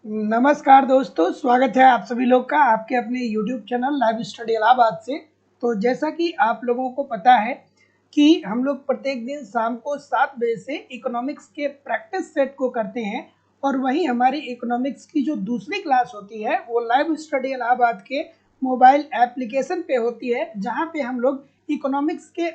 नमस्कार दोस्तों, स्वागत है आप सभी लोग का आपके अपने YouTube channel live study Allahabad से। तो जैसा कि आप लोगों को पता है कि हम लोग प्रत्येक दिन शाम को 7 बजे से इकोनॉमिक्स के प्रैक्टिस सेट को करते हैं और वहीं हमारी इकोनॉमिक्स की जो दूसरी क्लास होती है वो लाइव स्टडी इलाहाबाद के मोबाइल एप्लीकेशन पे होती है, जहाँ पे हम लोग इकोनॉमिक्स के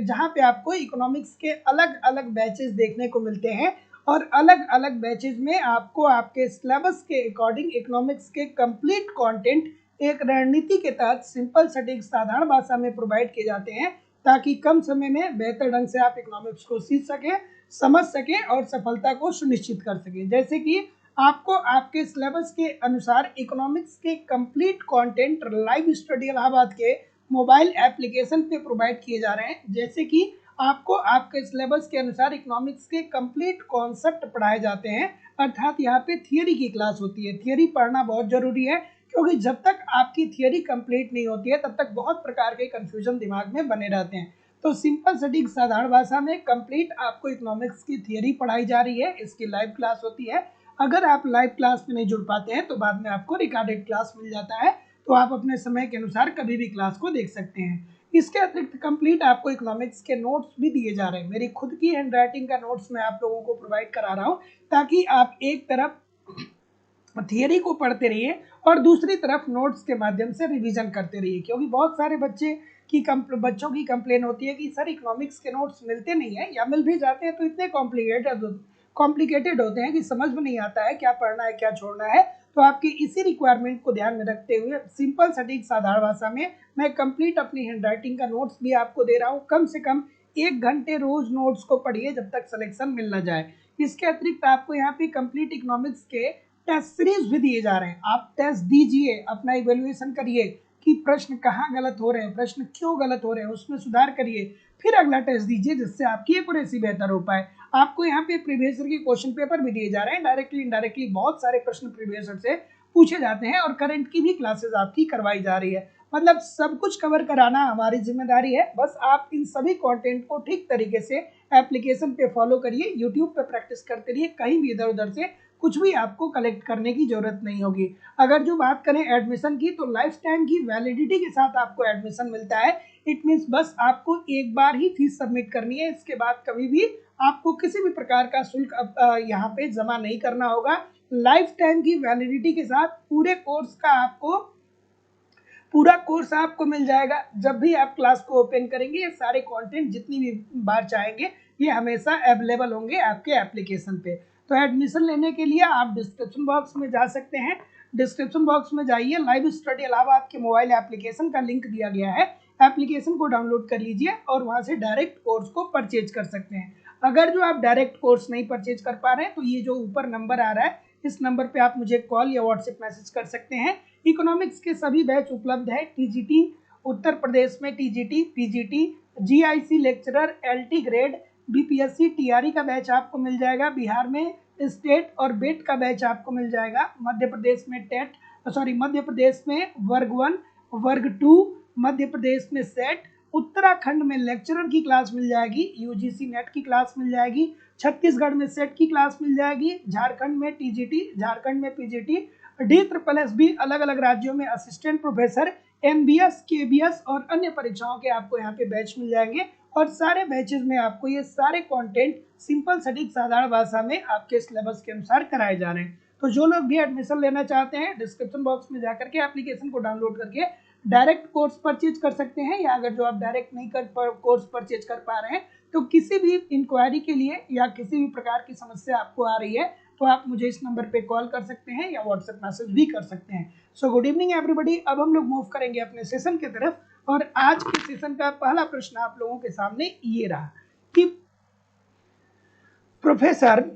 जहाँ पे आपको इकोनॉमिक्स के अलग अलग बैचेस देखने को मिलते हैं और अलग अलग बैचेज में आपको आपके सिलेबस के अकॉर्डिंग इकोनॉमिक्स के कंप्लीट कंटेंट एक रणनीति के तहत सिंपल सटीक साधारण भाषा में प्रोवाइड किए जाते हैं, ताकि कम समय में बेहतर ढंग से आप इकोनॉमिक्स को सीख सकें, समझ सकें और सफलता को सुनिश्चित कर सकें। जैसे कि आपको आपके सिलेबस के अनुसार इकोनॉमिक्स के complete content live study Allahabad के मोबाइल एप्लीकेशन पे प्रोवाइड किए जा रहे हैं। जैसे कि आपको आपके सिलेबस के अनुसार इकोनॉमिक्स के कंप्लीट कॉन्सेप्ट पढ़ाए जाते हैं, अर्थात यहाँ पे थियरी की क्लास होती है। थियरी पढ़ना बहुत जरूरी है, क्योंकि जब तक आपकी थियरी कंप्लीट नहीं होती है तब तक बहुत प्रकार के कंफ्यूजन दिमाग में बने रहते हैं। तो सिंपल सटीक साधारण भाषा में कंप्लीट आपको इकोनॉमिक्स की थियरी पढ़ाई जा रही है, इसकी लाइव क्लास होती है। अगर आप लाइव क्लास में नहीं जुड़ पाते हैं तो बाद में आपको रिकॉर्डेड क्लास मिल जाता है, तो आप अपने समय के अनुसार कभी भी क्लास को देख सकते हैं। इसके अतिरिक्त कंप्लीट आपको इकोनॉमिक्स के नोट्स भी दिए जा रहे हैं। मेरी खुद की हैंड राइटिंग का नोट्स मैं आप लोगों को प्रोवाइड करा रहा हूँ, ताकि आप एक तरफ थियरी को पढ़ते रहिए और दूसरी तरफ नोट्स के माध्यम से रिवीजन करते रहिए। क्योंकि बहुत सारे बच्चों की कंप्लेन होती है कि सर इकोनॉमिक्स के नोट्स मिलते नहीं है, या मिल भी जाते हैं तो इतने कॉम्प्लिकेटेड होते हैं कि समझ में नहीं आता है क्या पढ़ना है क्या छोड़ना है। तो आपकी इसी रिक्वायरमेंट को ध्यान में रखते हुए सिंपल सटीक साधारण भाषा में मैं कंप्लीट अपनी हैंड राइटिंग का नोट्स भी आपको दे रहा हूँ। कम से कम 1 घंटे रोज नोट्स को पढ़िए जब तक सिलेक्शन मिल ना जाए। इसके अतिरिक्त आपको यहाँ पे कंप्लीट इकोनॉमिक्स के टेस्ट सीरीज भी दिए जा रहे हैं। आप टेस्ट दीजिए, अपना इवेल्युएशन करिए कि प्रश्न कहाँ गलत हो रहे हैं, प्रश्न क्यों गलत हो रहे हैं, उसमें सुधार करिए, फिर अगला टेस्ट दीजिए जिससे आपकी एक्यूरेसी बेहतर हो पाए। आपको यहाँ पे प्रीवियस ईयर के क्वेश्चन पेपर भी दिए जा रहे हैं। डायरेक्टली इनडायरेक्टली बहुत सारे प्रश्न प्रीवियस ईयर से पूछे जाते हैं और करंट की भी क्लासेस आपकी करवाई जा रही है। मतलब सब कुछ कवर कराना हमारी जिम्मेदारी है। बस आप इन सभी कंटेंट को ठीक तरीके से एप्लीकेशन पे फॉलो करिए, यूट्यूब पे प्रैक्टिस करते रहिए, कहीं भी इधर उधर से कुछ भी आपको कलेक्ट करने की जरूरत नहीं होगी। अगर जो बात करें एडमिशन की, तो लाइफ टाइम की वैलिडिटी के साथ आपको एडमिशन मिलता है। इट मीन्स बस आपको एक बार ही फीस सबमिट करनी है, इसके बाद कभी भी आपको किसी भी प्रकार का शुल्क यहाँ पे जमा नहीं करना होगा। लाइफ टाइम की वैलिडिटी के साथ पूरा कोर्स आपको मिल जाएगा। जब भी आप क्लास को ओपन करेंगे ये सारे कंटेंट जितनी भी बार चाहेंगे ये हमेशा अवेलेबल होंगे आपके एप्लीकेशन पे। तो एडमिशन लेने के लिए आप डिस्क्रिप्शन बॉक्स में जा सकते हैं। डिस्क्रिप्शन बॉक्स में जाइए, लाइव स्टडी इलाहाबाद के मोबाइल एप्लीकेशन का लिंक दिया गया है। एप्लीकेशन को डाउनलोड कर लीजिए और वहां से डायरेक्ट कोर्स को परचेज कर सकते हैं। अगर जो आप डायरेक्ट कोर्स नहीं परचेज कर पा रहे हैं तो ये जो ऊपर नंबर आ रहा है इस नंबर पे आप मुझे कॉल या व्हाट्सएप मैसेज कर सकते हैं। इकोनॉमिक्स के सभी बैच उपलब्ध है। टीजीटी उत्तर प्रदेश में TGT, PGT, GIC lecturer, LT grade, BPSC TRE का बैच आपको मिल जाएगा। बिहार में स्टेट और बेट का बैच आपको मिल जाएगा। मध्य प्रदेश में वर्ग 1, वर्ग 2, मध्य प्रदेश में सेट, उत्तराखंड में लेक्चरर की क्लास मिल जाएगी, यूजीसी नेट की क्लास मिल जाएगी, छत्तीसगढ़ में सेट की क्लास मिल जाएगी, झारखंड में टीजीटी, झारखंड में पीजीटी, D++ अलग अलग राज्यों में असिस्टेंट प्रोफेसर, एमबीएस, केबीएस और अन्य परीक्षाओं के आपको यहाँ पे बैच मिल जाएंगे। और सारे बैचेज में आपको ये सारे कंटेंट सिंपल सटीक साधारण भाषा में आपके सिलेबस के अनुसार कराए जा रहे हैं। तो जो लोग भी एडमिशन लेना चाहते हैं डिस्क्रिप्शन बॉक्स में जाकर के एप्लीकेशन को डाउनलोड करके डायरेक्ट कोर्स परचेज कर सकते हैं, या अगर जो आप डायरेक्ट नहीं कोर्स परचेज कर पा रहे हैं तो किसी भी इंक्वायरी के लिए या किसी भी प्रकार की समस्या आपको आ रही है तो आप मुझे इस नंबर पे कॉल कर सकते हैं या व्हाट्सएप मैसेज भी कर सकते हैं। So good evening everybody. अब हम लोग मूव करेंगे अपने सेशन की तरफ और आज के सेशन का पहला प्रश्न आप लोगों के सामने ये रहा कि प्रोफेसर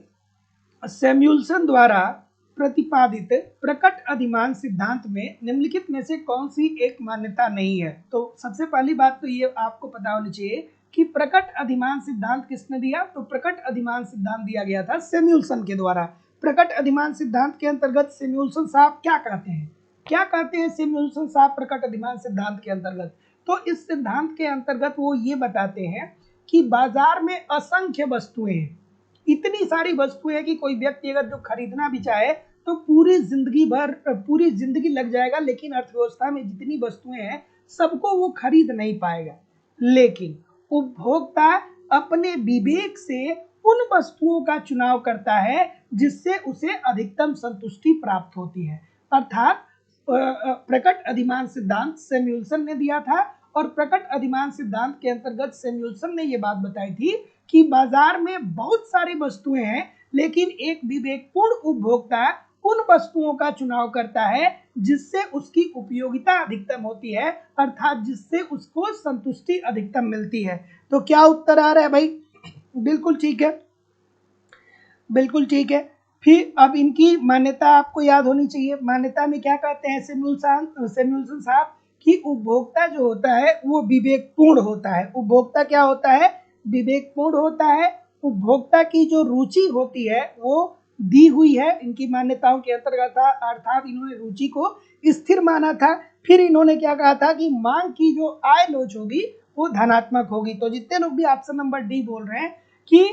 सैमुअल्सन द्वारा प्रतिपादित प्रकट अधिमान सिद्धांत में निम्नलिखित में से कौन सी एक मान्यता नहीं है। तो सबसे पहली बात तो ये आपको पता होनी चाहिए कि प्रकट अधिमान सिद्धांत किसने दिया। तो प्रकट अधिमान सिद्धांत दिया गया था सैमुअल्सन के द्वारा। प्रकट अधिमान सिद्धांत के अंतर्गत सैमुअल्सन साहब क्या कहते हैं सैमुअल्सन साहब प्रकट अधिमान सिद्धांत के अंतर्गत। तो इस सिद्धांत के अंतर्गत वो ये बताते हैं कि बाजार में असंख्य वस्तुएं हैं, इतनी सारी वस्तुएं हैं कि कोई व्यक्ति अगर जो खरीदना भी चाहे तो पूरी जिंदगी लग जाएगा, लेकिन अर्थव्यवस्था में जितनी वस्तुएं हैं सबको वो खरीद नहीं पाएगा। लेकिन उपभोक्ता अपने विवेक से उन वस्तुओं का चुनाव करता है जिससे उसे अधिकतम संतुष्टि प्राप्त होती है। अर्थात प्रकट अधिमान सिद्धांत सैमुअल्सन ने दिया था, और प्रकट अधिमान सिद्धांत के अंतर्गत सैमुअल्सन ने यह बात बताई थी कि बाजार में बहुत सारी वस्तुएं हैं, लेकिन एक विवेकपूर्ण उपभोक्ता उन वस्तुओं का चुनाव करता है जिससे उसकी उपयोगिता अधिकतम होती है, अर्थात जिससे उसको संतुष्टि अधिकतम मिलती है। तो क्या उत्तर आ रहा है भाई? बिल्कुल ठीक है, बिल्कुल ठीक है। फिर अब इनकी मान्यता आपको याद होनी चाहिए। मान्यता में क्या कहते हैं सैमुअल्सन साहब कि उपभोक्ता जो होता है वो विवेकपूर्ण होता है। उपभोक्ता क्या होता है? विवेकपूर्ण होता है। उपभोक्ता की जो रुचि होती है वो दी हुई है इनकी मान्यताओं के अंतर्गत, अर्थात इन्होंने रुचि को स्थिर माना था। फिर इन्होंने क्या कहा था कि मांग की जो आय लोच होगी वो धनात्मक होगी। तो जितने लोग भी ऑप्शन नंबर डी बोल रहे हैं कि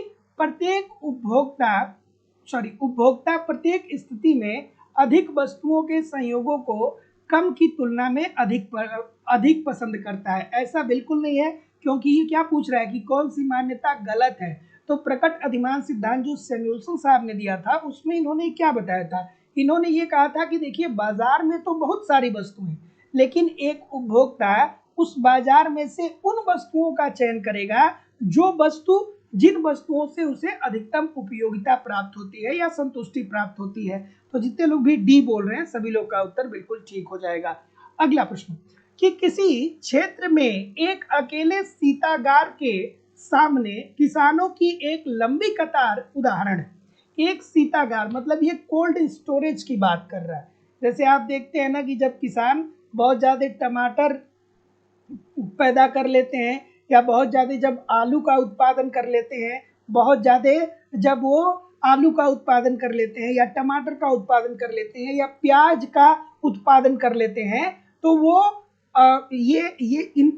उपभोक्ता प्रत्येक स्थिति में अधिक वस्तुओं के संयोगों को कम की तुलना में अधिक पसंद करता है, ऐसा बिल्कुल नहीं है। क्योंकि ये क्या पूछ रहा है कि कौन सी मान्यता गलत है। तो प्रकट अधिमान सिद्धांत जो सैमुअल्सन साहब ने दिया था उसमें इन्होंने क्या बताया था? इन्होंने ये कहा था कि देखिए बाजार में तो बहुत सारी वस्तुएं, लेकिन एक उपभोक्ता उस बाजार में से उन वस्तुओं का चयन करेगा जिन वस्तुओं से उसे अधिकतम उपयोगिता प्राप्त होती है या संतुष्टि प्राप्त होती है। तो जितने लोग भी डी बोल रहे हैं सभी लोग का उत्तर बिल्कुल ठीक हो जाएगा। अगला प्रश्न कि किसी क्षेत्र में एक अकेले सीतागार के सामने किसानों की एक लंबी कतार, उदाहरण एक सीतागार मतलब ये कोल्ड स्टोरेज की बात कर रहा है। जैसे आप देखते हैं ना कि जब किसान बहुत ज्यादा टमाटर पैदा कर लेते हैं या बहुत ज्यादा जब आलू का उत्पादन कर लेते हैं, बहुत ज्यादा जब वो आलू का उत्पादन कर लेते हैं या टमाटर का उत्पादन कर लेते हैं या प्याज का उत्पादन कर लेते हैं, तो वो ये इन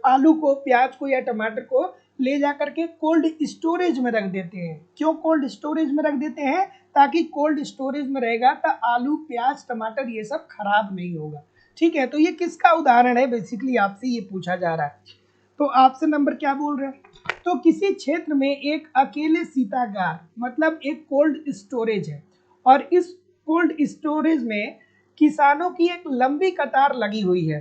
आलू को, प्याज को या टमाटर को ले जा करके कोल्ड स्टोरेज में रख देते हैं। क्यों कोल्ड स्टोरेज में रख देते हैं? ताकि कोल्ड स्टोरेज में रहेगा तो आलू, प्याज, टमाटर ये सब खराब नहीं होगा। ठीक है, तो ये किसका उदाहरण है? बेसिकली आपसे ये पूछा जा रहा है। तो ऑप्शन नंबर क्या बोल रहे हैं? तो किसी क्षेत्र में एक अकेले सीतागार मतलब एक कोल्ड स्टोरेज है, और इस कोल्ड स्टोरेज में किसानों की एक लंबी कतार लगी हुई है।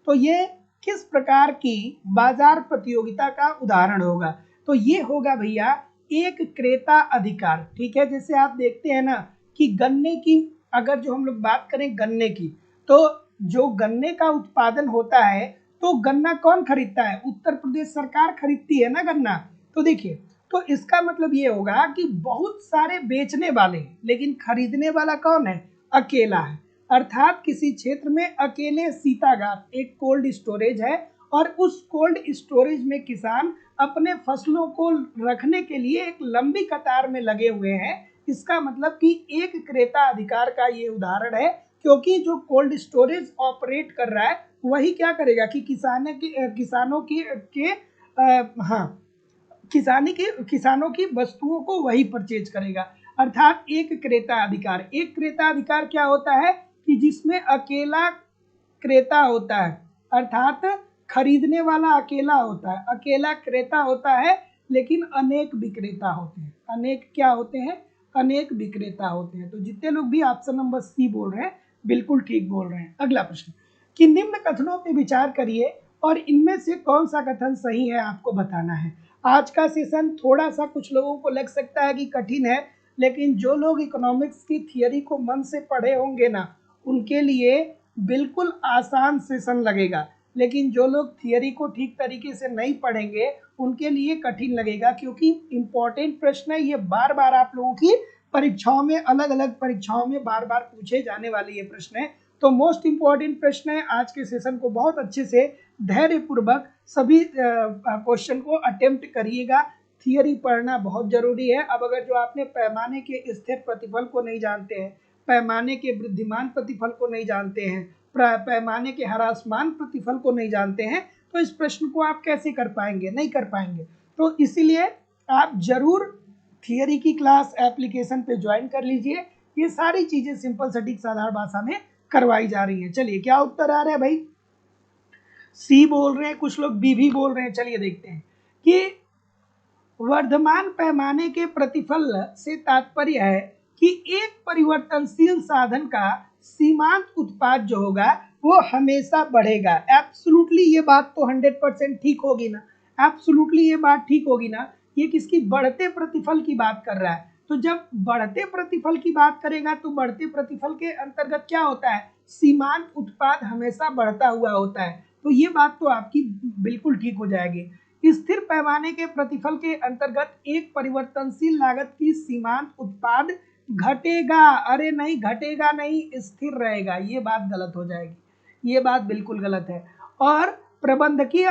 तो ये किस प्रकार की बाजार प्रतियोगिता का उदाहरण होगा? तो ये होगा भैया एक क्रेता अधिकार। ठीक है, जैसे आप देखते हैं ना कि गन्ने की, अगर जो हम लोग बात करें गन्ने की, तो जो गन्ने का उत्पादन होता है तो गन्ना कौन खरीदता है? उत्तर प्रदेश सरकार खरीदती है ना गन्ना। तो देखिए, तो इसका मतलब ये होगा कि बहुत सारे बेचने वाले हैं, लेकिन खरीदने वाला कौन है? अकेला है। अर्थात किसी क्षेत्र में अकेले सीतागार, एक कोल्ड स्टोरेज है, और उस कोल्ड स्टोरेज में किसान अपने फसलों को रखने के लिए एक लंबी कतार में लगे हुए हैं। इसका मतलब कि एक क्रेता अधिकार का ये उदाहरण है, क्योंकि जो कोल्ड स्टोरेज ऑपरेट कर रहा है वही क्या करेगा कि किसानों की वस्तुओं को वही परचेज करेगा। अर्थात एक क्रेता अधिकार क्या होता है कि जिसमें अकेला क्रेता होता है, अर्थात खरीदने वाला अकेला होता है, अकेला क्रेता होता है, लेकिन अनेक विक्रेता होते हैं। अनेक क्या होते हैं? अनेक विक्रेता होते हैं। तो जितने लोग भी ऑप्शन नंबर सी बोल रहे हैं बिल्कुल ठीक बोल रहे हैं। अगला प्रश्न कि निम्न कथनों पर विचार करिए और इनमें से कौन सा कथन सही है आपको बताना है। आज का सेशन थोड़ा सा कुछ लोगों को लग सकता है कि कठिन है, लेकिन जो लोग इकोनॉमिक्स की थियरी को मन से पढ़े होंगे ना, उनके लिए बिल्कुल आसान सेशन लगेगा। लेकिन जो लोग थियरी को ठीक तरीके से नहीं पढ़ेंगे उनके लिए कठिन लगेगा, क्योंकि इम्पोर्टेंट प्रश्न है ये। बार बार आप लोगों की परीक्षाओं में, अलग अलग परीक्षाओं में बार बार पूछे जाने वाले ये प्रश्न है। तो मोस्ट इम्पॉर्टेंट प्रश्न है। आज के सेशन को बहुत अच्छे से धैर्यपूर्वक सभी क्वेश्चन को अटेम्प्ट करिएगा। थियरी पढ़ना बहुत जरूरी है। अब अगर जो आपने पैमाने के स्थिर प्रतिफल को नहीं जानते हैं, पैमाने के वृद्धिमान प्रतिफल को नहीं जानते हैं, पैमाने के ह्रासमान प्रतिफल को नहीं जानते हैं, तो इस प्रश्न को आप कैसे कर पाएंगे? नहीं कर पाएंगे। तो इसीलिए आप जरूर थियरी की क्लास एप्लीकेशन पे ज्वाइन कर लीजिए। ये सारी चीजें सिंपल सटीक साधारण भाषा में करवाई जा रही है। चलिए क्या उत्तर आ रहा है भाई? सी बोल रहे हैं, कुछ लोग बी भी बोल रहे हैं। चलिए देखते हैं कि वर्धमान पैमाने के प्रतिफल से तात्पर्य है कि एक परिवर्तनशील साधन का सीमांत उत्पाद जो होगा वो हमेशा बढ़ेगा। एब्सोल्युटली ये बात तो 100% ठीक होगी ना, एब्सोल्युटली ये बात ठीक होगी ना। ये किसकी? बढ़ते प्रतिफल की बात कर रहा है। तो जब बढ़ते प्रतिफल की बात करेगा तो बढ़ते प्रतिफल के अंतर्गत क्या होता है? सीमांत उत्पाद हमेशा बढ़ता हुआ होता है। तो ये बात तो आपकी बिल्कुल ठीक हो जाएगी। स्थिर पैमाने के प्रतिफल के अंतर्गत एक परिवर्तनशील लागत की सीमांत उत्पाद घटेगा। अरे नहीं, घटेगा नहीं, स्थिर रहेगा। ये बात गलत हो जाएगी, ये बात बिल्कुल गलत है। और प्रबंधकीय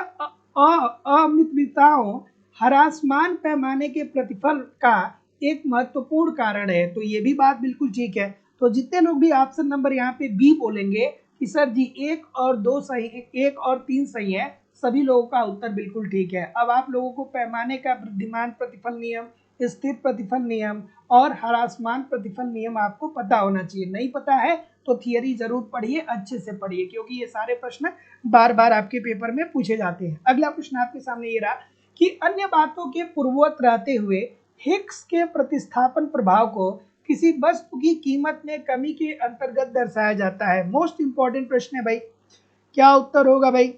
अनियमितताओं ह्रासमान पैमाने के प्रतिफल का एक महत्वपूर्ण कारण है। तो ये भी बात बिल्कुल ठीक है। तो जितने लोग भी ऑप्शन नंबर यहाँ पे बी बोलेंगे कि सर जी 1 और 2 सही, 1 और 3 सही है, सभी लोगों का उत्तर बिल्कुल ठीक है। अब आप लोगों को पैमाने का वृद्धिमान प्रतिफल नियम, स्थिर प्रतिफल नियम और ह्रासमान प्रतिफल नियम आपको पता होना चाहिए। नहीं पता है तो थियरी जरूर पढ़िए, अच्छे से पढ़िए, क्योंकि ये सारे प्रश्न बार बार आपके पेपर में पूछे जाते हैं। अगला प्रश्न आपके सामने ये रहा कि अन्य बातों के पूर्ववत रहते हुए हिग्स के प्रतिस्थापन प्रभाव को किसी वस्तु की कीमत में कमी के अंतर्गत दर्शाया जाता है। मोस्ट इंपॉर्टेंट प्रश्न है भाई, क्या उत्तर होगा भाई?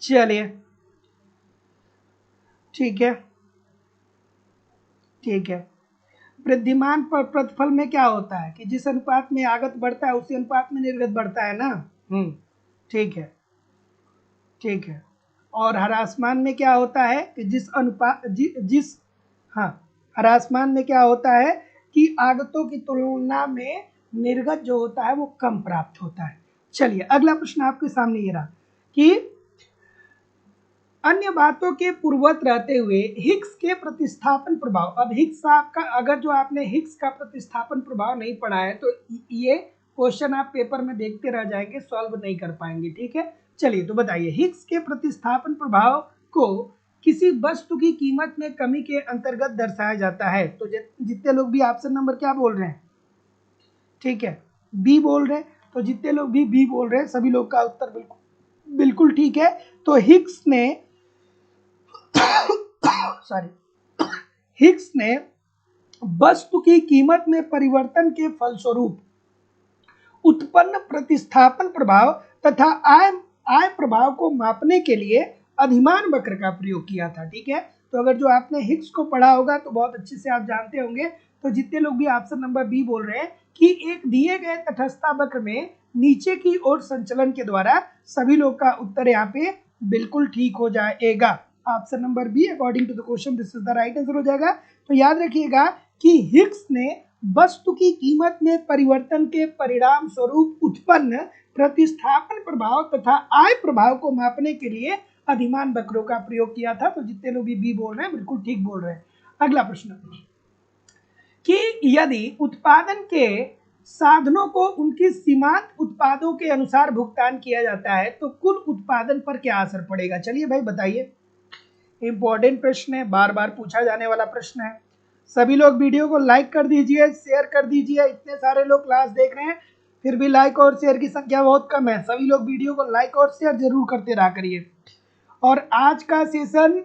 चलिए ठीक है, ठीक है। वृद्धिमान पर प्रतिफल में क्या होता है कि जिस अनुपात में आगत बढ़ता है उसी अनुपात में निर्गत बढ़ता है ना। ठीक है, ठीक है। और ह्रासमान में क्या होता है कि जिस हाँ, ह्रासमान में क्या होता है कि आगतों की तुलना में निर्गत जो होता है वो कम प्राप्त होता है। चलिए अगला प्रश्न आपके सामने ये रहा कि अन्य बातों के पूर्ववत रहते हुए हिग्स के प्रतिस्थापन प्रभाव। अब हिग्स आपका, अगर जो आपने हिग्स का प्रतिस्थापन प्रभाव नहीं पढ़ा है तो ये क्वेश्चन आप पेपर में देखते रह जाएंगे, सॉल्व नहीं कर पाएंगे। ठीक है, चलिए तो बताइए हिग्स के प्रतिस्थापन प्रभाव को किसी वस्तु की कीमत में कमी के अंतर्गत दर्शाया जाता है। तो जितने लोग भी ऑप्शन नंबर क्या बोल रहे हैं? ठीक है, बी बोल रहे हैं। तो जितने लोग भी बी बोल रहे हैं सभी लोग का उत्तर बिल्कुल बिल्कुल ठीक है। तो हिग्स ने सॉरी हिग्स ने वस्तु की कीमत में परिवर्तन के फलस्वरूप उत्पन्न प्रतिस्थापन प्रभाव तथा आय प्रभाव को मापने के लिए अधिमान वक्र का प्रयोग किया था। ठीक है, तो अगर जो आपने हिग्स को पढ़ा होगा तो बहुत अच्छे से आप जानते होंगे। तो जितने लोग भी ऑप्शन नंबर बी बोल रहे हैं कि एक दिए गए तटस्थता वक्र में नीचे की ओर संचलन के द्वारा, सभी लोग का उत्तर यहाँ पे बिल्कुल ठीक हो जाएगा। Option number B according to the question this is the right answer हो जाएगा। तो याद रखिएगा कि हिग्स ने वस्तु की कीमत में परिवर्तन के परिणाम स्वरूप उत्पन्न प्रतिस्थापन प्रभाव तथा आय प्रभाव को मापने के लिए अधिमान वक्रों का प्रयोग किया था। तो जितने लोग भी बी बोल रहे हैं बिल्कुल ठीक बोल रहे हैं। अगला प्रश्न कि यदि उत्पादन के साधनों को उनकी सीमांत उत्पादों के अनुसार भुगतान किया जाता है तो कुल उत्पादन पर क्या असर पड़ेगा? चलिए भाई बताइए, इंपॉर्टेंट प्रश्न है, बार बार पूछा जाने वाला प्रश्न है। सभी लोग वीडियो को लाइक कर दीजिए, शेयर कर दीजिए। इतने सारे लोग क्लास देख रहे हैं फिर भी लाइक और शेयर की संख्या बहुत कम है। सभी लोग वीडियो को लाइक और शेयर जरूर करते रहा करिए। और आज का सेशन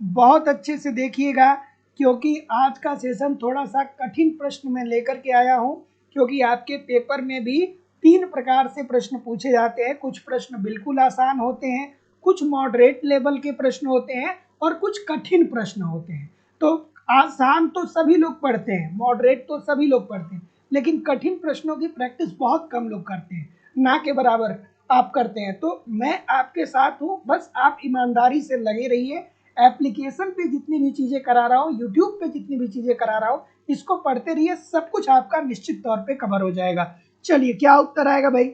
बहुत अच्छे से देखिएगा, क्योंकि आज का सेशन थोड़ा सा कठिन प्रश्न मैं लेकर के आया हूं, क्योंकि आपके पेपर में भी 3 प्रकार से प्रश्न पूछे जाते हैं। कुछ प्रश्न बिल्कुल आसान होते हैं, कुछ मॉडरेट लेवल के प्रश्न होते हैं और कुछ कठिन प्रश्न होते हैं। तो आसान तो सभी लोग पढ़ते हैं, मॉडरेट तो सभी लोग पढ़ते हैं, लेकिन कठिन प्रश्नों की प्रैक्टिस बहुत कम लोग करते हैं, ना के बराबर आप करते हैं। तो मैं आपके साथ हूँ, बस आप ईमानदारी से लगे रहिए। एप्लीकेशन पे जितनी भी चीज़ें करा रहा हूँ, यूट्यूब पे जितनी भी चीज़ें करा रहा हूँ, इसको पढ़ते रहिए, सब कुछ आपका निश्चित तौर पे कवर हो जाएगा। चलिए क्या उत्तर आएगा भाई?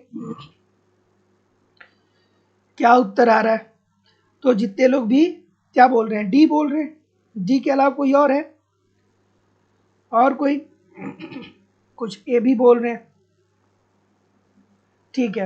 क्या उत्तर आ रहा है? तो जितने लोग भी क्या बोल रहे हैं? डी बोल रहे हैं। डी के अलावा कोई और है? और कोई? कुछ ए भी बोल रहे हैं। ठीक है,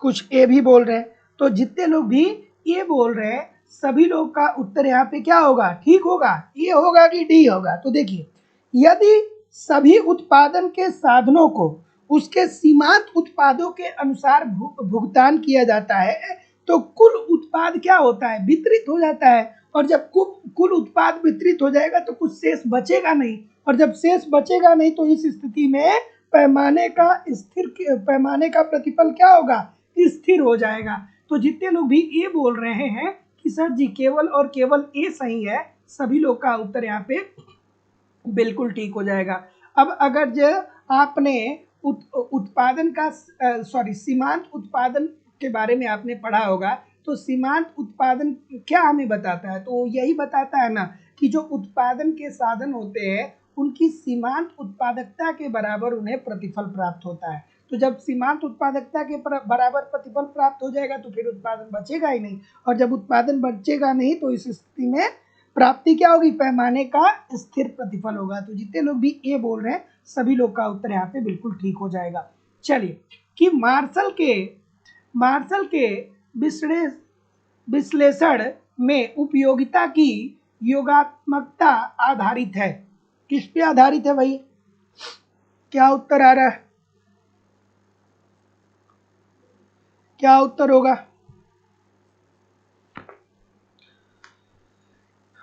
कुछ ए भी बोल रहे हैं। तो जितने लोग भी ए बोल रहे हैं सभी लोग का उत्तर यहाँ पे क्या होगा, ठीक होगा, ये होगा कि डी होगा। तो देखिए, यदि सभी उत्पादन के साधनों को उसके सीमांत उत्पादों के अनुसार भुगतान किया जाता है तो कुल उत्पाद क्या होता है, वितरित हो जाता है। और जब कुल उत्पाद वितरित हो जाएगा तो कुछ शेष बचेगा नहीं, और जब शेष बचेगा नहीं तो इस स्थिति में पैमाने का प्रतिफल क्या होगा, स्थिर हो जाएगा। तो जितने लोग भी ये बोल रहे हैं कि सर जी केवल और केवल ए सही है, सभी लोग का उत्तर यहाँ पे बिल्कुल ठीक हो जाएगा। अब अगर जो आपने उत्पादन का सीमांत उत्पादन के बारे में आपने पढ़ा होगा, तो सीमांत उत्पादन क्या हमें बताता है, तो यही बताता है ना कि जो उत्पादन के साधन होते हैं उनकी सीमांत उत्पादकता के बराबर उन्हें प्रतिफल प्राप्त होता है। तो जब सीमांत उत्पादकता के बराबर प्रतिफल प्राप्त हो जाएगा तो फिर उत्पादन बचेगा ही नहीं, और जब उत्पादन बचेगा नहीं तो इस स्थिति में प्राप्ति क्या होगी, पैमाने का स्थिर प्रतिफल होगा। तो जितने लोग भी ए बोल रहे हैं सभी लोग का उत्तर यहाँ पे बिल्कुल ठीक हो जाएगा। चलिए, कि मार्शल के विश्लेषण में उपयोगिता की योगात्मकता आधारित है, किस पे आधारित है भाई, क्या उत्तर आ रहा है, क्या उत्तर होगा।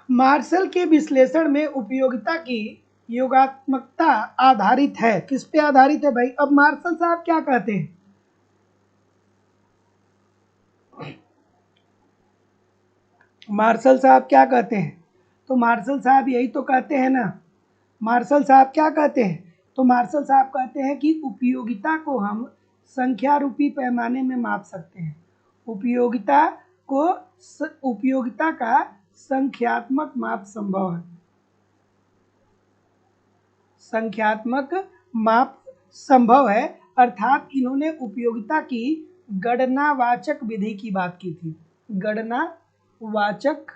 मार्शल के विश्लेषण में उपयोगिता की योगात्मकता आधारित है, किस पे आधारित है भाई। अब मार्शल साहब क्या कहते हैं, मार्शल साहब क्या कहते हैं, तो मार्शल साहब यही तो कहते हैं ना, मार्शल साहब क्या कहते हैं, तो मार्शल साहब कहते हैं कि उपयोगिता को हम संख्या रूपी पैमाने में माप सकते हैं। उपयोगिता का संख्यात्मक माप संभव है, संख्यात्मक माप संभव है, अर्थात इन्होंने उपयोगिता की गणनावाचक विधि की बात की थी, गणनावाचक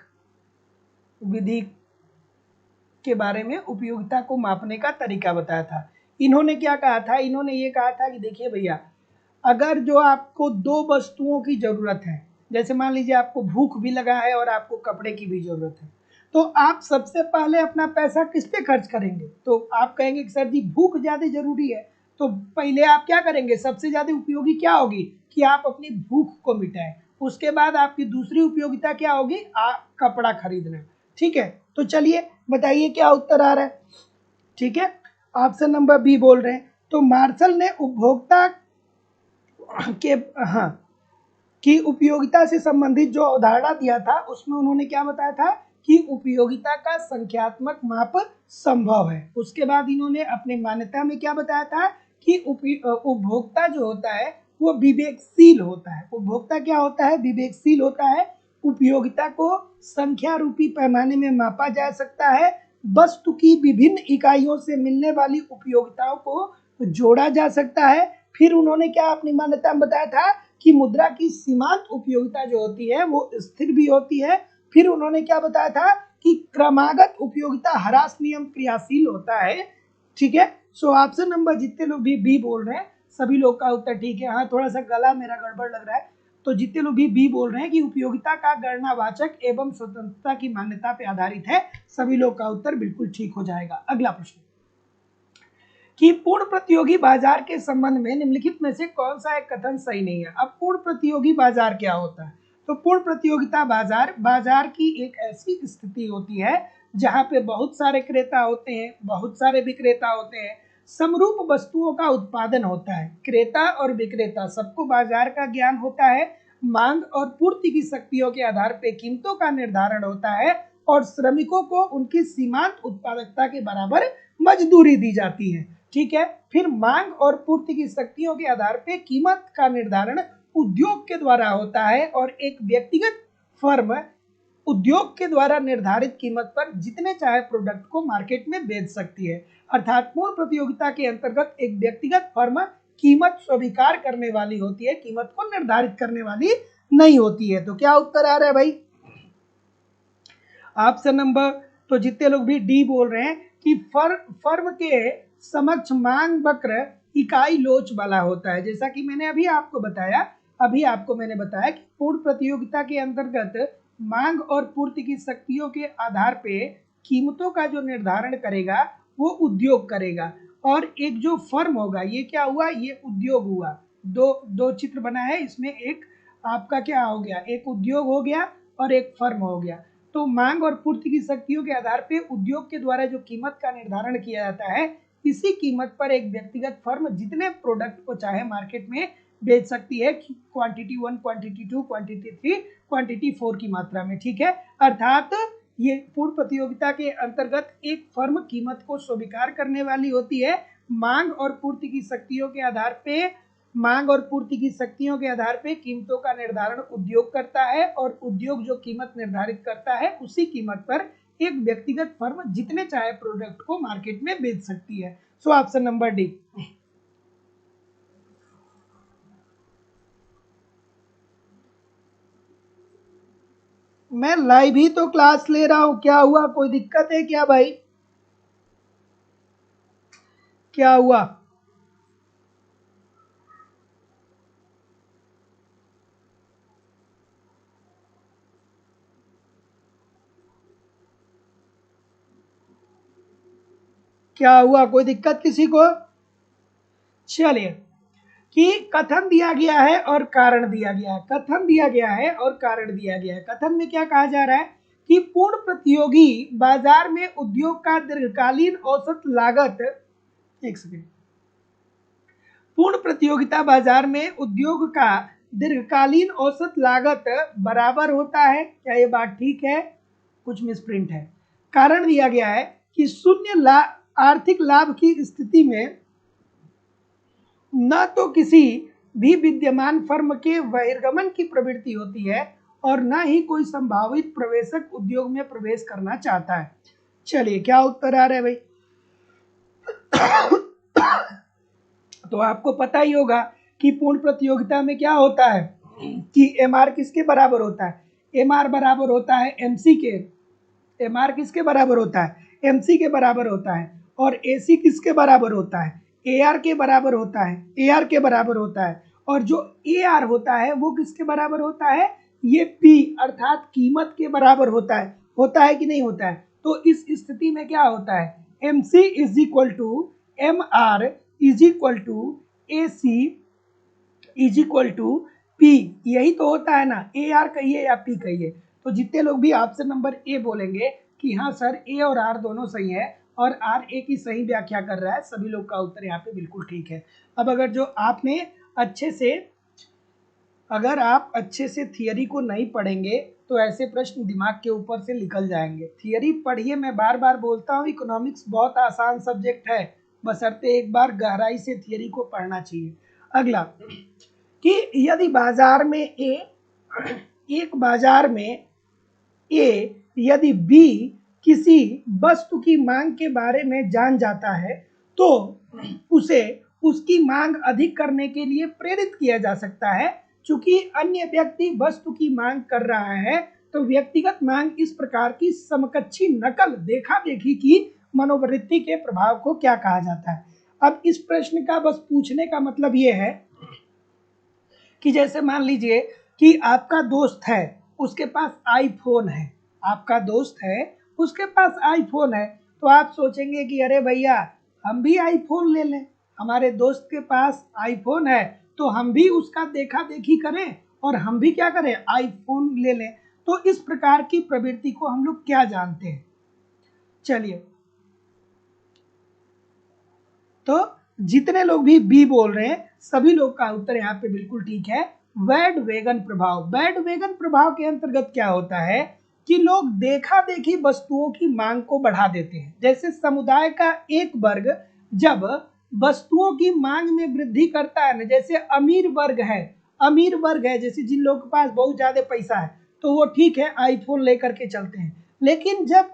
विधि के बारे में उपयोगिता को मापने का तरीका बताया था। इन्होंने क्या कहा था, इन्होंने ये कहा था कि देखिए भैया, अगर जो आपको दो वस्तुओं की जरूरत है, जैसे मान लीजिए आपको भूख भी लगा है और आपको कपड़े की भी जरूरत है, तो आप सबसे पहले अपना पैसा किस पे खर्च करेंगे, तो आप कहेंगे कि सर जी भूख ज्यादा जरूरी है, तो पहले आप क्या करेंगे, सबसे ज्यादा उपयोगी क्या होगी कि आप अपनी भूख को मिटाएं, उसके बाद आपकी दूसरी उपयोगिता क्या होगी, कपड़ा खरीदना। ठीक है, तो चलिए बताइए क्या उत्तर आ रहा है। ठीक है, ऑप्शन नंबर बी बोल रहे हैं। तो मार्शल ने उपभोक्ता के की उपयोगिता से संबंधित जो अवधारणा दिया था उसमें उन्होंने क्या बताया था कि उपयोगिता का संख्यात्मक माप संभव है। उसके बाद इन्होंने अपनी मान्यता में क्या बताया था कि उपभोक्ता जो होता है वो विवेकशील होता है। उपभोक्ता क्या होता है, विवेकशील होता है। उपयोगिता को संख्या रूपी पैमाने में मापा जा सकता है। वस्तु की विभिन्न इकाइयों से मिलने वाली उपयोगिताओं को जोड़ा जा सकता है। फिर उन्होंने क्या अपनी मान्यता में बताया था कि मुद्रा की सीमांत उपयोगिता जो होती है वो स्थिर भी होती है। फिर उन्होंने क्या बताया था कि क्रमागत उपयोगिता ह्रास नियम क्रियाशील होता है। ठीक है, सो ऑप्शन नंबर जितने लोग भी बी बोल रहे हैं सभी लोग का उत्तर ठीक है। हाँ, थोड़ा सा गला मेरा गड़बड़ लग रहा है, तो जितने लोग भी बी बोल रहे हैं कि उपयोगिता का गणनावाचक एवं स्वतंत्रता की मान्यता पर आधारित है, सभी लोग का उत्तर बिल्कुल ठीक हो जाएगा। अगला प्रश्न कि पूर्ण प्रतियोगी बाजार के संबंध में निम्नलिखित में से कौन सा एक कथन सही नहीं है। अब पूर्ण प्रतियोगी बाजार क्या होता है, तो पूर्ण प्रतियोगिता बाजार की एक ऐसी स्थिति होती है जहां पे बहुत सारे क्रेता होते हैं, बहुत सारे विक्रेता होते हैं, समरूप वस्तुओं का उत्पादन होता है। क्रेता और विक्रेता सबको बाजार का ज्ञान होता है। मांग और पूर्ति की शक्तियों के आधार पर कीमतों का निर्धारण होता है और श्रमिकों को उनकी सीमांत उत्पादकता के बराबर मजदूरी दी जाती है। ठीक है, फिर मांग और पूर्ति की शक्तियों के आधार पर कीमत का निर्धारण उद्योग के द्वारा होता है और एक व्यक्तिगत फर्म उद्योग के द्वारा निर्धारित कीमत पर जितने चाहे प्रोडक्ट को मार्केट में बेच सकती है। अर्थात पूर्ण प्रतियोगिता के अंतर्गत एक व्यक्तिगत फर्म कीमत स्वीकार करने वाली होती है, कीमत को निर्धारित करने वाली नहीं होती है। तो क्या उत्तर आ रहा है भाई, ऑप्शन नंबर, तो जितने लोग भी डी बोल रहे हैं कि फर्म के समक्ष मांग वक्र इकाई लोच वाला होता है। जैसा कि मैंने अभी आपको बताया कि पूर्ण प्रतियोगिता के अंतर्गत मांग और पूर्ति की शक्तियों के आधार पे कीमतों का जो निर्धारण करेगा वो उद्योग करेगा। और एक जो फर्म होगा, ये क्या हुआ, ये उद्योग हुआ। दो दो चित्र बना है इसमें, एक आपका क्या हो गया, एक उद्योग हो गया और एक फर्म हो गया। तो मांग और पूर्ति की शक्तियों के आधार पे उद्योग के द्वारा जो कीमत का निर्धारण किया जाता है, इसी कीमत पर एक व्यक्तिगत फर्म जितने प्रोडक्ट को चाहे मार्केट में बेच सकती है, क्वांटिटी 1, क्वांटिटी 2, क्वांटिटी 3, क्वांटिटी 4 की मात्रा में। ठीक है, अर्थात ये पूर्ण प्रतियोगिता के अंतर्गत एक फर्म कीमत को स्वीकार करने वाली होती है। मांग और पूर्ति की शक्तियों के आधार पे कीमतों का निर्धारण उद्योग करता है, और उद्योग जो कीमत निर्धारित करता है उसी कीमत पर एक व्यक्तिगत फर्म जितने चाहे प्रोडक्ट को मार्केट में बेच सकती है। सो ऑप्शन नंबर डी। मैं लाइव ही तो क्लास ले रहा हूं, क्या हुआ, कोई दिक्कत है क्या भाई, क्या हुआ? क्या हुआ, कोई दिक्कत किसी को? चलिए, कि कथन दिया गया है और कारण दिया गया है। कथन दिया गया है और कारण दिया गया है। कथन में क्या कहा जा रहा है कि पूर्ण प्रतियोगी बाजार में उद्योग का दीर्घकालीन औसत लागत, एक सेकेंड, पूर्ण प्रतियोगिता बाजार में उद्योग का दीर्घकालीन औसत लागत बराबर होता है। क्या ये बात ठीक है? कुछ मिसप्रिंट है। कारण दिया गया है कि शून्य आर्थिक लाभ की स्थिति में न तो किसी भी विद्यमान फर्म के बहिर्गमन की प्रवृत्ति होती है और न ही कोई संभावित प्रवेशक उद्योग में प्रवेश करना चाहता है। चलिए, क्या उत्तर आ रहा है भाई? तो आपको पता ही होगा कि पूर्ण प्रतियोगिता में क्या होता है कि एमआर किसके बराबर होता है? एमआर बराबर होता है एमसी के। एमआर किसके बराबर होता है? एमसी के बराबर होता है। और एसी किसके बराबर होता है? एआर के बराबर होता है। एआर के बराबर होता है। और जो एआर होता है वो किसके बराबर होता है? ये पी अर्थात कीमत के बराबर होता है कि नहीं होता है? तो इस स्थिति में क्या होता है? M C is equal to M R is equal to A C is equal to P. यही तो होता है ना, ए आर कहिए या पी कहिए। तो जितने लोग भी ऑप्शन नंबर ए बोलेंगे कि हाँ सर ए और आर दोनों सही है और आर ए की सही व्याख्या कर रहा है, सभी लोग का उत्तर यहाँ पे बिल्कुल ठीक है। अब अगर आप अच्छे से थियरी को नहीं पढ़ेंगे तो ऐसे प्रश्न दिमाग के ऊपर से निकल जाएंगे। थियरी पढ़िए, मैं बार बार बोलता हूँ इकोनॉमिक्स बहुत आसान सब्जेक्ट है, बशर्ते एक बार गहराई से थियरी को पढ़ना चाहिए। अगला, कि यदि बाजार में ए यदि बी किसी वस्तु की मांग के बारे में जान जाता है तो उसे उसकी मांग अधिक करने के लिए प्रेरित किया जा सकता है। चूंकि अन्य व्यक्ति वस्तु की मांग कर रहा है तो व्यक्तिगत मांग इस प्रकार की समकक्षी नकल देखा देखी की मनोवृत्ति के प्रभाव को क्या कहा जाता है? अब इस प्रश्न का बस पूछने का मतलब ये है कि जैसे मान लीजिए कि आपका दोस्त है, उसके पास आईफोन है, आपका दोस्त है उसके पास आईफोन है, तो आप सोचेंगे कि अरे भैया हम भी आईफोन ले लें, हमारे दोस्त के पास आईफोन है तो हम भी उसका देखा देखी करें और हम भी क्या करें, आईफोन ले लें। तो इस प्रकार की प्रवृत्ति को हम लोग क्या जानते हैं? चलिए, तो जितने लोग भी बी बोल रहे हैं सभी लोग का उत्तर यहाँ पे बिल्कुल ठीक है। बैड वेगन प्रभाव। बैड वेगन प्रभाव के अंतर्गत क्या होता है कि लोग देखा देखी वस्तुओं की मांग को बढ़ा देते हैं। जैसे समुदाय का एक वर्ग जब वस्तुओं की मांग में वृद्धि करता है ना, जैसे अमीर वर्ग है, जैसे जिन लोगों के पास बहुत ज्यादा पैसा है तो वो ठीक है आईफोन लेकर के चलते हैं। लेकिन जब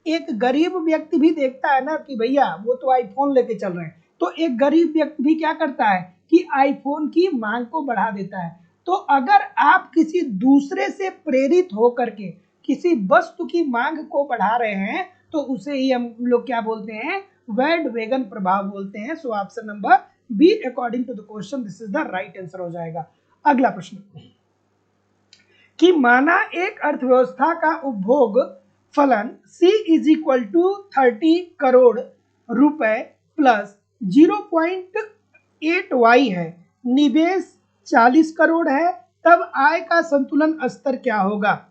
एक गरीब व्यक्ति भी देखता है ना कि भैया वो तो आईफोन लेके चल रहे हैं, तो एक गरीब व्यक्ति भी क्या करता है कि आईफोन की मांग को बढ़ा देता है। तो अगर आप किसी दूसरे से प्रेरित होकर के किसी वस्तु की मांग को बढ़ा रहे हैं तो उसे ही हम लोग क्या बोलते हैं, वैड वेगन प्रभाव बोलते हैं। So option number B according to the question this is the right answer हो जाएगा। अगला प्रश्न, कि माना एक अर्थव्यवस्था का उपभोग फलन C is equal to 30 crore रुपए प्लस 0.8y है, निवेश 40 करोड़ है, तब आय का संतुलन स्तर क्या होगा?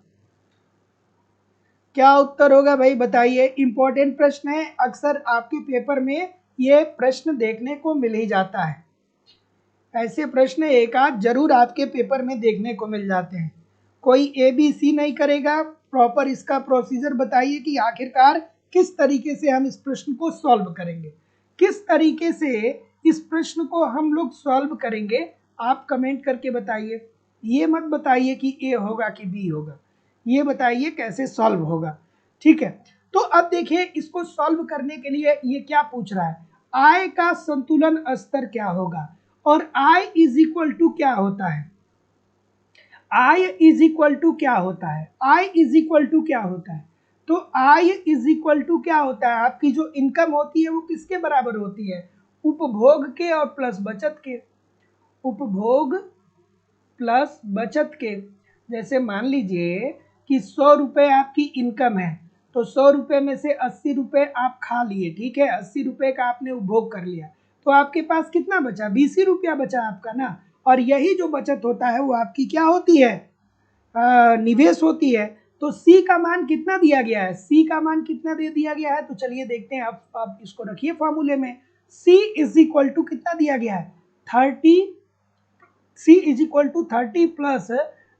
क्या उत्तर होगा भाई बताइए। इंपॉर्टेंट प्रश्न है, अक्सर आपके पेपर में ये प्रश्न देखने को मिल ही जाता है। ऐसे प्रश्न एक आध जरूर आपके पेपर में देखने को मिल जाते हैं। कोई ABC नहीं करेगा, प्रॉपर इसका प्रोसीजर बताइए कि आखिरकार किस तरीके से हम इस प्रश्न को सॉल्व करेंगे, किस तरीके से इस प्रश्न को हम लोग सॉल्व करेंगे। आप कमेंट करके बताइए, ये मत बताइए कि A होगा कि B होगा, ये बताइए कैसे सॉल्व होगा। ठीक है, तो अब देखिए इसको सॉल्व करने के लिए ये क्या पूछ रहा है, आय का संतुलन स्तर क्या होगा, और I इज इक्वल टू क्या होता है, I इज इक्वल टू क्या होता है, I इज इक्वल टू क्या होता है। तो I इज इक्वल टू क्या होता है, आपकी जो इनकम होती है वो किसके बराबर होती है, उपभोग के और प्लस बचत के, उपभोग प्लस बचत के। जैसे मान लीजिए कि 100 रुपये आपकी इनकम है, तो 100 रुपये में से 80 रुपये आप खा लिए, ठीक है, 80 रुपये का आपने उपभोग कर लिया, तो आपके पास कितना बचा, 20 ही रुपया बचा आपका ना। और यही जो बचत होता है वो आपकी क्या होती है, निवेश होती है। तो C का मान कितना दिया गया है, C का मान कितना दे दिया गया है, तो चलिए देखते हैं। आप इसको रखिए फॉर्मूले में, C इज इक्वल टू कितना दिया गया है, 30, C is equal to 30 plus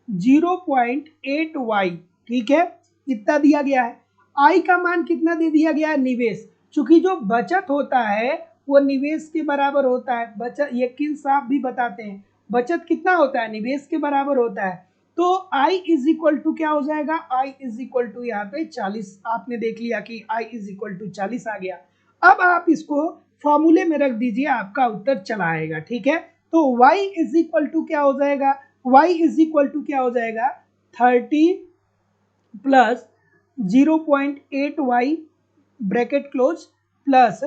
0.8y, ठीक है, इतना दिया गया है। I का मान कितना दे दिया गया है, निवेश, चूंकि जो बचत होता है वो निवेश के बराबर होता है। बचत यकीन साहब भी बताते हैं, बचत कितना होता है, निवेश के बराबर होता है। तो I इज इक्वल टू क्या हो जाएगा, I इज इक्वल टू यहाँ पे 40, आपने देख लिया कि I इज इक्वल टू 40 आ गया। अब आप इसको फॉर्मूले में रख दीजिए, आपका उत्तर चला आएगा, ठीक है। तो y इज इक्वल टू क्या हो जाएगा, y इज इक्वल टू क्या हो जाएगा, 30 plus 0.8y bracket close plus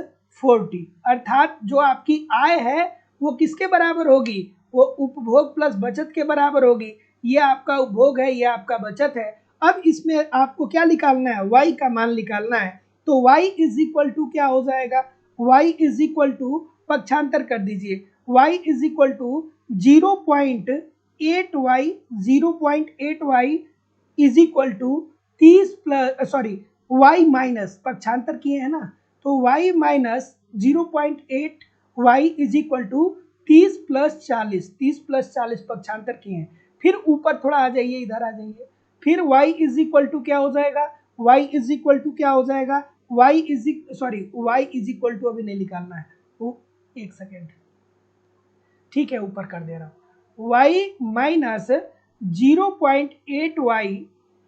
40, अर्थात जो आपकी आय है वो किसके बराबर होगी, वो उपभोग प्लस बचत के बराबर होगी। ये आपका उपभोग है, ये आपका बचत है। अब इसमें आपको क्या निकालना है, y का मान निकालना है। तो y इज इक्वल टू क्या हो जाएगा, y इज इक्वल टू, पक्षांतर कर दीजिए, y is equal to 0.8y, 0.8y is equal to 30 plus y minus, पक्षांतर किए हैं ना, तो y minus 0.8y is equal to 30 plus 40, 30 plus 40 पक्षांतर किए हैं। फिर ऊपर थोड़ा आ जाइए, इधर आ जाइए, फिर y इज इक्वल टू क्या हो जाएगा, y इज इक्वल टू क्या हो जाएगा, y इज इक्वल टू अभी नहीं निकालना है, वो एक सेकेंड, ठीक है, ऊपर कर दे रहा हूँ, y minus 0.8y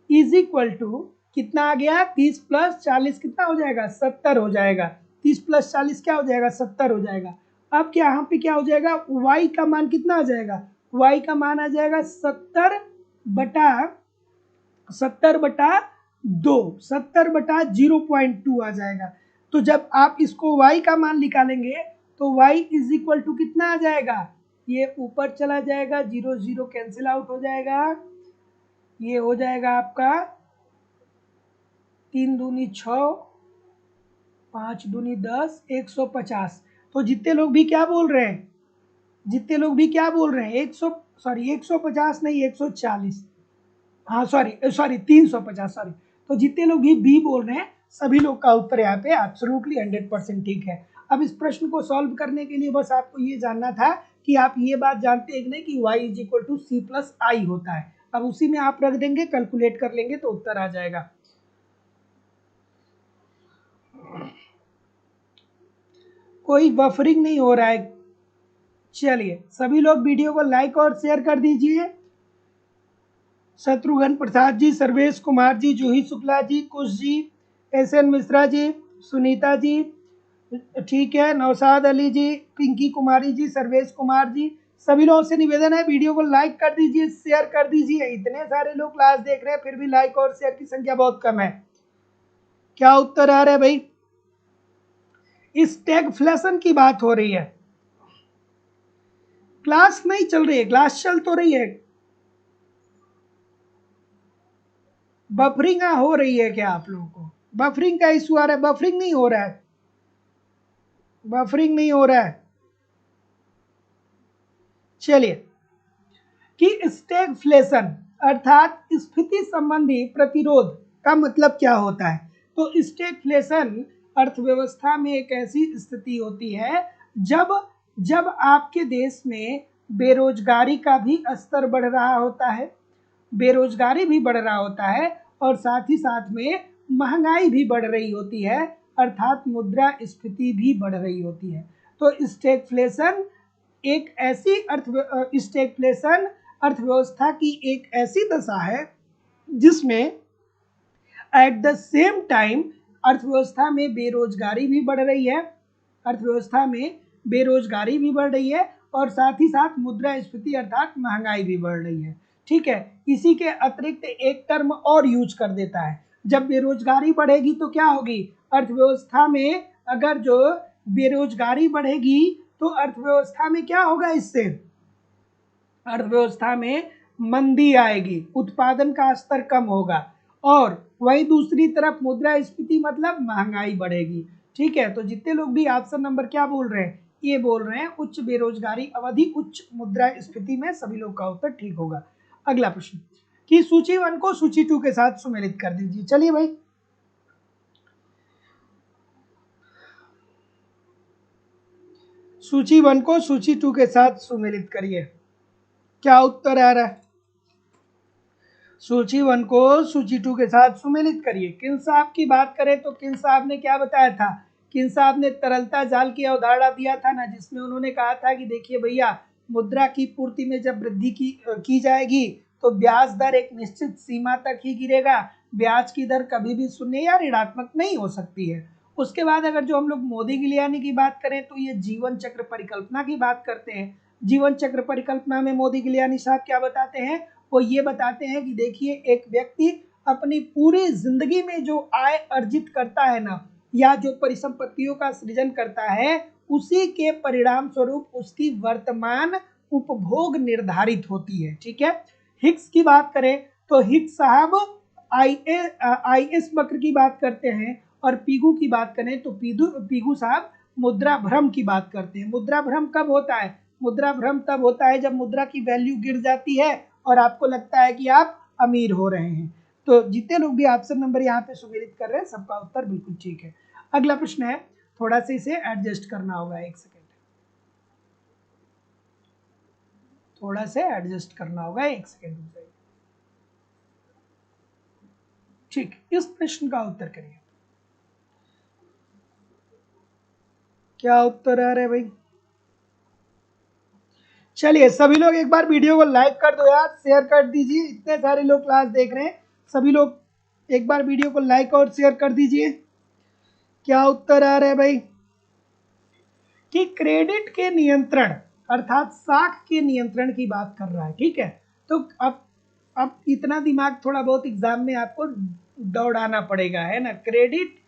is equal to कितना आ गया, 30 प्लस 40 कितना हो जाएगा, 70 हो जाएगा, 30 प्लस 40 क्या हो जाएगा, 70 हो जाएगा। अब क्या यहाँ पे क्या हो जाएगा, y का मान कितना आ जाएगा, y का मान आ जाएगा 70 बटा 2, 70 बटा 0.2 आ जाएगा। तो जब आप इसको y का मान निकालेंगे तो y इज इक्वल टू कितना आ जाएगा, ये ऊपर चला जाएगा, 0 0 कैंसिल आउट हो जाएगा, ये हो जाएगा आपका 3 दूनी 6, 5 दूनी 10, 150। तो जितने लोग भी क्या बोल रहे हैं, जितने लोग भी क्या बोल रहे हैं, 150 नहीं 140, हाँ सॉरी 350, सॉरी। तो जितने लोग भी बी बोल रहे हैं सभी लोग का उत्तर यहाँ पे एब्सोल्युटली 100% ठीक है। अब इस प्रश्न को सॉल्व करने के लिए बस आपको ये जानना था कि आप ये बात जानते हैं कि नहीं कि y is equal to C plus I होता है। अब उसी में आप रख देंगे, कैलकुलेट कर लेंगे तो उत्तर आ जाएगा। कोई बफरिंग नहीं हो रहा है, चलिए सभी लोग वीडियो को लाइक और शेयर कर दीजिए। शत्रुघ्न प्रसाद जी, सर्वेश कुमार जी, जूही शुक्ला जी, कुश जी, SN मिश्रा जी, सुनीता जी, ठीक है, नौशाद अली जी, पिंकी कुमारी जी, सर्वेश कुमार जी, सभी लोगों से निवेदन है वीडियो को लाइक कर दीजिए, शेयर कर दीजिए। इतने सारे लोग क्लास देख रहे हैं फिर भी लाइक और शेयर की संख्या बहुत कम है। क्या उत्तर आ रहा है भाई, स्टैगफ्लेशन की बात हो रही है, क्लास नहीं चल रही है, क्लास चल तो रही है, बफरिंग हो रही है क्या आप लोगों को? बफरिंग का इशू आ रहा है? बफरिंग नहीं हो रहा है, बफरिंग नहीं हो रहा है। चलिए, कि स्टैगफ्लेशन अर्थात स्फीति संबंधी प्रतिरोध का मतलब क्या होता है? तो स्टैगफ्लेशन अर्थव्यवस्था में एक ऐसी स्थिति होती है जब जब आपके देश में बेरोजगारी का भी स्तर बढ़ रहा होता है, बेरोजगारी भी बढ़ रहा होता है और साथ ही साथ में महंगाई भी बढ़ रही होती है, अर्थात मुद्रा स्फीति भी बढ़ रही होती है। तो स्टैगफ्लेशन एक ऐसी स्टैगफ्लेशन अर्थव्यवस्था की एक ऐसी दशा है जिसमें एट द सेम टाइम अर्थव्यवस्था में बेरोजगारी भी बढ़ रही है, अर्थव्यवस्था में बेरोजगारी भी बढ़ रही है और साथ ही साथ मुद्रास्फीति अर्थात महंगाई भी बढ़ रही है। ठीक है, इसी के अतिरिक्त एक टर्म और यूज कर देता है, जब बेरोजगारी बढ़ेगी तो क्या होगी? अर्थव्यवस्था में अगर जो बेरोजगारी बढ़ेगी तो अर्थव्यवस्था में क्या होगा? इससे अर्थव्यवस्था में मंदी आएगी, उत्पादन का स्तर कम होगा और वही दूसरी तरफ मुद्रास्फीति मतलब महंगाई बढ़ेगी। ठीक है, तो जितने लोग भी ऑप्शन नंबर क्या बोल रहे हैं? ये बोल रहे हैं उच्च बेरोजगारी अवधि उच्च मुद्रास्फीति में सभी लोग का उत्तर ठीक होगा। अगला प्रश्न, कि सूची 1 को सूची 2 के साथ सुमेलित कर दीजिए। चलिए भाई, सूची 1 को सूची 2 के साथ सुमेलित करिए। क्या उत्तर आ रहा है? सूची 1 को सूची 2 के साथ सुमेलित करिए। किन साहब की बात करें तो किन साहब ने क्या बताया था? किन साहब ने तरलता जाल की अवधारणा दिया था ना, जिसमें उन्होंने कहा था कि देखिए भैया, मुद्रा की पूर्ति में जब वृद्धि की जाएगी तो ब्याज दर एक निश्चित सीमा तक ही गिरेगा, ब्याज की दर कभी भी शून्य या ऋणात्मक नहीं हो सकती है। उसके बाद अगर जो हम लोग मोदी गिलियानी की बात करें तो ये जीवन चक्र परिकल्पना की बात करते हैं। जीवन चक्र परिकल्पना में मोदी गिलियानी साहब क्या बताते हैं? वो ये बताते हैं कि देखिए, एक व्यक्ति अपनी पूरी जिंदगी में जो आय अर्जित करता है ना, या जो परिसंपत्तियों का सृजन करता है, उसी के परिणाम स्वरूप उसकी वर्तमान उपभोग निर्धारित होती है। ठीक है, हिक्स की बात करें तो हिक्स साहब आईएस वक्र की बात करते हैं और पीगू की बात करें तो पीगू साहब मुद्रा भ्रम की बात करते हैं। मुद्रा भ्रम कब होता है? मुद्रा भ्रम तब होता है जब मुद्रा की वैल्यू गिर जाती है और आपको लगता है कि आप अमीर हो रहे हैं। तो जितने लोग भी ऑप्शन नंबर यहाँ पे सुमेलित कर रहे हैं सबका उत्तर बिल्कुल ठीक है। अगला प्रश्न है, थोड़ा सा इसे एडजस्ट करना होगा, एक सेकेंड, थोड़ा सा एडजस्ट करना होगा, एक सेकेंड। ठीक, इस प्रश्न का उत्तर करिए। क्या उत्तर आ रहा है भाई? चलिए, सभी लोग एक बार वीडियो को लाइक कर दो यार, शेयर कर दीजिए। इतने सारे लोग क्लास देख रहे हैं, सभी लोग एक बार वीडियो को लाइक और शेयर कर दीजिए। क्या उत्तर आ रहा है भाई? कि क्रेडिट के नियंत्रण अर्थात साख के नियंत्रण की बात कर रहा है। ठीक है, तो अब इतना दिमाग थोड़ा बहुत एग्जाम में आपको दौड़ाना पड़ेगा, है ना। क्रेडिट,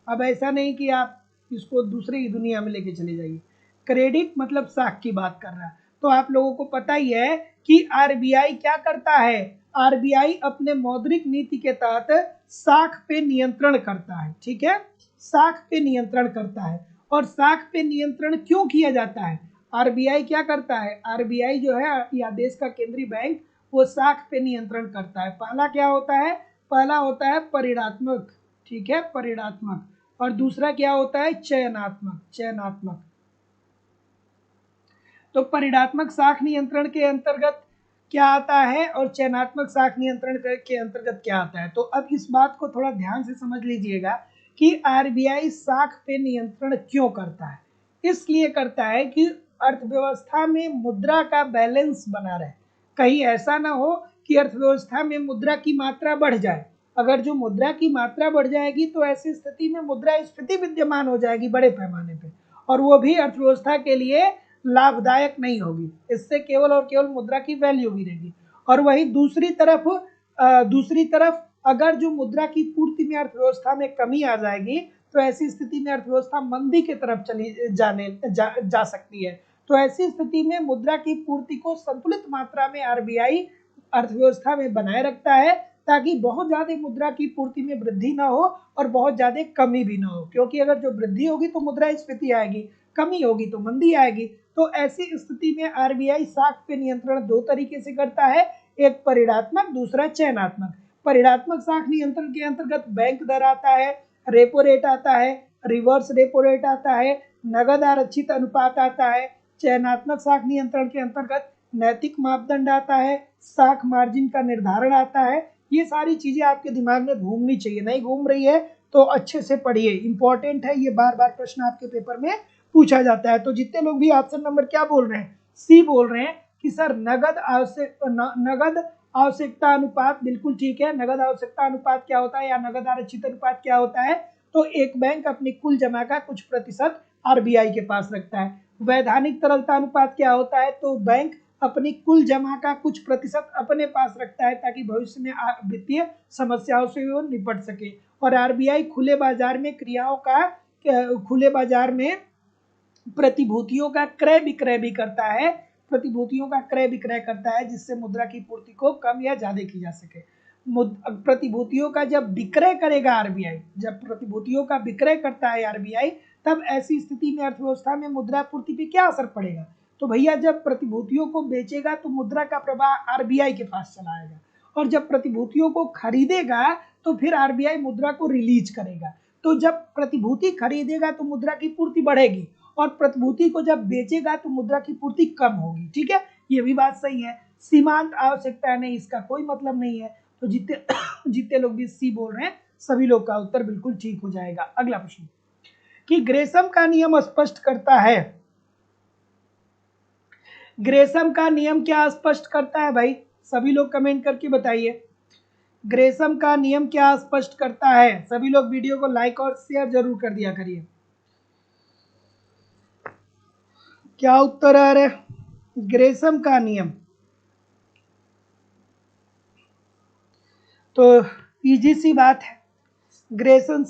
अब ऐसा नहीं कि आप इसको दूसरी दुनिया में लेके चले जाइए। क्रेडिट मतलब साख की बात कर रहा है। तो आप लोगों को पता ही है कि आरबीआई क्या करता है? आरबीआई अपने मौद्रिक नीति के तहत साख पे नियंत्रण करता है। ठीक है, साख पे नियंत्रण करता है। और साख पे नियंत्रण क्यों किया जाता है? आरबीआई क्या करता है? आरबीआई जो है या देश का केंद्रीय बैंक, वो साख पे नियंत्रण करता है। पहला क्या होता है? पहला होता है परिणात्मक, ठीक है, परिणात्मक, और दूसरा क्या होता है? चयनात्मक, चयनात्मक। तो परिणात्मक साख नियंत्रण के अंतर्गत क्या आता है और चयनात्मक साख नियंत्रण के अंतर्गत क्या आता है? तो अब इस बात को थोड़ा ध्यान से समझ लीजिएगा कि आरबीआई साख पे नियंत्रण क्यों करता है। इसलिए करता है कि अर्थव्यवस्था में मुद्रा का बैलेंस बना रहे। कहीं ऐसा ना हो कि अर्थव्यवस्था में मुद्रा की मात्रा बढ़ जाए। अगर जो मुद्रा की मात्रा बढ़ जाएगी तो ऐसी स्थिति में मुद्रास्फीति विद्यमान हो जाएगी बड़े पैमाने पे, और वो भी अर्थव्यवस्था के लिए लाभदायक नहीं होगी। इससे केवल और केवल मुद्रा की वैल्यू गिरेगी। और वही दूसरी तरफ अगर जो मुद्रा की पूर्ति में अर्थव्यवस्था में कमी आ जाएगी तो ऐसी स्थिति में अर्थव्यवस्था मंदी की तरफ जा सकती है। तो ऐसी स्थिति में मुद्रा की पूर्ति को संतुलित मात्रा में आरबीआई अर्थव्यवस्था में बनाए रखता है, ताकि बहुत ज़्यादा मुद्रा की पूर्ति में वृद्धि ना हो और बहुत ज़्यादा कमी भी ना हो, क्योंकि अगर जो वृद्धि होगी तो मुद्रास्फीति आएगी, कमी होगी तो मंदी आएगी। तो ऐसी स्थिति में आरबीआई साख पे नियंत्रण दो तरीके से करता है, एक परिणात्मक, दूसरा चयनात्मक। परिणात्मक साख नियंत्रण के अंतर्गत बैंक दर आता है, रेपो रेट आता है, रिवर्स रेपो रेट आता है, नगद आरक्षित अनुपात आता है। चयनात्मक साख नियंत्रण के अंतर्गत नैतिक मापदंड आता है, साख मार्जिन का निर्धारण आता है। ये सारी चीजें आपके दिमाग में घूमनी चाहिए, नहीं घूम रही है तो अच्छे से पढ़िए, इंपॉर्टेंट है, ये बार बार प्रश्न आपके पेपर में पूछा जाता है। तो जितने लोग भी ऑप्शन नंबर क्या बोल रहे हैं, सी बोल रहे हैं कि सर नगद आवश्यकता अनुपात, बिल्कुल ठीक है। नगद आवश्यकता अनुपात क्या होता है या नगद आरक्षित अनुपात क्या होता है? तो एक बैंक अपनी कुल जमा का कुछ प्रतिशत आरबीआई के पास रखता है। वैधानिक तरलता अनुपात क्या होता है? तो बैंक अपनी कुल जमा का कुछ प्रतिशत अपने पास रखता है ताकि भविष्य में वित्तीय समस्याओं से वो निपट सके। और आरबीआई खुले बाजार में खुले बाजार में प्रतिभूतियों का क्रय विक्रय भी करता है, प्रतिभूतियों का क्रय विक्रय करता है, जिससे मुद्रा की पूर्ति को कम या ज्यादा की जा सके। प्रतिभूतियों का जब विक्रय करेगा आरबीआई, जब प्रतिभूतियों का विक्रय करता है आरबीआई, तब ऐसी स्थिति में अर्थव्यवस्था में मुद्रा पूर्ति पे क्या असर पड़ेगा? तो भैया जब प्रतिभूतियों को बेचेगा तो मुद्रा का प्रवाह आरबीआई के पास चला आएगा, और जब प्रतिभूतियों को खरीदेगा तो फिर आरबीआई मुद्रा को रिलीज करेगा। तो जब प्रतिभूति खरीदेगा तो मुद्रा की पूर्ति बढ़ेगी, और प्रतिभूति को जब बेचेगा तो मुद्रा की पूर्ति कम होगी। ठीक है, ये भी बात सही है। सीमांत आवश्यकता नहीं, इसका कोई मतलब नहीं है। तो जितने लोग भी सी बोल रहे हैं सभी लोग का उत्तर बिल्कुल ठीक हो जाएगा। अगला प्रश्न कि ग्रेसम का नियम स्पष्ट करता है, ग्रेसम का नियम क्या स्पष्ट करता है भाई? सभी लोग कमेंट करके बताइए, ग्रेसम का नियम क्या स्पष्ट करता है? सभी लोग वीडियो को लाइक और शेयर जरूर कर दिया करिए। क्या उत्तर आ रहा है? ग्रेसम का नियम तो इजी सी बात है। ग्रेसम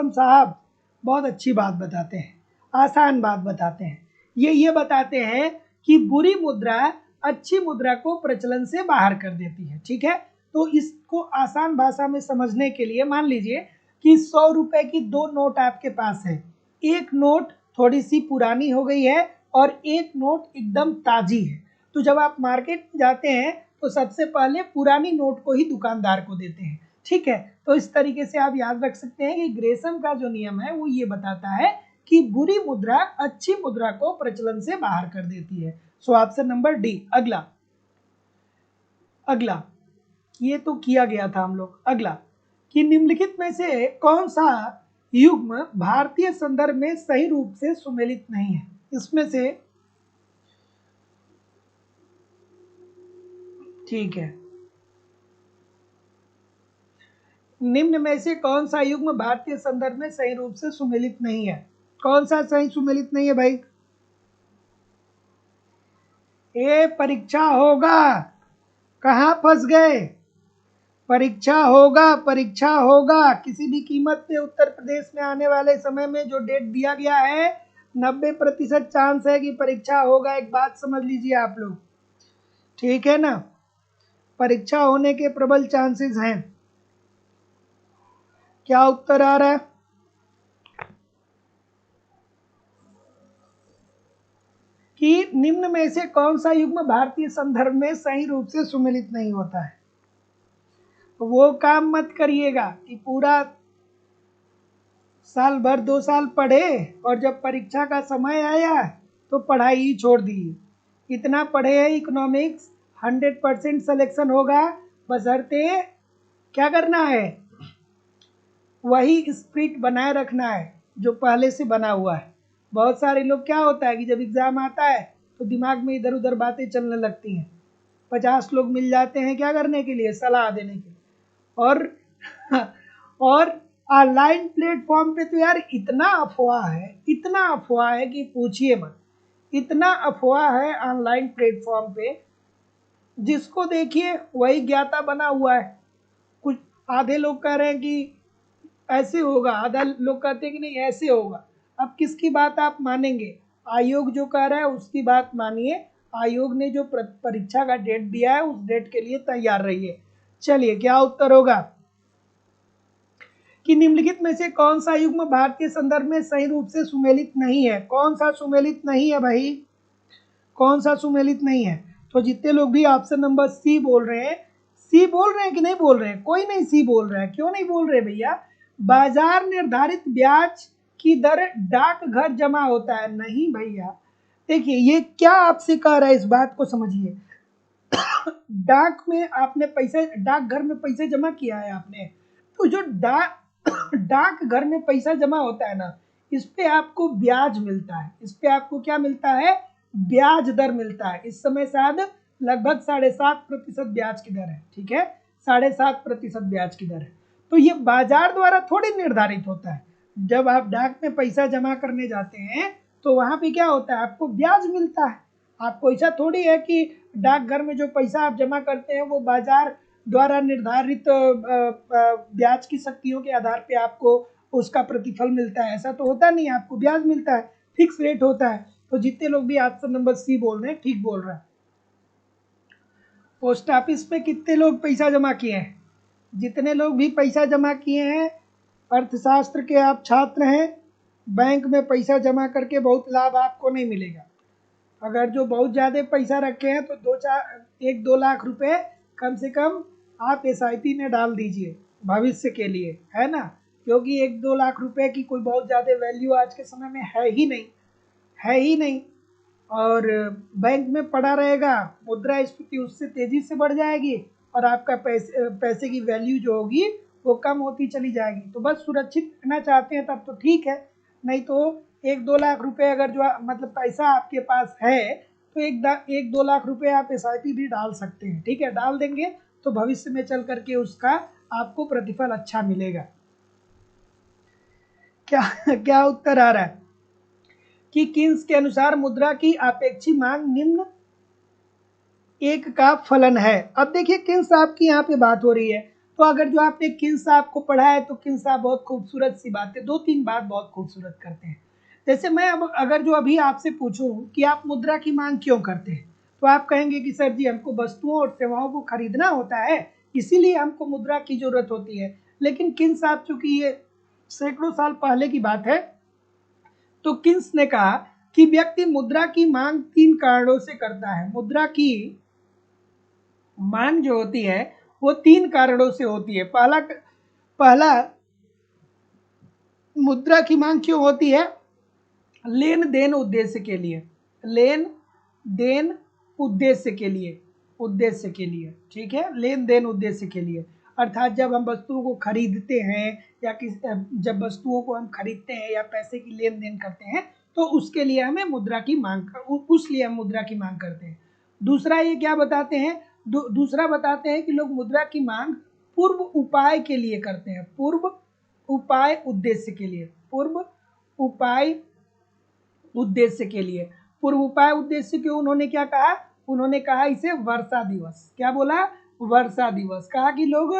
साहब बहुत अच्छी बात बताते हैं, आसान बात बताते हैं। ये बताते हैं कि बुरी मुद्रा अच्छी मुद्रा को प्रचलन से बाहर कर देती है। ठीक है, तो इसको आसान भाषा में समझने के लिए मान लीजिए कि 100 रुपए की दो नोट आपके पास है। एक नोट थोड़ी सी पुरानी हो गई है और एक नोट एकदम ताजी है। तो जब आप मार्केट में जाते हैं तो सबसे पहले पुरानी नोट को ही दुकानदार को देते हैं। ठीक है, तो इस तरीके से आप याद रख सकते हैं कि ग्रेसम का जो नियम है वो ये बताता है कि बुरी मुद्रा अच्छी मुद्रा को प्रचलन से बाहर कर देती है। सो ऑप्शन नंबर डी। अगला ये तो किया गया था हम लोग। अगला कि निम्नलिखित में से कौन सा युग्म भारतीय संदर्भ में सही रूप से सुमेलित नहीं है? इसमें से ठीक है, निम्न में से कौन सा युग्म भारतीय संदर्भ में सही रूप से सुमेलित नहीं है? कौन सा सही सुमेलित नहीं है भाई? ये परीक्षा होगा, कहाँ फंस गए? परीक्षा होगा, परीक्षा होगा, किसी भी कीमत पे उत्तर प्रदेश में आने वाले समय में जो डेट दिया गया है 90% चांस है कि परीक्षा होगा। एक बात समझ लीजिए आप लोग, ठीक है ना, परीक्षा होने के प्रबल चांसेस हैं। क्या उत्तर आ रहा है? कि निम्न में से कौन सा युग्म भारतीय संदर्भ में सही रूप से सुमेलित नहीं होता है? वो काम मत करिएगा कि पूरा साल भर 2 साल पढ़े और जब परीक्षा का समय आया तो पढ़ाई ही छोड़ दी। इतना पढ़े है इकोनॉमिक्स 100% सिलेक्शन होगा, बशर्ते क्या करना है, वही स्पिरिट बनाए रखना है जो पहले से बना हुआ है। बहुत सारे लोग क्या होता है कि जब एग्जाम आता है तो दिमाग में इधर उधर बातें चलने लगती हैं। 50 लोग मिल जाते हैं क्या करने के लिए, सलाह देने के लिए। और ऑनलाइन प्लेटफॉर्म पे तो यार इतना अफवाह है कि पूछिए मत। इतना अफवाह है ऑनलाइन प्लेटफॉर्म पे, जिसको देखिए वही ज्ञाता बना हुआ है। कुछ आधे लोग कह रहे हैं कि ऐसे होगा, आधा लोग कहते हैं कि नहीं ऐसे होगा। अब किसकी बात आप मानेंगे? आयोग जो कह रहा है उसकी बात मानिए। आयोग ने जो परीक्षा का डेट दिया है उस डेट के लिए तैयार रहिए। चलिए क्या उत्तर होगा कि निम्नलिखित में से कौन सा युग्म भारतीय संदर्भ में सही रूप से सुमेलित नहीं है? कौन सा सुमेलित नहीं है भाई, कौन सा सुमेलित नहीं है? तो जितने लोग भी ऑप्शन नंबर सी बोल रहे हैं, सी बोल रहे हैं कि नहीं बोल रहे हैं? कोई नहीं सी बोल रहा है, क्यों नहीं बोल रहे भैया? बाजार निर्धारित ब्याज की दर डाकघर जमा होता है, नहीं भैया। देखिए ये क्या आपसे कह रहा है, इस बात को समझिए। डाक में आपने पैसे, डाकघर में पैसे जमा किया है आपने, तो जो डाक घर में पैसा जमा होता है ना, इस पे आपको ब्याज मिलता है। इस पे आपको क्या मिलता है? ब्याज दर मिलता है। इस समय शायद लगभग 7.5% ब्याज की दर है, ठीक है, 7.5% ब्याज की दर है। तो ये बाजार द्वारा थोड़ी निर्धारित होता है। जब आप डाक में पैसा जमा करने जाते हैं तो वहां पे क्या होता है, आपको ब्याज मिलता है। आपको ऐसा थोड़ी है कि डाकघर में जो पैसा आप जमा करते हैं वो बाजार द्वारा निर्धारित ब्याज की शक्तियों के आधार पे आपको उसका प्रतिफल मिलता है, ऐसा तो होता नहीं है। आपको ब्याज मिलता है, फिक्स रेट होता है। तो जितने लोग भी ऑप्शन नंबर सी बोल रहे हैं ठीक बोल रहे हैं। पोस्ट ऑफिस में कितने लोग पैसा जमा किए हैं? जितने लोग भी पैसा जमा किए हैं, अर्थशास्त्र के आप छात्र हैं, बैंक में पैसा जमा करके बहुत लाभ आपको नहीं मिलेगा। अगर जो बहुत ज़्यादा पैसा रखे हैं तो 1-2 लाख रुपए कम से कम आप SIP में डाल दीजिए भविष्य के लिए, है ना, क्योंकि 1-2 लाख रुपए की कोई बहुत ज़्यादा वैल्यू आज के समय में है ही नहीं, है ही नहीं। और बैंक में पड़ा रहेगा, मुद्रास्फीति उससे तेजी से बढ़ जाएगी और आपका पैसे की वैल्यू जो होगी वो कम होती चली जाएगी। तो बस सुरक्षित रहना चाहते हैं तब तो ठीक है, नहीं तो 1-2 लाख रुपए अगर जो मतलब पैसा आपके पास है तो 1-2 लाख रुपए आप SIP भी डाल सकते हैं, ठीक है, डाल देंगे तो भविष्य में चल करके उसका आपको प्रतिफल अच्छा मिलेगा। क्या क्या उत्तर आ रहा है कि किन्स के अनुसार मुद्रा की अपेक्षी मांग निम्न एक का फलन है? अब देखिए किन्स साहब की यहाँ पे बात हो रही है, तो अगर जो आपने किन्स साहब को पढ़ा है तो किन्स साहब बहुत खूबसूरत सी बातें, 2-3 बात बहुत खूबसूरत करते हैं। जैसे मैं अब अगर जो अभी आपसे पूछूं कि आप मुद्रा की मांग क्यों करते हैं, तो आप कहेंगे कि सर जी हमको वस्तुओं और सेवाओं को खरीदना होता है, इसीलिए हमको मुद्रा की जरूरत होती है। लेकिन किन्स साहब, चूंकि ये सैकड़ों साल पहले की बात है, तो किन्स ने कहा कि व्यक्ति मुद्रा की मांग 3 कारणों से करता है। मुद्रा की मांग जो होती है वो 3 कारणों से होती है। पहला मुद्रा की मांग क्यों होती है? लेन देन उद्देश्य के लिए, लेन देन उद्देश्य के लिए, उद्देश्य के लिए, ठीक है, लेन देन उद्देश्य के लिए। अर्थात जब हम वस्तुओं को खरीदते हैं या जब वस्तुओं को हम खरीदते हैं या पैसे की लेन देन करते हैं तो उसके लिए हमें मुद्रा की मांग उसलिए हम मुद्रा की मांग करते हैं। दूसरा ये क्या बताते हैं, दूसरा बताते हैं कि लोग मुद्रा की मांग पूर्व उपाय के लिए करते हैं, पूर्व उपाय उद्देश्य के लिए, पूर्व उपाय उद्देश्य के लिए। पूर्व उपाय उद्देश्य क्यों? उन्होंने क्या कहा, उन्होंने कहा इसे वर्षा दिवस, क्या बोला, वर्षा दिवस, कहा कि लोग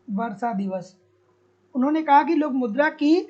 वर्षा दिवस, उन्होंने कहा कि लोग मुद्रा की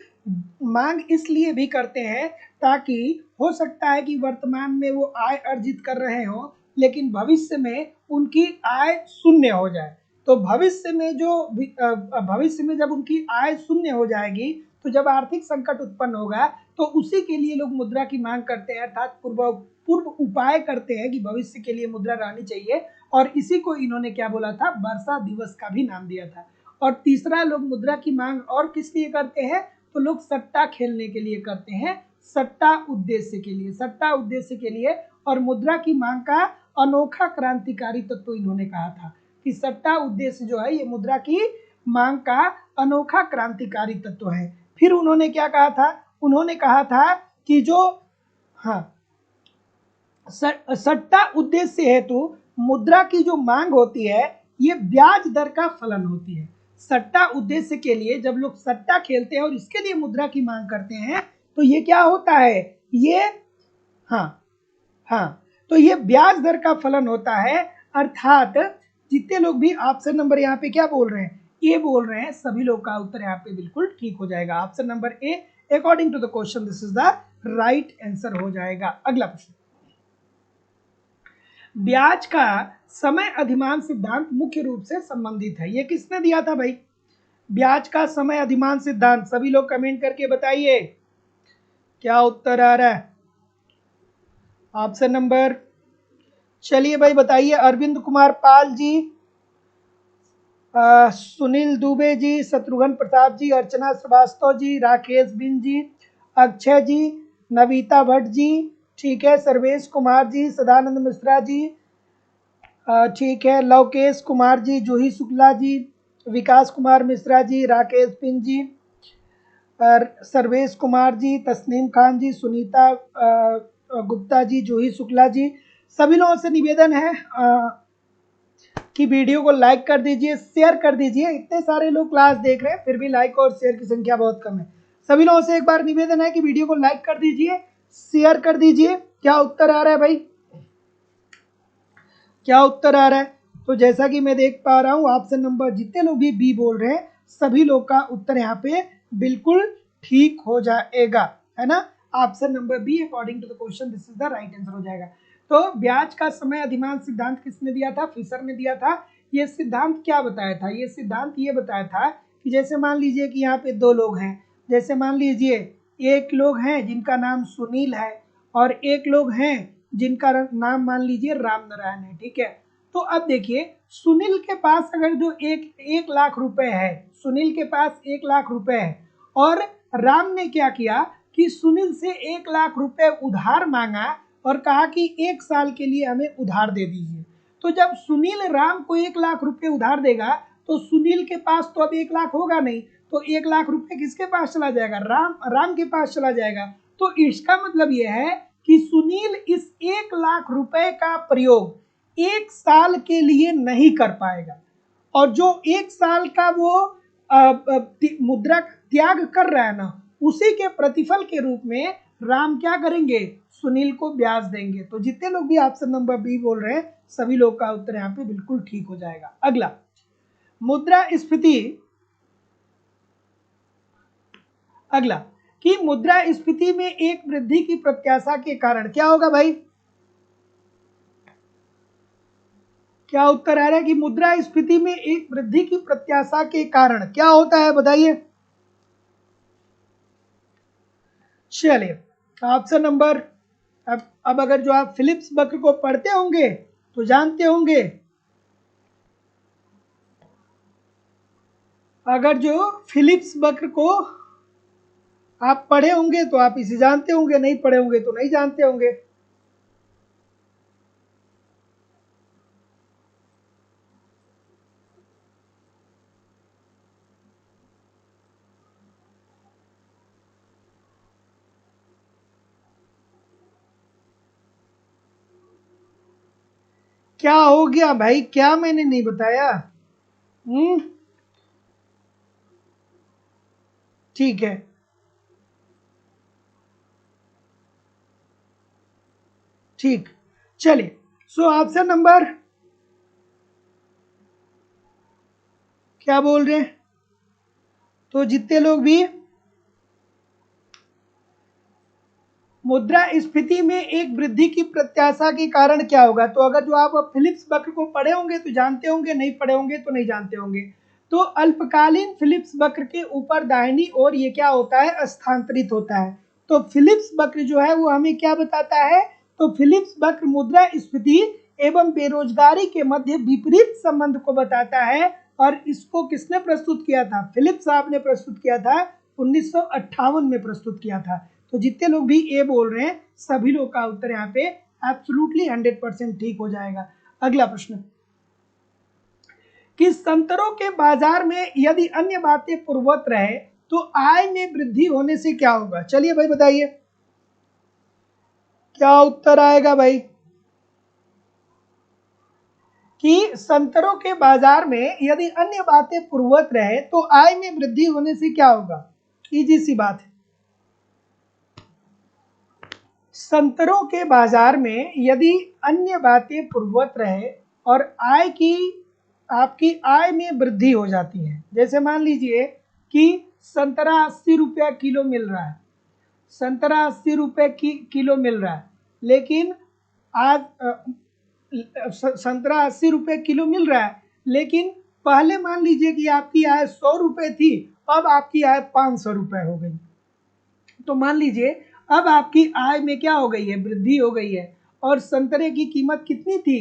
मांग इसलिए भी करते हैं ताकि हो सकता है कि वर्तमान में वो आय अर्जित कर रहे हो लेकिन भविष्य में उनकी आय शून्य हो जाए। तो भविष्य में जब उनकी आय शून्य हो जाएगी तो जब आर्थिक संकट उत्पन्न होगा तो उसी के लिए लोग मुद्रा की मांग करते हैं, अर्थात पूर्व उपाय करते हैं कि भविष्य के लिए मुद्रा रहनी चाहिए। और इसी को इन्होंने क्या बोला था, वर्षा दिवस का भी नाम दिया था। और तीसरा, लोग मुद्रा की मांग और किस लिए करते हैं, तो लोग सट्टा खेलने के लिए करते हैं, सट्टा उद्देश्य के लिए, सट्टा उद्देश्य के लिए। और मुद्रा की मांग का अनोखा क्रांतिकारी तत्व तो इन्होंने कहा था कि सट्टा उद्देश्य जो है ये मुद्रा की मांग का अनोखा क्रांतिकारी तत्व है। फिर उन्होंने क्या कहा था, उन्होंने कहा था कि जो हाँ सट्टा उद्देश्य हेतु मुद्रा की जो मांग होती है ये ब्याज दर का फलन होती है। सट्टा उद्देश्य के लिए जब लोग सट्टा खेलते हैं और इसके लिए मुद्रा की मांग करते हैं तो ये क्या होता है, ये हाँ हाँ तो ये ब्याज दर का फलन होता है। अर्थात जितने लोग भी ऑप्शन नंबर यहाँ पे क्या बोल रहे हैं, ए बोल रहे हैं, सभी लोग का उत्तर यहाँ पे बिल्कुल ठीक हो जाएगा। Option number A according to the question this is the right answer हो जाएगा। अगला प्रश्न, ब्याज का समय अधिमान सिद्धांत मुख्य रूप से संबंधित है। ये किसने दिया था भाई? ब्याज का समय अधिमान सिद्धांत। सभी लोग कमेंट करके बताइए क्या उत्तर आ रहा है। ऑप्शन नंबर, चलिए भाई बताइए। अरविंद कुमार पाल जी, सुनील दुबे जी, शत्रुघ्न प्रसाद जी, अर्चना श्रीवास्तव जी, राकेश बिन जी, अक्षय जी, नवीता भट्ट जी, ठीक है, सर्वेश कुमार जी, सदानंद मिश्रा जी, ठीक है, लवकेश कुमार जी, जूही शुक्ला जी, विकास कुमार मिश्रा जी, राकेश बिन जी, सर्वेश कुमार जी, तस्नीम खान जी, सुनीता गुप्ता जी, जूही शुक्ला जी। सभी लोगों से निवेदन है कि वीडियो को लाइक कर दीजिए, शेयर कर दीजिए। इतने सारे लोग क्लास देख रहे हैं फिर भी लाइक और शेयर की संख्या बहुत कम है। सभी लोगों से एक बार निवेदन है कि वीडियो को लाइक कर दीजिए, शेयर कर दीजिए। क्या उत्तर आ रहा है भाई? क्या उत्तर आ रहा है? तो जैसा कि मैं देख पा रहा हूं ऑप्शन नंबर, जितने लोग भी बी बोल रहे हैं सभी लोग का उत्तर यहाँ पे बिल्कुल ठीक हो जाएगा, है ना। Option number B according to the question this is the right answer हो जाएगा। तो ब्याज का समय अधिमान सिद्धांत किसने दिया था? फिशर ने दिया था। ये सिद्धांत क्या बताया था? ये सिद्धांत ये बताया था कि जैसे मान लीजिए कि यहाँ पे दो लोग हैं, जैसे मान लीजिए एक लोग हैं जिनका नाम सुनील है और एक लोग हैं जिनका नाम मान लीजिए राम नारायण है, ठीक है। तो अब देखिए सुनील के पास अगर जो एक लाख रुपए है, सुनील के पास 1 लाख रुपए है और राम ने क्या किया कि सुनील से 1 लाख रुपए उधार मांगा और कहा कि 1 साल के लिए हमें उधार दे दीजिए। तो जब सुनील राम को 1 लाख रुपए उधार देगा तो सुनील के पास तो अब 1 लाख होगा नहीं, तो 1 लाख रुपए किसके पास चला जाएगा? राम के पास चला जाएगा। तो इसका मतलब यह है कि सुनील इस 1 लाख रुपए का प्रयोग 1 साल के लिए नहीं कर पाएगा और जो 1 साल का वो मुद्रा त्याग कर रहा है ना, उसी के प्रतिफल के रूप में राम क्या करेंगे? सुनील को ब्याज देंगे। तो जितने लोग भी ऑप्शन नंबर बी बोल रहे हैं सभी लोग का उत्तर यहाँ पे बिल्कुल ठीक हो जाएगा। अगला, मुद्रास्फीति। अगला कि मुद्रास्फीति में एक वृद्धि की प्रत्याशा के कारण क्या होगा भाई? क्या उत्तर आ रहा है कि मुद्रास्फीति में एक वृद्धि की प्रत्याशा के कारण क्या होता है? बताइए। चलिए ऑप्शन नंबर, अब अगर जो आप फिलिप्स वक्र को पढ़ते होंगे तो जानते होंगे, अगर जो फिलिप्स वक्र को आप पढ़े होंगे तो आप इसे जानते होंगे, नहीं पढ़े होंगे तो नहीं जानते होंगे। क्या हो गया भाई? क्या मैंने नहीं बताया? ठीक है, ठीक, चलिए। सो ऑप्शन नंबर क्या बोल रहे हैं? तो जितने लोग भी मुद्रास्फीति में एक वृद्धि की प्रत्याशा के कारण क्या होगा, तो अगर जो आप फिलिप्स वक्र को पढ़े होंगे तो जानते होंगे, नहीं पढ़े होंगे तो नहीं जानते होंगे। तो अल्पकालीन फिलिप्स वक्र के ऊपर दाहिनी ओर ये क्या होता है? स्थानांतरित होता है। तो फिलिप्स वक्र जो है वो हमें क्या बताता है? तो फिलिप्स वक्र मुद्रास्फीति एवं बेरोजगारी के मध्य विपरीत संबंध को बताता है और इसको किसने प्रस्तुत किया था? फिलिप्स साहब ने प्रस्तुत किया था, 1958 में प्रस्तुत किया था। तो जितने लोग भी ए बोल रहे हैं सभी लोग का उत्तर यहाँ पे एब्सोल्युटली 100% ठीक हो जाएगा। अगला प्रश्न, कि संतरों के बाजार में यदि अन्य बातें पूर्ववत रहे तो आय में वृद्धि होने से क्या होगा? चलिए भाई बताइए क्या उत्तर आएगा भाई? कि संतरों के बाजार में यदि अन्य बातें पूर्ववत रहे तो आय में वृद्धि होने से क्या होगा? इजी सी बात है। संतरों के बाजार में यदि अन्य बातें पूर्ववत रहे और आय की आपकी आय में वृद्धि हो जाती है, जैसे मान लीजिए कि संतरा 80 रुपया किलो मिल रहा है, संतरा 80 रुपये की किलो मिल रहा है, लेकिन आज संतरा 80 रुपए किलो मिल रहा है, लेकिन पहले मान लीजिए कि आपकी आय 100 रुपए थी, अब आपकी आय 500 रुपए हो गई। तो मान लीजिए अब आपकी आय में क्या हो गई है, वृद्धि हो गई है, और संतरे की कीमत कितनी थी,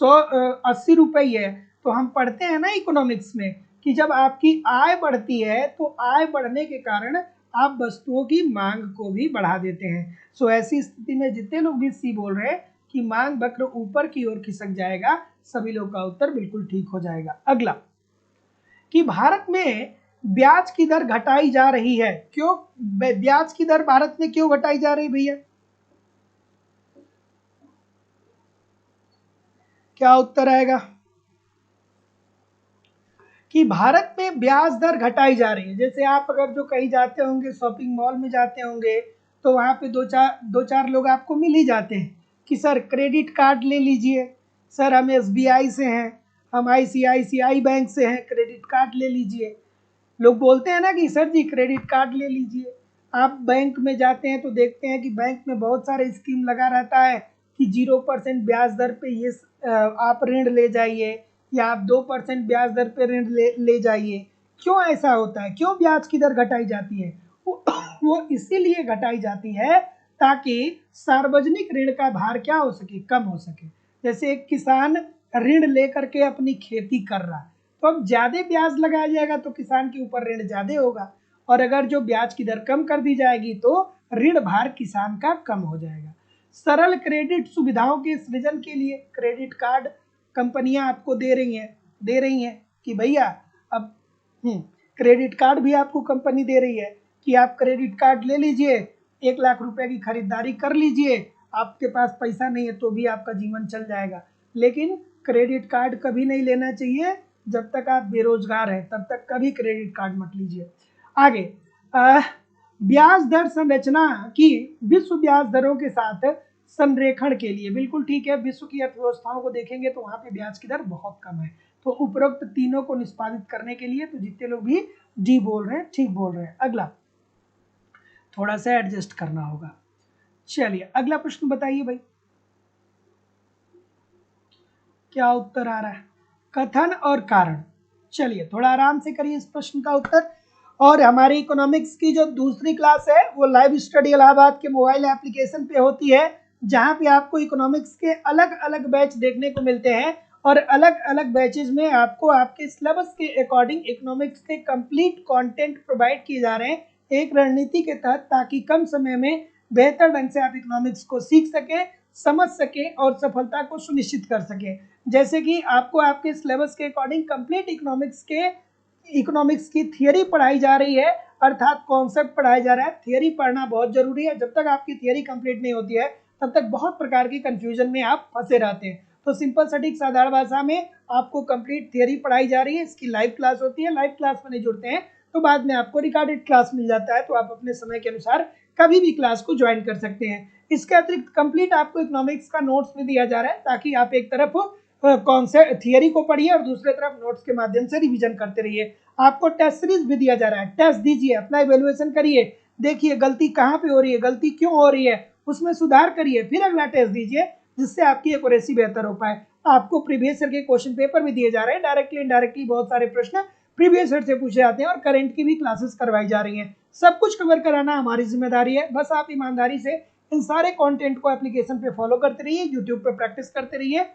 80 रुपए है। तो हम पढ़ते हैं ना इकोनॉमिक्स में कि जब आपकी आय बढ़ती है तो आय बढ़ने के कारण आप वस्तुओं की मांग को भी बढ़ा देते हैं। सो ऐसी स्थिति में जितने लोग भी सी बोल रहे हैं कि मांग वक्र ऊपर की ओर खिसक जाएगा, सभी लोग का उत्तर बिल्कुल ठीक हो जाएगा। अगला, कि भारत में ब्याज की दर घटाई जा रही है, क्यों ब्याज की दर भारत में क्यों घटाई जा रही भैया, क्या उत्तर आएगा? कि भारत में ब्याज दर घटाई जा रही है। जैसे आप अगर जो कहीं जाते होंगे, शॉपिंग मॉल में जाते होंगे, तो वहां पे दो चार लोग आपको मिल ही जाते हैं कि सर क्रेडिट कार्ड ले लीजिए, सर हम SBI से हैं, हम ICICI बैंक से हैं, क्रेडिट कार्ड ले लीजिए। लोग बोलते हैं ना कि सर जी क्रेडिट कार्ड ले लीजिए। आप बैंक में जाते हैं तो देखते हैं कि बैंक में बहुत सारे स्कीम लगा रहता है कि 0% ब्याज दर पे ये आप ऋण ले जाइए, या आप 2% ब्याज दर पे ऋण ले जाइए। क्यों ऐसा होता है, क्यों ब्याज की दर घटाई जाती है? वो इसीलिए घटाई जाती है ताकि सार्वजनिक ऋण का भार क्या हो सके, कम हो सके। जैसे एक किसान ऋण लेकर के अपनी खेती कर रहा है, तो अब ज्यादा ब्याज लगाया जाएगा तो किसान के ऊपर ऋण ज्यादा होगा, और अगर जो ब्याज की दर कम कर दी जाएगी तो ऋण भार किसान का कम हो जाएगा। सरल क्रेडिट सुविधाओं के सृजन के लिए क्रेडिट कार्ड कंपनियां आपको दे रही हैं कि भैया अब क्रेडिट कार्ड भी आपको कंपनी दे रही है कि आप क्रेडिट कार्ड ले लीजिए, 1 लाख रुपए की खरीदारी कर लीजिए, आपके पास पैसा नहीं है तो भी आपका जीवन चल जाएगा। लेकिन क्रेडिट कार्ड कभी नहीं लेना चाहिए, जब तक आप बेरोजगार हैं तब तक कभी क्रेडिट कार्ड मत लीजिए। आगे, ब्याज दर संरचना की विश्व ब्याज दरों के साथ संरेखण के लिए, बिल्कुल ठीक है, विश्व की अर्थव्यवस्थाओं को देखेंगे तो वहां पे ब्याज की दर बहुत कम है। तो उपरोक्त तीनों को निष्पादित करने के लिए तो जितने लोग भी डी बोल रहे हैं ठीक बोल रहे हैं। अगला थोड़ा सा एडजस्ट करना होगा। चलिए अगला प्रश्न बताइए भाई, क्या उत्तर आ रहा है? कथन और कारण। चलिए थोड़ा आराम से करिए इस प्रश्न का उत्तर। और हमारी इकोनॉमिक्स की जो दूसरी क्लास है वो लाइव स्टडी इलाहाबाद के मोबाइल एप्लीकेशन पे होती है, जहां पे आपको इकोनॉमिक्स के अलग अलग बैच देखने को मिलते हैं, और अलग अलग बैचेज में आपको आपके सिलेबस के अकॉर्डिंग इकोनॉमिक्स के कंप्लीट कंटेंट प्रोवाइड किए जा रहे हैं एक रणनीति के तहत, ताकि कम समय में बेहतर ढंग से आप इकोनॉमिक्स को सीख सके, समझ सके और सफलता को सुनिश्चित कर सके। जैसे कि आपको आपके सिलेबस के अकॉर्डिंग कंप्लीट इकोनॉमिक्स की थियरी पढ़ाई जा रही है, अर्थात कॉन्सेप्ट पढ़ाया जा रहा है। थियरी पढ़ना बहुत जरूरी है, जब तक आपकी थियरी कंप्लीट नहीं होती है तब तक बहुत प्रकार की कंफ्यूजन में आप फंसे रहते हैं। तो सिंपल सटीक साधारण भाषा में आपको कंप्लीट थियरी पढ़ाई जा रही है, इसकी लाइव क्लास होती है। लाइव क्लास में नहीं जुड़ते हैं तो बाद में आपको रिकॉर्डेड क्लास मिल जाता है, तो आप अपने समय के अनुसार कभी भी क्लास को ज्वाइन कर सकते हैं। इसके अतिरिक्त कंप्लीट आपको इकोनॉमिक्स का नोट्स भी दिया जा रहा है, ताकि आप एक तरफ कॉन्सेप्ट थियरी को पढ़िए और दूसरे तरफ नोट्स के माध्यम से रिवीजन करते रहिए। आपको टेस्ट सीरीज भी दिया जा रहा है, टेस्ट दीजिए, अपना इवेल्युएशन करिए, देखिए गलती कहाँ पे हो रही है, गलती क्यों हो रही है, उसमें सुधार करिए, फिर अगला टेस्ट दीजिए, जिससे आपकी एक्यूरेसी बेहतर हो पाए। आपको प्रीवियस ईयर के क्वेश्चन पेपर भी दिए जा रहे हैं, डायरेक्टली इनडायरेक्टली बहुत सारे प्रश्न प्रीवियस ईयर से पूछे जाते हैं, और करंट की भी क्लासेस करवाई जा रही हैं। सब कुछ कवर कराना हमारी जिम्मेदारी है, बस आप ईमानदारी से इन सारे कंटेंट को एप्लीकेशन पे फॉलो करते रहिए, यूट्यूब पे प्रैक्टिस करते रहिए,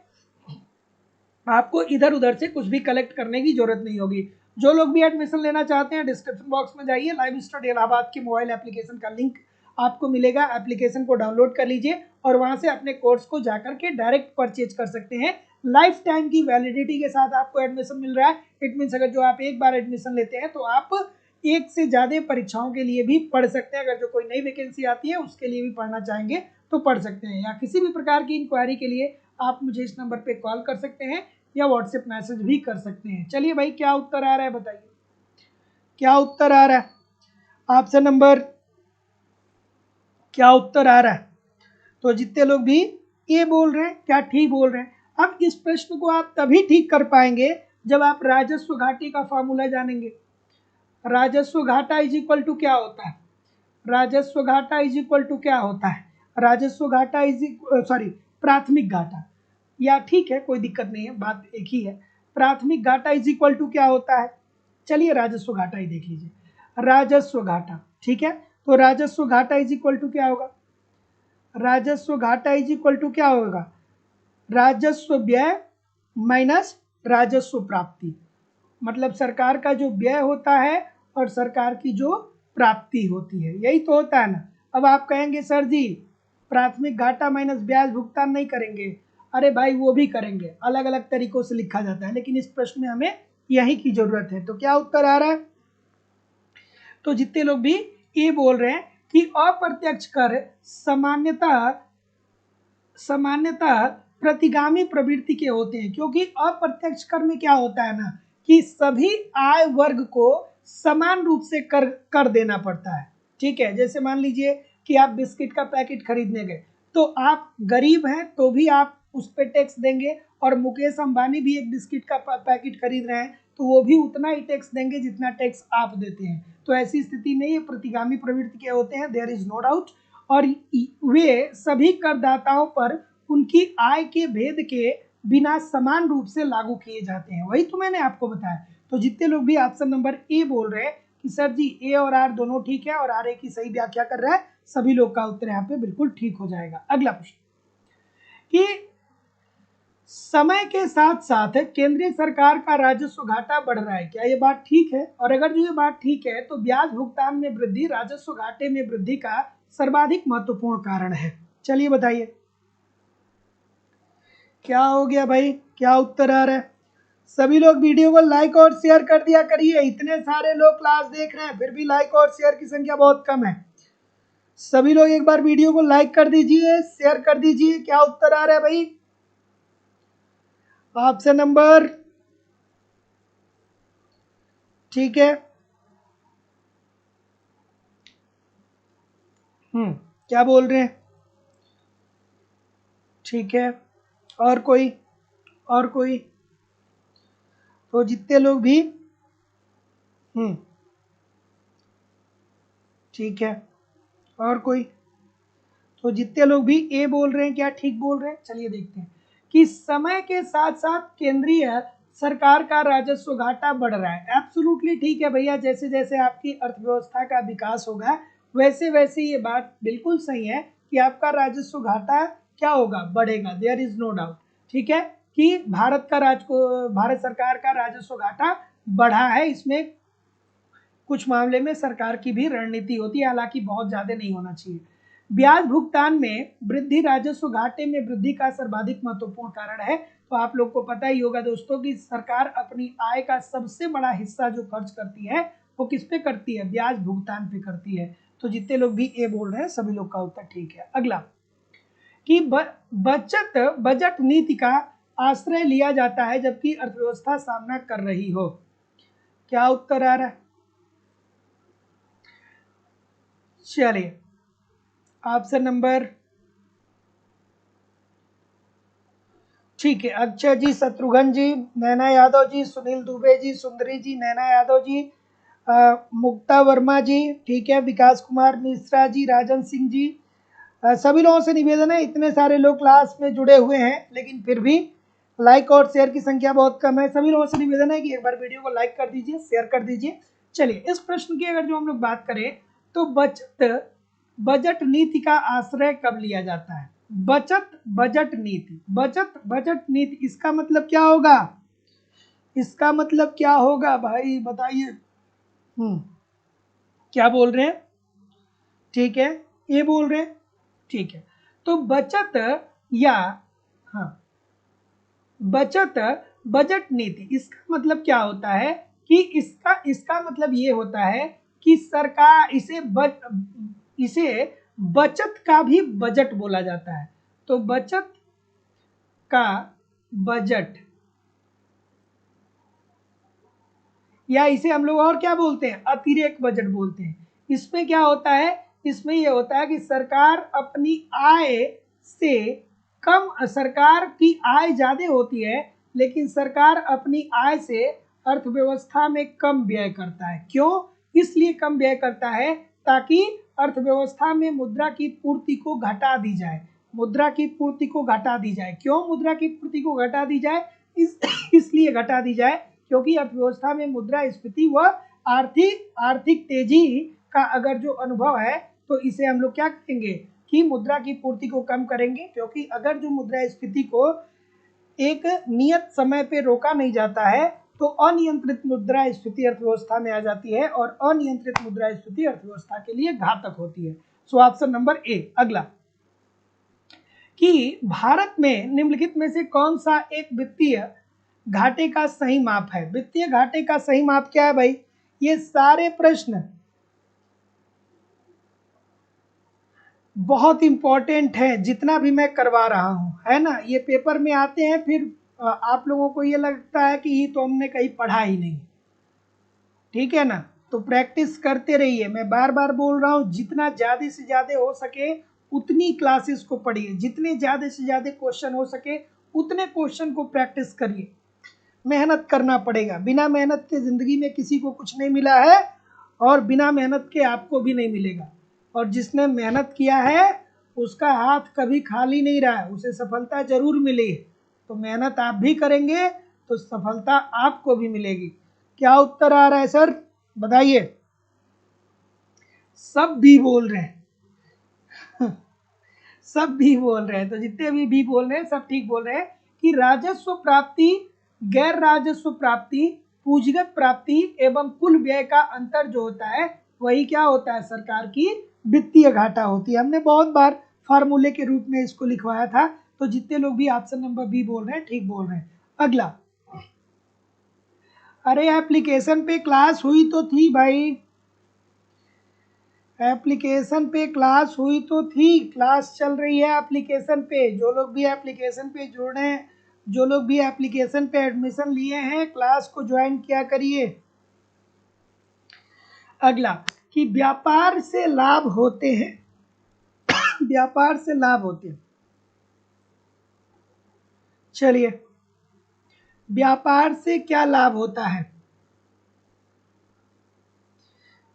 आपको इधर उधर से कुछ भी कलेक्ट करने की जरूरत नहीं होगी। जो लोग भी एडमिशन लेना चाहते हैं डिस्क्रिप्शन बॉक्स में जाइए, लाइव स्टडी इलाहाबाद के मोबाइल एप्लीकेशन का लिंक आपको मिलेगा, एप्लीकेशन को डाउनलोड कर लीजिए और वहां से अपने कोर्स को जाकर के डायरेक्ट परचेज कर सकते हैं। लाइफ टाइम की वैलिडिटी के साथ आपको एडमिशन मिल रहा है। इट मीन्स अगर जो आप एक बार एडमिशन लेते हैं तो आप एक से ज्यादा परीक्षाओं के लिए भी पढ़ सकते हैं। अगर जो कोई नई वैकेंसी आती है उसके लिए भी पढ़ना चाहेंगे तो पढ़ सकते हैं, या किसी भी प्रकार की इंक्वायरी के लिए आप मुझे इस नंबर पे कॉल कर सकते हैं या व्हाट्सएप मैसेज भी कर सकते हैं। चलिए भाई क्या उत्तर आ रहा है बताइए, क्या उत्तर आ रहा है? ऑप्शन नंबर, क्या उत्तर आ रहा है? तो जितने लोग भी ये बोल रहे हैं क्या ठीक बोल रहे हैं। अब इस प्रश्न को आप तभी ठीक कर पाएंगे जब आप राजस्व घाटे का फॉर्मूला जानेंगे। राजस्व घाटा इज इक्वल टू क्या होता है? राजस्व घाटा इज इक्वल टू क्या होता है? राजस्व घाटा इज सॉरी प्राथमिक घाटा। या ठीक है, कोई दिक्कत नहीं है, बात एक ही है। प्राथमिक घाटा इज इक्वल टू क्या होता है, चलिए राजस्व घाटा ही देख लीजिए। राजस्व घाटा, ठीक है, तो राजस्व घाटा इज इक्वल टू क्या होगा, राजस्व घाटा इज इक्वल टू क्या होगा, राजस्व व्यय माइनस राजस्व प्राप्ति। मतलब सरकार का जो व्यय होता है और सरकार की जो प्राप्ति होती है, यही तो होता है ना। अब आप कहेंगे सर जी प्राथमिक घाटा माइनस ब्याज भुगतान नहीं करेंगे, अरे भाई वो भी करेंगे, अलग अलग तरीकों से लिखा जाता है, लेकिन इस प्रश्न में हमें यही की जरूरत है। तो क्या उत्तर आ रहा है, तो जितने लोग भी ये बोल रहे हैं कि अप्रत्यक्ष कर सामान्यतः प्रतिगामी प्रवृत्ति के होते हैं, क्योंकि अप्रत्यक्ष कर में क्या होता है ना कि सभी आय वर्ग को समान रूप से कर देना पड़ता है। ठीक है, जैसे मान लीजिए कि आप बिस्किट का पैकेट खरीदने गए, तो आप गरीब हैं तो भी आप उस पर टैक्स देंगे, और मुकेश अंबानी भी एक बिस्किट का पैकेट खरीद रहे हैं तो वो भी उतना ही टैक्स देंगे जितना टैक्स आप देते हैं। तो ऐसी स्थिति में ये प्रतिगामी प्रवृत्ति के होते हैं, देयर इज नो डाउट। और वे सभी करदाताओं पर उनकी आय के भेद के बिना समान रूप से लागू किए जाते हैं, वही तो मैंने आपको बताया। तो जितने लोग भी ऑप्शन नंबर ए बोल रहे हैं कि सर जी ए और आर दोनों ठीक है और आर ए की सही व्याख्या कर रहा है, सभी लोग का उत्तर यहाँ पे बिल्कुल ठीक हो जाएगा। अगला प्रश्न कि समय के साथ साथ केंद्रीय सरकार का राजस्व घाटा बढ़ रहा है, क्या ये बात ठीक है, और अगर जो ये बात ठीक है तो ब्याज भुगतान में वृद्धि राजस्व घाटे में वृद्धि का सर्वाधिक महत्वपूर्ण कारण है। चलिए बताइए क्या हो गया भाई, क्या उत्तर आ रहा है। सभी लोग वीडियो को लाइक और शेयर कर दिया करिए, इतने सारे लोग क्लास देख रहे हैं फिर भी लाइक और शेयर की संख्या बहुत कम है। सभी लोग एक बार वीडियो को लाइक कर दीजिए, शेयर कर दीजिए। क्या उत्तर आ रहा है भाई, ऑप्शन नंबर, ठीक है, क्या बोल रहे हैं, ठीक है, और कोई, और कोई, तो जितने लोग भी ठीक है, और कोई, तो जितने लोग भी ए बोल रहे हैं क्या ठीक बोल रहे हैं। चलिए देखते हैं कि समय के साथ साथ केंद्रीय सरकार का राजस्व घाटा बढ़ रहा है। एब्सोल्युटली ठीक है भैया, जैसे जैसे आपकी अर्थव्यवस्था का विकास होगा वैसे वैसे ये बात बिल्कुल सही है कि आपका राजस्व घाटा क्या होगा, बढ़ेगा, देयर इज नो डाउट। ठीक है कि भारत सरकार का राजस्व घाटा बढ़ा है, इसमें कुछ मामले में सरकार की भी रणनीति होती है, हालांकि बहुत ज्यादा नहीं होना चाहिए। ब्याज भुगतान में वृद्धि राजस्व घाटे में वृद्धि का सर्वाधिक महत्वपूर्ण कारण है। तो आप लोग को पता ही होगा दोस्तों कि सरकार अपनी आय का सबसे बड़ा हिस्सा जो खर्च करती है वो किस पे करती है, ब्याज भुगतान पे करती है। तो जितने लोग भी ए बोल रहे हैं सभी लोग का उत्तर ठीक है। अगला कि बजट नीति का आश्रय लिया जाता है जबकि अर्थव्यवस्था सामना कर रही हो, क्या उत्तर आ रहा है। चलिए ऑप्शन नंबर, ठीक है, अक्षय जी, शत्रुघ्न जी, नैना यादव जी, सुनील दुबे जी, सुंदरी जी, नैना यादव जी, मुक्ता वर्मा जी, ठीक है, विकास कुमार मिश्रा जी, राजन सिंह जी। सभी लोगों से निवेदन है, इतने सारे लोग क्लास में जुड़े हुए हैं लेकिन फिर भी लाइक और शेयर की संख्या बहुत कम है। सभी लोगों से निवेदन है कि एक बार वीडियो को लाइक कर दीजिए, शेयर कर दीजिए। चलिए इस प्रश्न की अगर जो हम लोग बात करें तो बजट नीति का आश्रय कब लिया जाता है, बजट नीति इसका मतलब क्या होगा, इसका मतलब क्या होगा भाई बताइए। क्या बोल रहे हैं, ठीक है, ये बोल रहे हैं, ठीक है। तो बचत या हाँ बचत बजट नीति इसका मतलब क्या होता है कि इसका मतलब ये होता है कि सरकार इसे बचत का भी बजट बोला जाता है। तो बचत का बजट, या इसे हम लोग और क्या बोलते हैं, अतिरेक बजट बोलते हैं। इसमें क्या होता है, इसमें यह होता है कि सरकार अपनी आय से कम, सरकार की आय ज्यादा होती है लेकिन सरकार अपनी आय से अर्थव्यवस्था में कम व्यय करता है। क्यों, इसलिए कम व्यय करता है ताकि अर्थव्यवस्था में मुद्रा की पूर्ति को घटा दी जाए। मुद्रा की पूर्ति को घटा दी जाए। क्यों मुद्रा की पूर्ति को घटा दी जाए? इसलिए घटा दी जाए क्योंकि अर्थव्यवस्था में मुद्रास्फीति व आर्थिक तेजी का अगर जो अनुभव है तो इसे हम लोग क्या करेंगे कि मुद्रा की पूर्ति को कम करेंगे, क्योंकि अगर जो मुद्रास्फीति को एक नियत समय पे रोका नहीं जाता है तो अनियंत्रित मुद्रास्फीति अर्थव्यवस्था में आ जाती है और अनियंत्रित मुद्रास्फीति अर्थव्यवस्था के लिए घातक होती है। सो ऑप्शन नंबर ए। अगला कि भारत में निम्नलिखित में से कौन सा एक वित्तीय घाटे का सही माप है? वित्तीय घाटे का सही माप क्या है भाई? ये सारे प्रश्न बहुत इंपॉर्टेंट है, जितना भी मैं करवा रहा हूं, है ना। ये पेपर में आते हैं, फिर आप लोगों को ये लगता है कि ये तो हमने कहीं पढ़ा ही नहीं, ठीक है ना। तो प्रैक्टिस करते रहिए। मैं बार बार बोल रहा हूँ, जितना ज़्यादा से ज़्यादा हो सके उतनी क्लासेस को पढ़िए, जितने ज़्यादा से ज़्यादा क्वेश्चन हो सके उतने क्वेश्चन को प्रैक्टिस करिए। मेहनत करना पड़ेगा, बिना मेहनत के ज़िंदगी में किसी को कुछ नहीं मिला है और बिना मेहनत के आपको भी नहीं मिलेगा। और जिसने मेहनत किया है उसका हाथ कभी खाली नहीं रहा है, उसे सफलता जरूर मिली है। तो मेहनत आप भी करेंगे तो सफलता आपको भी मिलेगी। क्या उत्तर आ रहा है सर, बताइए? सब भी बोल रहे हैं सब भी बोल रहे हैं, तो जितने भी बोल रहे हैं सब ठीक बोल रहे हैं कि राजस्व प्राप्ति, गैर राजस्व प्राप्ति, पूंजीगत प्राप्ति एवं कुल व्यय का अंतर जो होता है वही क्या होता है? सरकार की वित्तीय घाटा होती है। हमने बहुत बार फार्मूले के रूप में इसको लिखवाया था। तो जितने लोग भी ऑप्शन नंबर बी बोल रहे हैं ठीक बोल रहे हैं। अगला, अरे एप्लीकेशन पे क्लास हुई तो थी भाई, एप्लीकेशन पे क्लास हुई तो थी, क्लास चल रही है एप्लीकेशन पे। जो लोग भी एप्लीकेशन पे जुड़ रहे हैं, जो लोग भी एप्लीकेशन पे एडमिशन लिए हैं, क्लास को ज्वाइन किया करिए। अगला कि व्यापार से लाभ होते हैं व्यापार से लाभ होते हैं। चलिए, व्यापार से क्या लाभ होता है?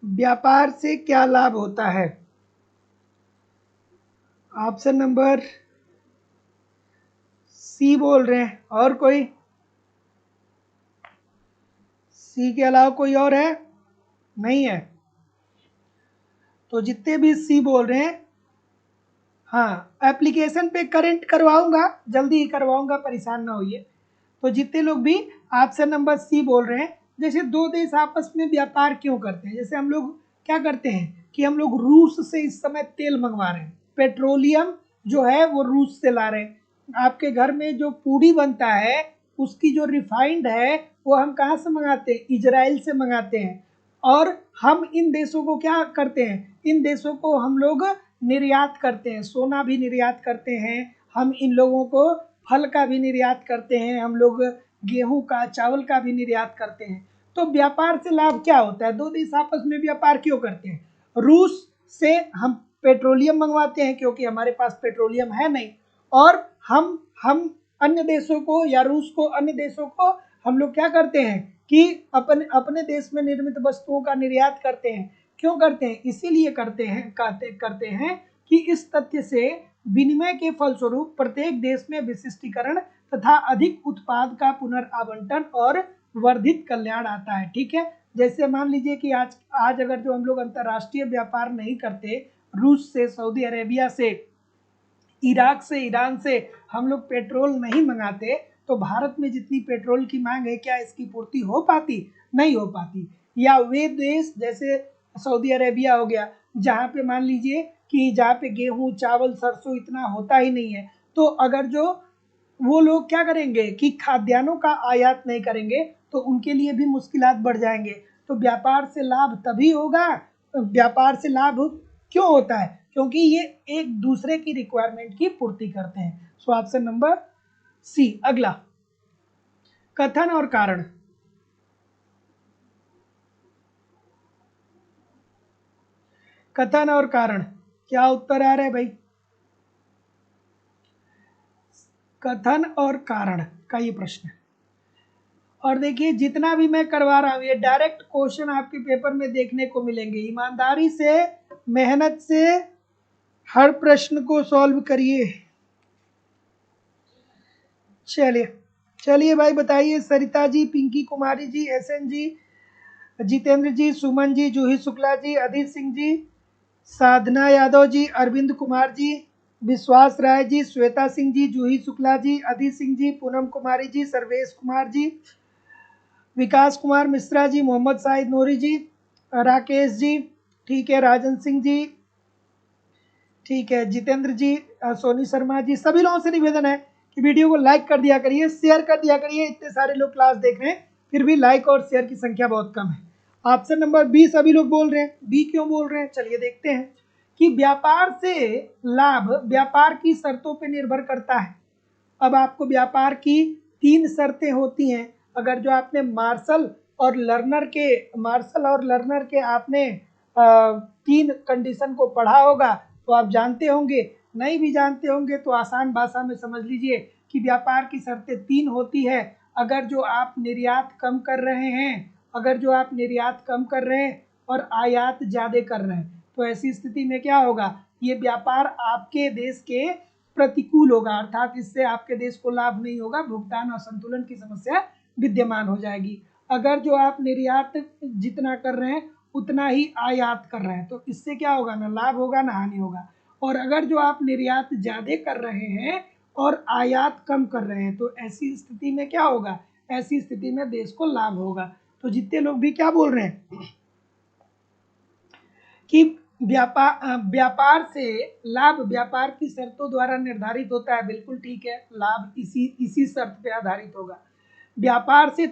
व्यापार से क्या लाभ होता है? ऑप्शन नंबर सी बोल रहे हैं। और कोई? सी के अलावा कोई और है? नहीं है। तो जितने भी सी बोल रहे हैं, हाँ, एप्लीकेशन पे करेंट करवाऊंगा, जल्दी ही करवाऊंगा, परेशान ना होइए। तो जितने लोग भी ऑप्शन नंबर सी बोल रहे हैं, जैसे दो देश आपस में व्यापार क्यों करते हैं? जैसे हम लोग क्या करते हैं कि हम लोग रूस से इस समय तेल मंगवा रहे हैं, पेट्रोलियम जो है वो रूस से ला रहे हैं। आपके घर में जो पूड़ी बनता है उसकी जो रिफाइंड है वो हम कहाँ से मंगाते हैं? इजराइल से मंगाते हैं। और हम इन देशों को क्या करते हैं? इन देशों को हम लोग निर्यात करते हैं, सोना भी निर्यात करते हैं, हम इन लोगों को फल का भी निर्यात करते हैं, हम लोग गेहूं का, चावल का भी निर्यात करते हैं। तो व्यापार से लाभ क्या होता है? दो देश आपस में व्यापार क्यों करते हैं? रूस से हम पेट्रोलियम मंगवाते हैं क्योंकि हमारे पास पेट्रोलियम है नहीं, और हम अन्य देशों को या रूस को, अन्य देशों को हम लोग क्या करते हैं कि अपने देश में निर्मित वस्तुओं का निर्यात करते हैं। क्यों करते हैं? इसीलिए करते हैं कि इस तथ्य से विनिमय के फलस्वरूप प्रत्येक देश में विशिष्टीकरण तथा अधिक उत्पाद का पुनर्आवंटन और वर्धित कल्याण आता है। ठीक है, जैसे मान लीजिए कि आज अगर जो हम लोग अंतर्राष्ट्रीय व्यापार नहीं करते, रूस से, सऊदी अरेबिया से, इराक से, ईरान से हम लोग पेट्रोल नहीं मंगाते, तो भारत में जितनी पेट्रोल की मांग है क्या इसकी पूर्ति हो पाती? नहीं हो पाती। या वे देश जैसे सऊदी अरेबिया हो गया, जहाँ पे मान लीजिए कि जहाँ पे गेहूं, चावल, सरसों इतना होता ही नहीं है, तो अगर जो वो लोग क्या करेंगे कि खाद्यान्नों का आयात नहीं करेंगे तो उनके लिए भी मुश्किलात बढ़ जाएंगे। तो व्यापार से लाभ तभी होगा, व्यापार से लाभ क्यों होता है? क्योंकि ये एक दूसरे की रिक्वायरमेंट की पूर्ति करते हैं। So option number C. अगला, कथन और कारण। कथन और कारण, क्या उत्तर आ रहा है भाई? कथन और कारण का ये प्रश्न है। और देखिए, जितना भी मैं करवा रहा हूँ ये डायरेक्ट क्वेश्चन आपके पेपर में देखने को मिलेंगे। ईमानदारी से, मेहनत से हर प्रश्न को सॉल्व करिए। चलिए चलिए भाई बताइए, सरिता जी, पिंकी कुमारी जी, एसएन जी, जितेंद्र जी, सुमन जी, जूही शुक्ला जी, अदित सिंह जी, साधना यादव जी, अरविंद कुमार जी, विश्वास राय जी, श्वेता सिंह जी, जूही शुक्ला जी, अदित सिंह जी, पूनम कुमारी जी, सर्वेश कुमार जी, विकास कुमार मिश्रा जी, मोहम्मद साहिद नूरी जी, राकेश जी, ठीक है, राजन सिंह जी, ठीक है, जितेंद्र जी, सोनी शर्मा जी, सभी लोगों से निवेदन है कि वीडियो को लाइक कर दिया करिए, शेयर कर दिया करिए। इतने सारे लोग क्लास देख रहे हैं, फिर भी लाइक और शेयर की संख्या बहुत कम है। ऑप्शन नंबर बी सभी लोग बोल रहे हैं, बी क्यों बोल रहे हैं, चलिए देखते हैं कि व्यापार से लाभ व्यापार की शर्तों पर निर्भर करता है। अब आपको व्यापार की 3 शर्तें होती हैं। अगर जो आपने मार्शल और लर्नर के आपने 3 कंडीशन को पढ़ा होगा तो आप जानते होंगे, नहीं भी जानते होंगे तो आसान भाषा में समझ लीजिए कि व्यापार की शर्तें 3 होती है। अगर जो आप निर्यात कम कर रहे हैं, अगर जो आप निर्यात कम कर रहे हैं और आयात ज़्यादा कर रहे हैं, तो ऐसी स्थिति में क्या होगा, ये व्यापार आपके देश के प्रतिकूल होगा, अर्थात इससे आपके देश को लाभ नहीं होगा, भुगतान असंतुलन की समस्या विद्यमान हो जाएगी। अगर जो आप निर्यात जितना कर रहे हैं उतना ही आयात कर रहे हैं तो इससे क्या होगा, ना लाभ होगा ना हानि होगा। और अगर जो आप निर्यात ज़्यादा कर रहे हैं और आयात कम कर रहे हैं तो ऐसी स्थिति में क्या होगा, ऐसी स्थिति में देश को लाभ होगा। तो जितने लोग भी क्या बोल रहे हैं कि व्यापार से लाभ व्यापार की शर्तों द्वारा निर्धारित होता है, बिल्कुल ठीक है, लाभ इसी इसी शर्त पे आधारित होगा। व्यापार से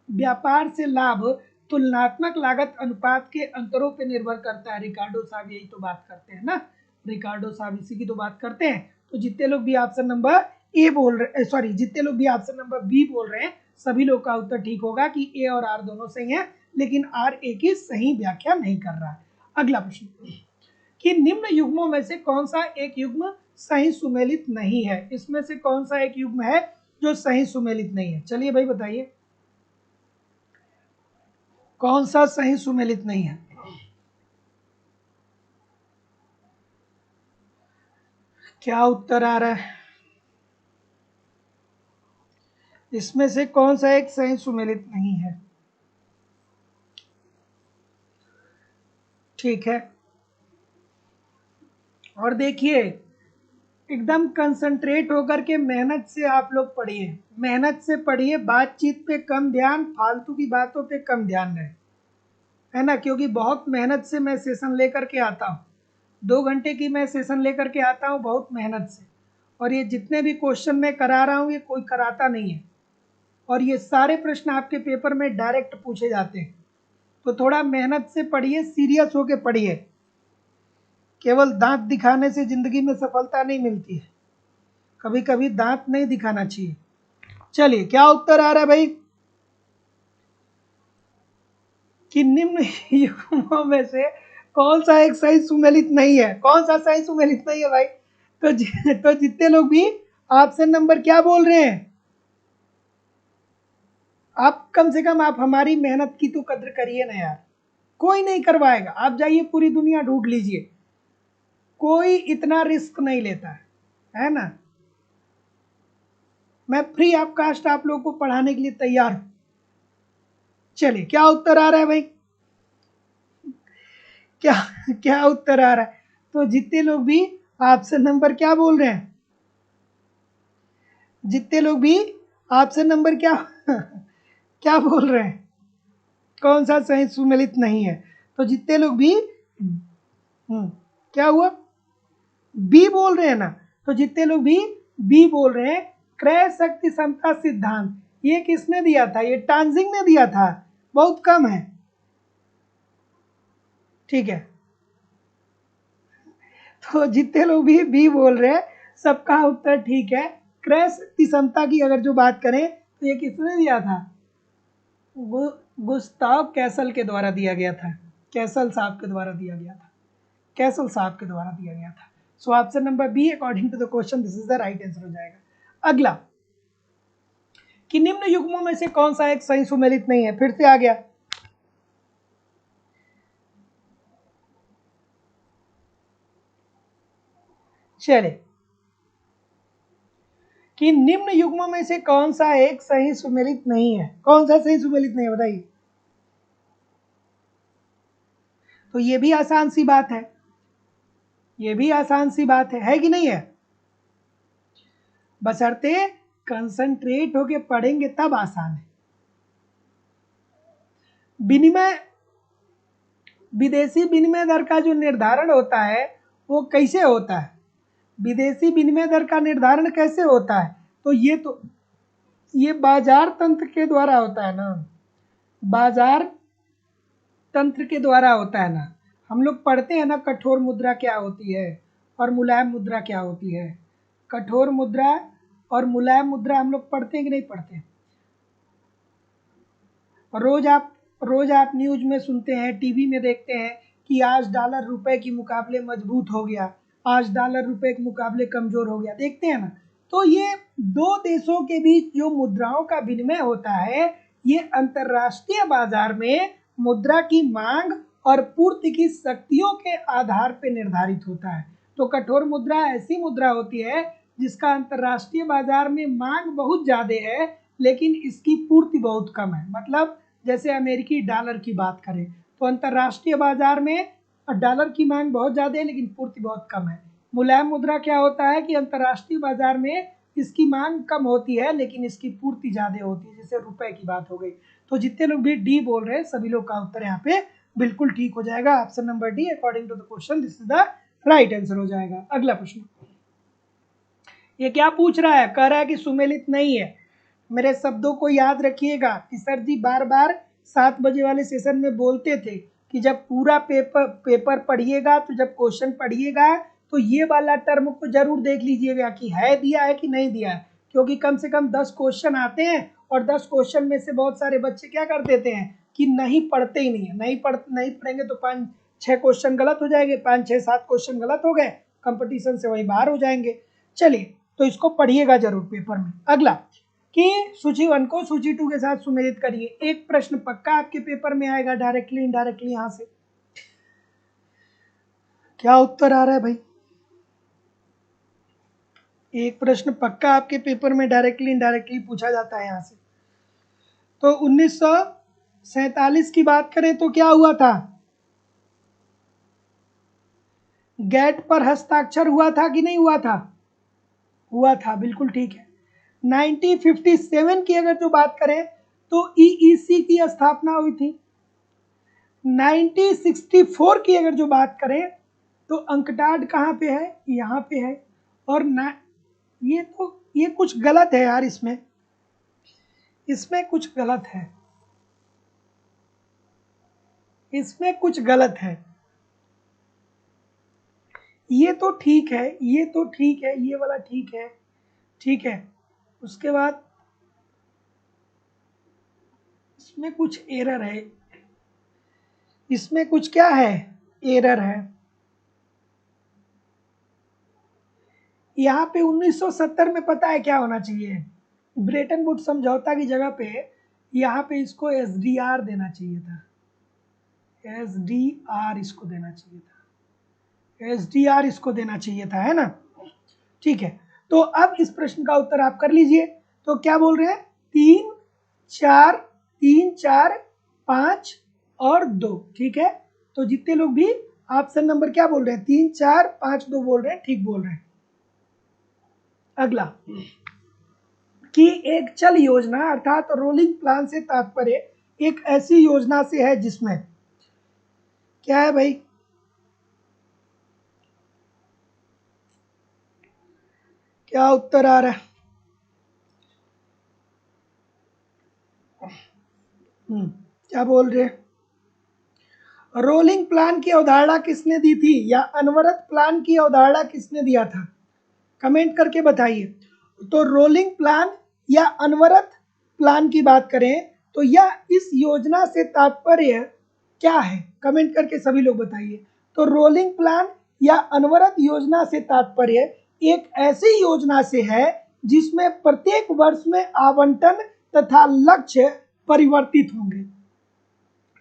व्यापार से लाभ तुलनात्मक लागत अनुपात के अंतरों पे निर्भर करता है। रिकार्डो साहब यही तो बात करते हैं ना, रिकार्डो साहब इसी की तो बात करते हैं। तो जितने लोग भी ऑप्शन नंबर ए बोल रहे, सॉरी, जितने लोग भी ऑप्शन नंबर बी बोल रहे हैं सभी लोग का उत्तर ठीक होगा कि ए और आर दोनों सही हैं, लेकिन आर ए की सही व्याख्या नहीं कर रहा है। अगला प्रश्न कि निम्न युग्मों में से कौन सा एक युग्म सही सुमेलित नहीं है, इसमें से कौन सा एक युग्म है जो सही सुमेलित नहीं है, चलिए भाई बताइए कौन सा सही सुमेलित नहीं है। क्या उत्तर आ रहा है, इसमें से कौन सा एक सही सुमेलित नहीं है, ठीक है। और देखिए एकदम कंसंट्रेट होकर के मेहनत से आप लोग पढ़िए, मेहनत से पढ़िए, बातचीत पे कम ध्यान, फालतू की बातों पे कम ध्यान रहे, है ना, क्योंकि बहुत मेहनत से मैं सेशन लेकर के आता हूँ, 2 घंटे की मैं सेशन लेकर के आता हूँ बहुत मेहनत से। और ये जितने भी क्वेश्चन मैं करा रहा हूँ ये कोई कराता नहीं है, और ये सारे प्रश्न आपके पेपर में डायरेक्ट पूछे जाते हैं। तो थोड़ा मेहनत से पढ़िए, सीरियस होके पढ़िए, केवल दांत दिखाने से जिंदगी में सफलता नहीं मिलती है, कभी कभी दांत नहीं दिखाना चाहिए। चलिए क्या उत्तर आ रहा है भाई कि निम्न युग्मों में से कौन सा एक सही सुमेलित नहीं है, कौन सा सही सुमेलित नहीं है भाई। तो जितने लोग भी ऑप्शन नंबर क्या बोल रहे हैं, आप कम से कम आप हमारी मेहनत की तो कद्र करिए ना यार, कोई नहीं करवाएगा, आप जाइए पूरी दुनिया ढूंढ लीजिए, कोई इतना रिस्क नहीं लेता है ना। मैं फ्री ऑफ कास्ट आप लोगों को पढ़ाने के लिए तैयार हूं। चलिए क्या उत्तर आ रहा है भाई, क्या क्या उत्तर आ रहा है। तो जितने लोग भी ऑप्शन नंबर क्या बोल रहे हैं, जितने लोग भी ऑप्शन नंबर क्या क्या बोल रहे हैं, कौन सा सही सुमेलित नहीं है। तो जितने लोग भी क्या हुआ, बी बोल रहे हैं ना, तो जितने लोग भी बी बोल रहे हैं, क्रय शक्ति समता सिद्धांत, ये किसने दिया था, ये टांजिंग ने दिया था, बहुत कम है, ठीक है। तो जितने लोग भी बी बोल रहे हैं सबका उत्तर ठीक है। क्रय शक्ति समता की अगर जो बात करें तो ये किसने दिया था, गुस्ताव कैसल के द्वारा दिया गया था, कैसल साहब के द्वारा दिया गया था, कैसल साहब के द्वारा दिया गया था। So option number B according to the question this is the right answer हो जाएगा। अगला कि निम्न युग्मों में से कौन सा एक सही सुमेलित नहीं है, फिर से आ गया, चले कि निम्न युग्मों में से कौन सा एक सही सुमेलित नहीं है? कौन सा सही सुमेलित नहीं है बताइए। तो ये भी आसान सी बात है, ये भी आसान सी बात है कि नहीं है? बशर्ते कंसंट्रेट होके पढ़ेंगे तब आसान है। विनिमय, विदेशी विनिमय दर का जो निर्धारण होता है वो कैसे होता है? विदेशी विनिमय दर का निर्धारण कैसे होता है? तो ये बाजार तंत्र के द्वारा होता है ना, बाजार तंत्र के द्वारा होता है ना। हम लोग पढ़ते हैं ना कठोर मुद्रा क्या होती है और मुलायम मुद्रा क्या होती है। कठोर मुद्रा और मुलायम मुद्रा हम लोग पढ़ते हैं कि नहीं पढ़ते? रोज आप न्यूज में सुनते हैं, टीवी में देखते हैं कि आज डॉलर रुपए के मुकाबले मजबूत हो गया, आज डॉलर रुपए के मुकाबले कमजोर हो गया, देखते हैं ना। तो ये दो देशों के बीच जो मुद्राओं का विनिमय होता है, ये अंतरराष्ट्रीय बाजार में मुद्रा की मांग और पूर्ति की शक्तियों के आधार पर निर्धारित होता है। तो कठोर मुद्रा ऐसी मुद्रा होती है जिसका अंतरराष्ट्रीय बाजार में मांग बहुत ज्यादा है लेकिन इसकी पूर्ति बहुत कम है। मतलब जैसे अमेरिकी डॉलर की बात करें तो अंतरराष्ट्रीय बाजार में डॉलर की मांग बहुत ज़्यादा है लेकिन पूर्ति बहुत कम है। मुलायम मुद्रा क्या होता है कि अंतरराष्ट्रीय बाजार में इसकी मांग कम होती है लेकिन इसकी पूर्ति ज़्यादा होती है, जैसे रुपए की बात हो गई। तो जितने लोग भी डी बोल रहे हैं सभी लोग का उत्तर यहाँ पे बिल्कुल ठीक हो जाएगा। Option number D according to the question this is the right answer हो जाएगा। अगला प्रश्न, ये क्या पूछ रहा है? कह रहा है कि सुमेलित नहीं है। मेरे शब्दों को याद रखिएगा कि सर जी बार बार 7 बजे वाले सेशन में बोलते थे कि जब पूरा पेपर पढ़िएगा, तो जब क्वेश्चन पढ़िएगा तो ये वाला टर्म को जरूर देख लीजिएगा कि है दिया है कि नहीं दिया है, क्योंकि कम से कम 10 क्वेश्चन आते हैं और 10 क्वेश्चन में से बहुत सारे बच्चे क्या कर देते हैं कि नहीं पढ़ते ही नहीं है। नहीं पढ़ेंगे तो 5-6 क्वेश्चन गलत हो जाएंगे, 5-6-7 क्वेश्चन गलत हो गए, कंपटीशन से वही बाहर हो जाएंगे। चलिए, तो इसको पढ़िएगा जरूर पेपर में। अगला कि सूची 1 को सूची 2 के साथ सुमेलित करिए। एक प्रश्न पक्का आपके पेपर में आएगा डायरेक्टली इनडायरेक्टली। यहां से क्या उत्तर आ रहा है भाई? एक प्रश्न पक्का आपके पेपर में डायरेक्टली इनडायरेक्टली पूछा जाता है यहां से। तो 1947 की बात करें तो क्या हुआ था? गैट पर हस्ताक्षर हुआ था कि नहीं हुआ था? हुआ था, बिल्कुल ठीक है। 1957 की अगर जो बात करें तो ईईसी की स्थापना हुई थी। 1964 की अगर जो बात करें तो अंकटाड कहाँ पे है? यहाँ पे है। और ना ये कुछ गलत है यार, इसमें कुछ गलत है, इसमें कुछ गलत है। ये तो ठीक है, ये तो ठीक है, ये वाला ठीक है, ठीक है। उसके बाद इसमें कुछ एरर है, इसमें कुछ क्या है? एरर है। यहाँ पे 1970 में पता है क्या होना चाहिए? ब्रेटन वुड्स समझौता की जगह पे यहाँ पे इसको एसडीआर देना चाहिए था, एसडीआर इसको देना चाहिए था, एसडीआर इसको देना चाहिए था, है ना? ठीक है, तो अब इस प्रश्न का उत्तर आप कर लीजिए। तो क्या बोल रहे हैं? 3, 4, 3, 4, 5 और 2, ठीक है। तो जितने लोग भी ऑप्शन नंबर क्या बोल रहे हैं? 3, 4, 5, 2 बोल रहे हैं, ठीक बोल रहे हैं। अगला कि एक चल योजना अर्थात रोलिंग प्लान से तात्पर्य एक ऐसी योजना से है जिसमें क्या है भाई? क्या उत्तर आ रहा है? क्या बोल रहे हैं? रोलिंग प्लान की अवधारणा किसने दी थी या अनवरत प्लान की अवधारणा किसने दिया था? कमेंट करके बताइए। तो रोलिंग प्लान या अनवरत प्लान की बात करें तो यह इस योजना से तात्पर्य क्या है? कमेंट करके सभी लोग बताइए। तो रोलिंग प्लान या अनवरत योजना से तात्पर्य एक ऐसी योजना से है जिसमें प्रत्येक वर्ष में आवंटन तथा लक्ष्य परिवर्तित होंगे,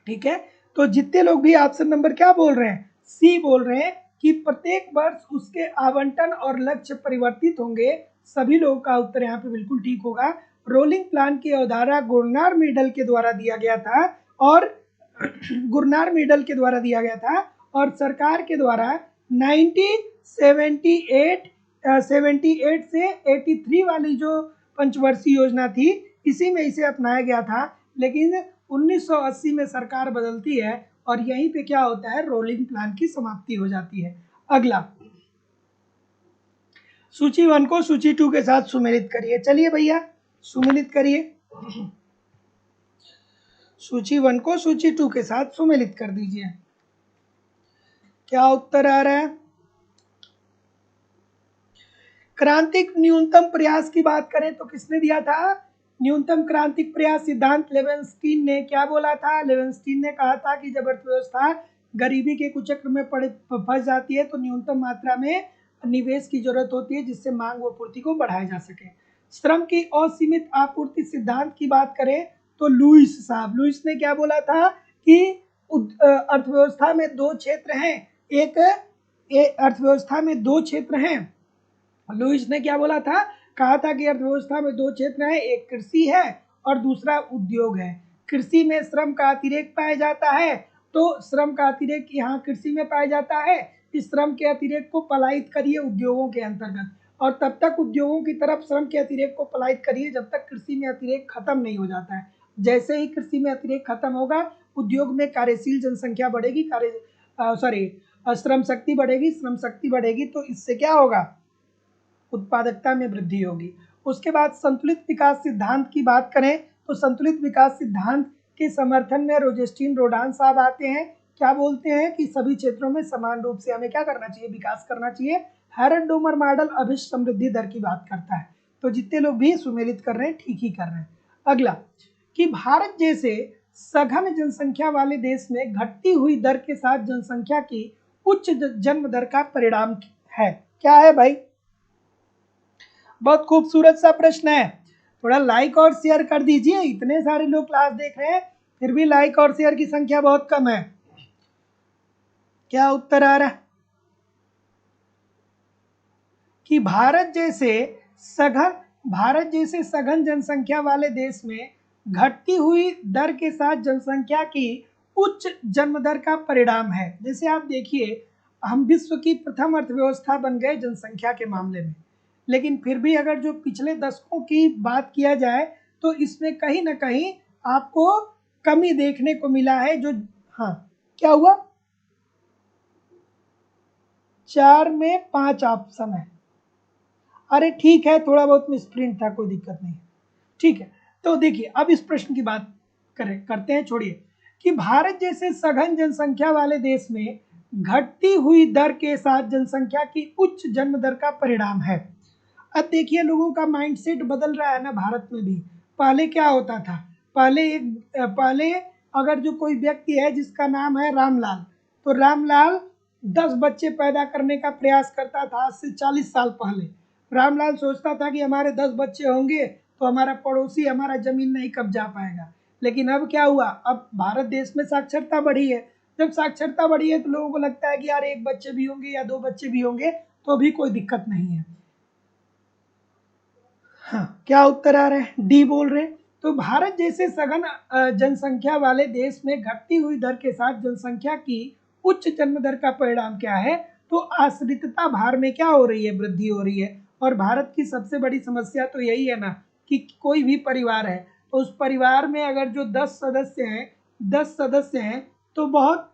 ठीक है। तो जितने लोग भी ऑप्शन नंबर क्या बोल रहे हैं? सी बोल रहे हैं, कि प्रत्येक वर्ष उसके आवंटन और लक्ष्य परिवर्तित होंगे? सभी लोगों का उत्तर यहाँ पे बिल्कुल ठीक होगा। रोलिंग प्लान की अवधारणा गुरनार मेडल के द्वारा दिया गया था और गुरनार मेडल के द्वारा दिया गया था और सरकार के द्वारा 1978 78 से 83 वाली जो पंचवर्षीय योजना थी, इसी में इसे अपनाया गया था। लेकिन 1980 में सरकार बदलती है और यहीं पे क्या होता है, रोलिंग प्लान की समाप्ति हो जाती है। अगला, सूची 1 को सूची 2 के साथ सुमेलित करिए। चलिए भैया सुमेलित करिए, सूची 1 को सूची 2 के साथ सुमेलित कर दीजिए। क्या उत्तर आ रहा है? क्रांतिक न्यूनतम प्रयास की बात करें तो किसने दिया था? न्यूनतम क्रांतिक प्रयास सिद्धांत लेवेंस्टीन ने क्या बोला था? लेवेंस्टीन ने कहा था कि जब अर्थव्यवस्था गरीबी के कुचक्र में फंस जाती है तो न्यूनतम मात्रा में निवेश की जरूरत होती है जिससे मांग व पूर्ति को बढ़ाया जा सके। श्रम की असीमित आपूर्ति सिद्धांत की बात करें तो लुईस ने क्या बोला था कि अर्थव्यवस्था में दो क्षेत्र हैं, एक अर्थव्यवस्था में दो क्षेत्र हैं। लुईस ने क्या बोला था? कहा था कि अर्थव्यवस्था में दो क्षेत्र हैं, एक कृषि है और दूसरा उद्योग है। कृषि में श्रम का अतिरेक पाया जाता है, तो श्रम का अतिरेक यहाँ कृषि में पाया जाता है। इस श्रम के अतिरेक को पलायित करिए उद्योगों के अंतर्गत, और तब तक उद्योगों की तरफ श्रम के अतिरेक को पलायित करिए जब तक कृषि में अतिरेक खत्म नहीं हो जाता है। जैसे ही कृषि में अतिरेक खत्म होगा, उद्योग में कार्यशील जनसंख्या बढ़ेगी, श्रम शक्ति बढ़ेगी। श्रम शक्ति बढ़ेगी तो इससे क्या होगा? उत्पादकता में वृद्धि होगी। उसके बाद संतुलित विकास सिद्धांत की बात करें तो संतुलित विकास सिद्धांत के समर्थन में रोजेस्टीन रोडान साहब आते हैं। क्या बोलते हैं कि सभी क्षेत्रों में समान रूप से हमें क्या करना चाहिए? विकास करना चाहिए। हैरन डोमर मॉडल अभिष्ट समृद्धि दर की बात करता है। तो जितने लोग भी सुमेलित कर रहे हैं ठीक ही कर रहे हैं। अगला, कि भारत जैसे सघन जनसंख्या वाले देश में घटती हुई दर के साथ जनसंख्या की उच्च जन्म दर का परिणाम है। क्या है भाई? बहुत खूबसूरत सा प्रश्न है। थोड़ा लाइक और शेयर कर दीजिए। इतने सारे लोग क्लास देख रहे हैं फिर भी लाइक और शेयर की संख्या बहुत कम है। क्या उत्तर आ रहा है? कि भारत जैसे सघन जनसंख्या वाले देश में घटती हुई दर के साथ जनसंख्या की उच्च जन्म दर का परिणाम है। जैसे आप देखिए, हम विश्व की प्रथम अर्थव्यवस्था बन गए जनसंख्या के मामले में, लेकिन फिर भी अगर जो पिछले दशकों की बात किया जाए तो इसमें कहीं ना कहीं आपको कमी देखने को मिला है। जो क्या हुआ? 4 में 5 ऑप्शन है। अरे ठीक है, थोड़ा बहुत मिसप्रिंट था, कोई दिक्कत नहीं। ठीक है, तो देखिए अब इस प्रश्न की बात करते हैं, छोड़िए। कि भारत जैसे सघन जनसंख्या वाले देश में घटती हुई दर के साथ जनसंख्या की उच्च जन्म दर का परिणाम है। अब देखिए लोगों का माइंडसेट बदल रहा है ना भारत में भी। पहले क्या होता था? पहले अगर जो कोई व्यक्ति है जिसका नाम है रामलाल, तो रामलाल 10 बच्चे पैदा करने का प्रयास करता था। आज से 40 साल पहले रामलाल सोचता था कि हमारे 10 बच्चे होंगे तो हमारा पड़ोसी हमारा जमीन नहीं कब्जा पाएगा। लेकिन अब क्या हुआ? अब भारत देश में साक्षरता बढ़ी है। जब साक्षरता बढ़ी है तो लोगों को लगता है कि यार 1 बच्चे भी होंगे या 2 बच्चे भी होंगे तो भी कोई दिक्कत नहीं है। हाँ, क्या उत्तर आ रहा है? डी बोल रहे। तो भारत जैसे सघन जनसंख्या वाले देश में घटती हुई दर के साथ जनसंख्या की उच्च जन्म दर का परिणाम क्या है? तो आश्रितता भार में क्या हो रही है? वृद्धि हो रही है। और भारत की सबसे बड़ी समस्या तो यही है ना कि कोई भी परिवार है तो उस परिवार में अगर जो 10 सदस्य हैं तो बहुत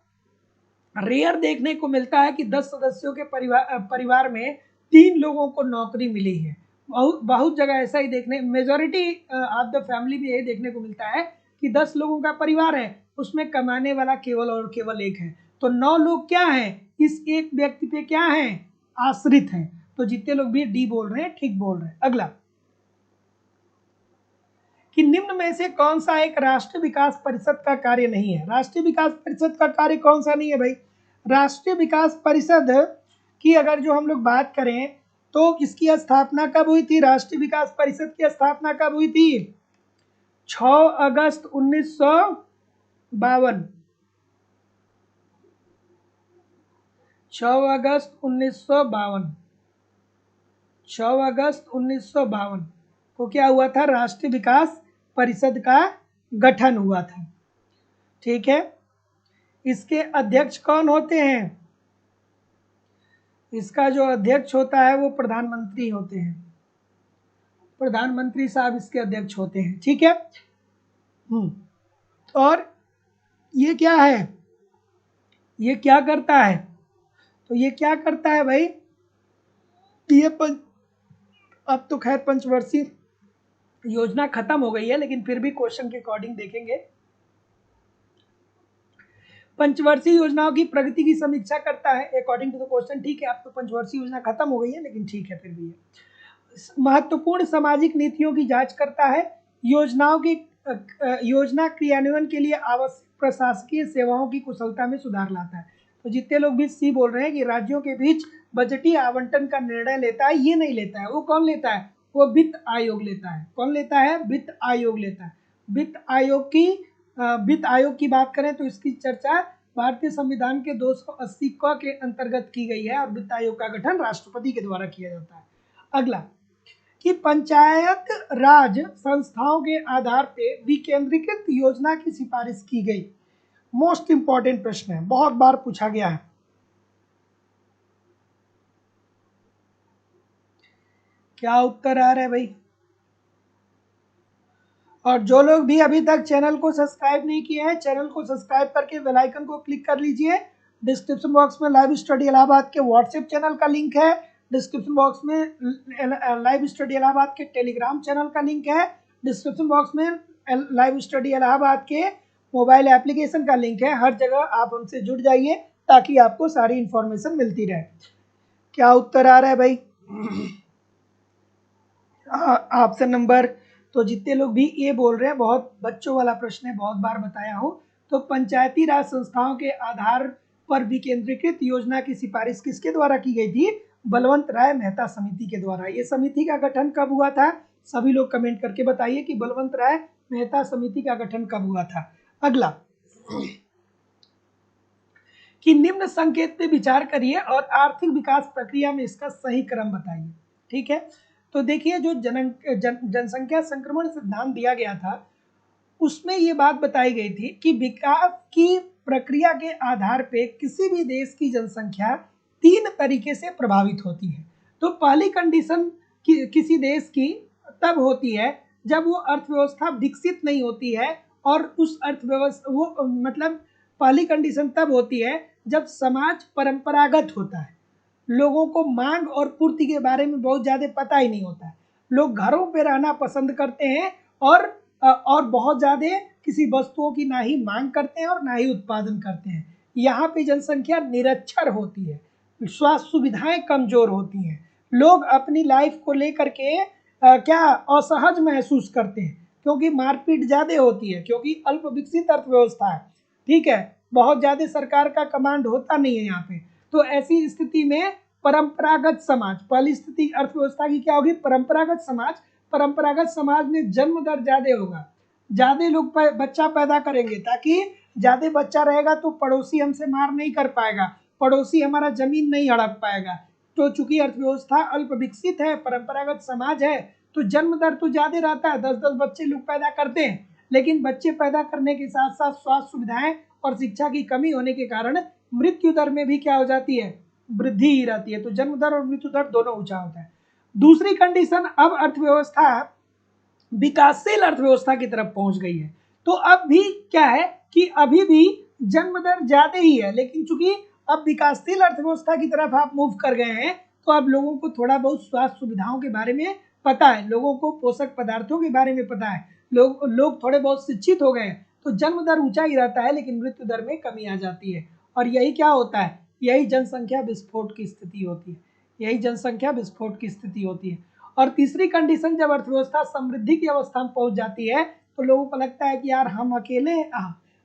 रेयर देखने को मिलता है कि 10 सदस्यों के परिवार में 3 लोगों को नौकरी मिली है। बहुत जगह ऐसा ही मेजॉरिटी ऑफ द फैमिली में यही देखने को मिलता है कि 10 लोगों का परिवार है, उसमें कमाने वाला केवल और केवल एक है। तो 9 लोग क्या हैं? इस एक व्यक्ति पे क्या हैं? आश्रित हैं। तो जितने लोग भी डी बोल रहे हैं ठीक बोल रहे हैं। अगला, कि निम्न में से कौन सा एक राष्ट्रीय विकास परिषद का कार्य नहीं है? राष्ट्रीय विकास परिषद का कार्य कौन सा नहीं है भाई? राष्ट्रीय विकास परिषद की अगर जो हम लोग बात करें तो इसकी स्थापना कब हुई थी? राष्ट्रीय विकास परिषद की स्थापना कब हुई थी? 6 अगस्त 1952। 6 अगस्त 1952, 6 अगस्त 1952 को क्या हुआ था? राष्ट्रीय विकास परिषद का गठन हुआ था। ठीक है, इसके अध्यक्ष कौन होते हैं? इसका जो अध्यक्ष होता है वो प्रधानमंत्री होते हैं, प्रधानमंत्री साहब इसके अध्यक्ष होते हैं। ठीक है। और ये क्या है? ये क्या करता है? तो ये क्या करता है भाई? ये अब तो खैर पंचवर्षीय योजना खत्म हो गई है, लेकिन फिर भी क्वेश्चन के अकॉर्डिंग देखेंगे। पंचवर्षीय योजनाओं की प्रगति की समीक्षा करता है अकॉर्डिंग टू द क्वेश्चन। ठीक है, अब तो पंचवर्षीय योजना खत्म हो गई है, लेकिन ठीक है फिर भी है। महत्वपूर्ण सामाजिक नीतियों की जांच करता है, योजनाओं की योजना क्रियान्वयन के लिए आवश्यक प्रशासकीय सेवाओं की कुशलता में सुधार लाता है। तो जितने लोग भी सी बोल रहे हैं कि राज्यों के बीच बजटीय आवंटन का निर्णय लेता है, ये नहीं लेता है। वो कौन लेता है? वो वित्त आयोग लेता है। कौन लेता है? वित्त आयोग लेता है। वित्त आयोग की बात करें तो इसकी चर्चा भारतीय संविधान के 280 क के अंतर्गत की गई है और वित्त आयोग का गठन राष्ट्रपति के द्वारा किया जाता है। अगला कि पंचायत राज संस्थाओं के आधार पे विकेंद्रीकृत योजना की सिफारिश की गई। मोस्ट इंपॉर्टेंट प्रश्न है, बहुत बार पूछा गया है। क्या उत्तर आ रहा है भाई? और जो लोग भी अभी तक चैनल को सब्सक्राइब नहीं किए हैं, चैनल को सब्सक्राइब करके बेल आइकन को क्लिक कर लीजिए। डिस्क्रिप्शन बॉक्स में लाइव स्टडी इलाहाबाद के व्हाट्सएप चैनल का लिंक है। डिस्क्रिप्शन बॉक्स में लाइव स्टडी इलाहाबाद के टेलीग्राम चैनल का लिंक है। डिस्क्रिप्शन बॉक्स में लाइव स्टडी इलाहाबाद के मोबाइल एप्लीकेशन का लिंक है। हर जगह आप हमसे जुड़ जाइए ताकि आपको सारी इंफॉर्मेशन मिलती रहे। क्या उत्तर आ रहा है भाई? ऑप्शन नंबर, तो जितने लोग भी ये बोल रहे हैं, बहुत बच्चों वाला प्रश्न है, बहुत बार बताया हूँ। तो पंचायती राज संस्थाओं के आधार पर विकेंद्रीकृत योजना की सिफारिश किसके द्वारा की गई थी? बलवंत राय मेहता समिति के द्वारा। ये समिति का गठन कब हुआ था? सभी लोग कमेंट करके बताइए कि बलवंत राय मेहता समिति का गठन कब हुआ था। अगला कि निम्न संकेत पे विचार करिए और आर्थिक विकास प्रक्रिया में इसका सही क्रम बताइए। ठीक है, तो देखिए जो जनसंख्या संक्रमण सिद्धांत दिया गया था उसमें ये बात बताई गई थी कि विकास की प्रक्रिया के आधार पे किसी भी देश की जनसंख्या 3 तरीके से प्रभावित होती है। तो पहली कंडीशन किसी देश की तब होती है जब वो अर्थव्यवस्था विकसित नहीं होती है, और उस अर्थव्यवस्था वो मतलब पहली कंडीशन तब होती है जब समाज परंपरागत होता है, लोगों को मांग और पूर्ति के बारे में बहुत ज़्यादा पता ही नहीं होता है, लोग घरों पे रहना पसंद करते हैं और बहुत ज़्यादा किसी वस्तुओं की ना ही मांग करते हैं और ना ही उत्पादन करते हैं। यहाँ पे जनसंख्या निरक्षर होती है, स्वास्थ्य सुविधाएं कमजोर होती हैं, लोग अपनी लाइफ को लेकर के क्या असहज महसूस करते हैं क्योंकि मारपीट ज़्यादा होती है, क्योंकि अल्प विकसित अर्थव्यवस्था है। ठीक है, बहुत ज़्यादा सरकार का कमांड होता नहीं है यहाँ पे। तो ऐसी स्थिति में परंपरागत समाज, पहली स्थिति अर्थव्यवस्था की क्या होगी? परंपरागत समाज। परंपरागत समाज में जन्म दर ज्यादा होगा, ज्यादा लोग बच्चा पैदा करेंगे, ताकि ज्यादा बच्चा रहेगा तो पड़ोसी हमसे मार नहीं कर पाएगा, पड़ोसी हमारा जमीन नहीं हड़प पाएगा। तो चूंकि अर्थव्यवस्था अल्प विकसित है, परंपरागत समाज है, तो जन्म दर तो ज्यादा रहता है, 10-10 बच्चे लोग पैदा करते हैं। लेकिन बच्चे पैदा करने के साथ साथ स्वास्थ्य सुविधाएं और शिक्षा की कमी होने के कारण मृत्यु दर में भी क्या हो जाती है? वृद्धि ही रहती है। तो जन्म दर और मृत्यु दर दोनों ऊंचा होता है। दूसरी कंडीशन, अब अर्थव्यवस्था विकासशील अर्थव्यवस्था की तरफ पहुंच गई है। तो अब भी क्या है कि अभी भी जन्म दर ज्यादा ही है, लेकिन चूंकि अब विकासशील अर्थव्यवस्था की तरफ आप मूव कर गए हैं, तो अब लोगों को थोड़ा बहुत स्वास्थ्य सुविधाओं के बारे में पता है, लोगों को पोषक पदार्थों के बारे में पता है, लोग थोड़े बहुत शिक्षित हो गए हैं, तो जन्म दर ऊंचा ही रहता है, लेकिन मृत्यु दर में कमी आ जाती है। और यही क्या होता है? यही जनसंख्या विस्फोट की स्थिति होती है, यही जनसंख्या विस्फोट की स्थिति होती है। और तीसरी कंडीशन, जब अर्थव्यवस्था समृद्धि की अवस्था में पहुंच जाती है तो लोगों को लगता है कि यार हम अकेले,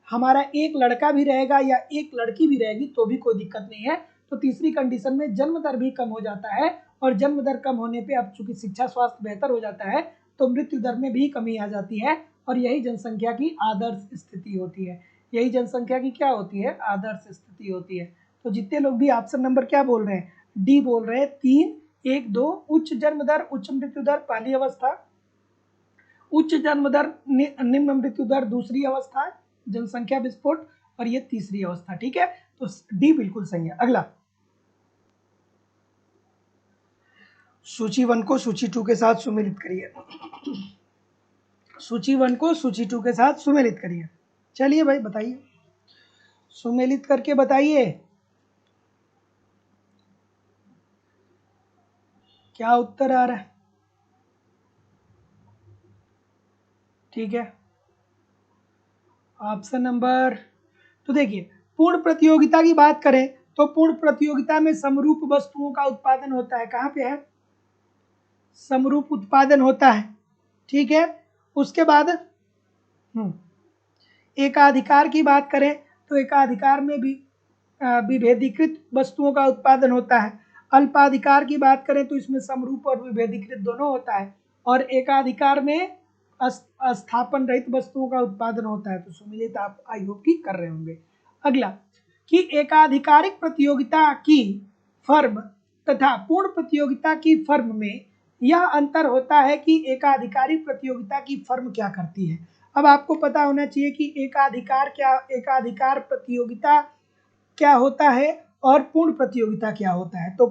हमारा एक लड़का भी रहेगा या एक लड़की भी रहेगी तो भी कोई दिक्कत नहीं है। तो तीसरी कंडीशन में जन्म दर भी कम हो जाता है, और जन्म दर कम होने पे अब चूंकि शिक्षा स्वास्थ्य बेहतर हो जाता है तो मृत्यु दर में भी कमी आ जाती है। और यही जनसंख्या की आदर्श स्थिति होती है, यही जनसंख्या की क्या होती है? आदर्श स्थिति होती है। तो जितने लोग भी ऑप्शन नंबर क्या बोल रहे हैं, डी बोल रहे हैं, 3, 1, 2। उच्च जन्म दर उच्च मृत्यु दर पहली अवस्था, उच्च जन्म दर निम्न मृत्यु दर दूसरी अवस्था, जनसंख्या विस्फोट, और ये तीसरी अवस्था। ठीक है, तो डी बिल्कुल सही है। अगला, सूची 1 को सूची 2 के साथ सुमेलित करिए। सूची 1 को सूची 2 के साथ सुमेलित करिए। चलिए भाई बताइए, सुमेलित करके बताइए क्या उत्तर आ रहा है। ठीक है, ऑप्शन नंबर, तो देखिए पूर्ण प्रतियोगिता की बात करें तो पूर्ण प्रतियोगिता में समरूप वस्तुओं का उत्पादन होता है। कहाँ पे है, समरूप उत्पादन होता है। ठीक है, उसके बाद एकाधिकार की बात करें तो एकाधिकार में भी विभेदीकृत वस्तुओं का उत्पादन होता है। अल्पाधिकार की बात करें तो इसमें समरूप और विभेदीकृत दोनों होता है, और एकाधिकार में स्थापन रहित वस्तुओं का उत्पादन होता है। तो सुमेलित आप आई होप की कर रहे होंगे। अगला, कि एकाधिकारिक प्रतियोगिता की फर्म तथा पूर्ण प्रतियोगिता की फर्म में यह अंतर होता है कि एकाधिकारी प्रतियोगिता की फर्म क्या करती है। अब आपको पता होना चाहिए कि एकाधिकार प्रतियोगिता क्या होता है और पूर्ण प्रतियोगिता क्या होता है। तो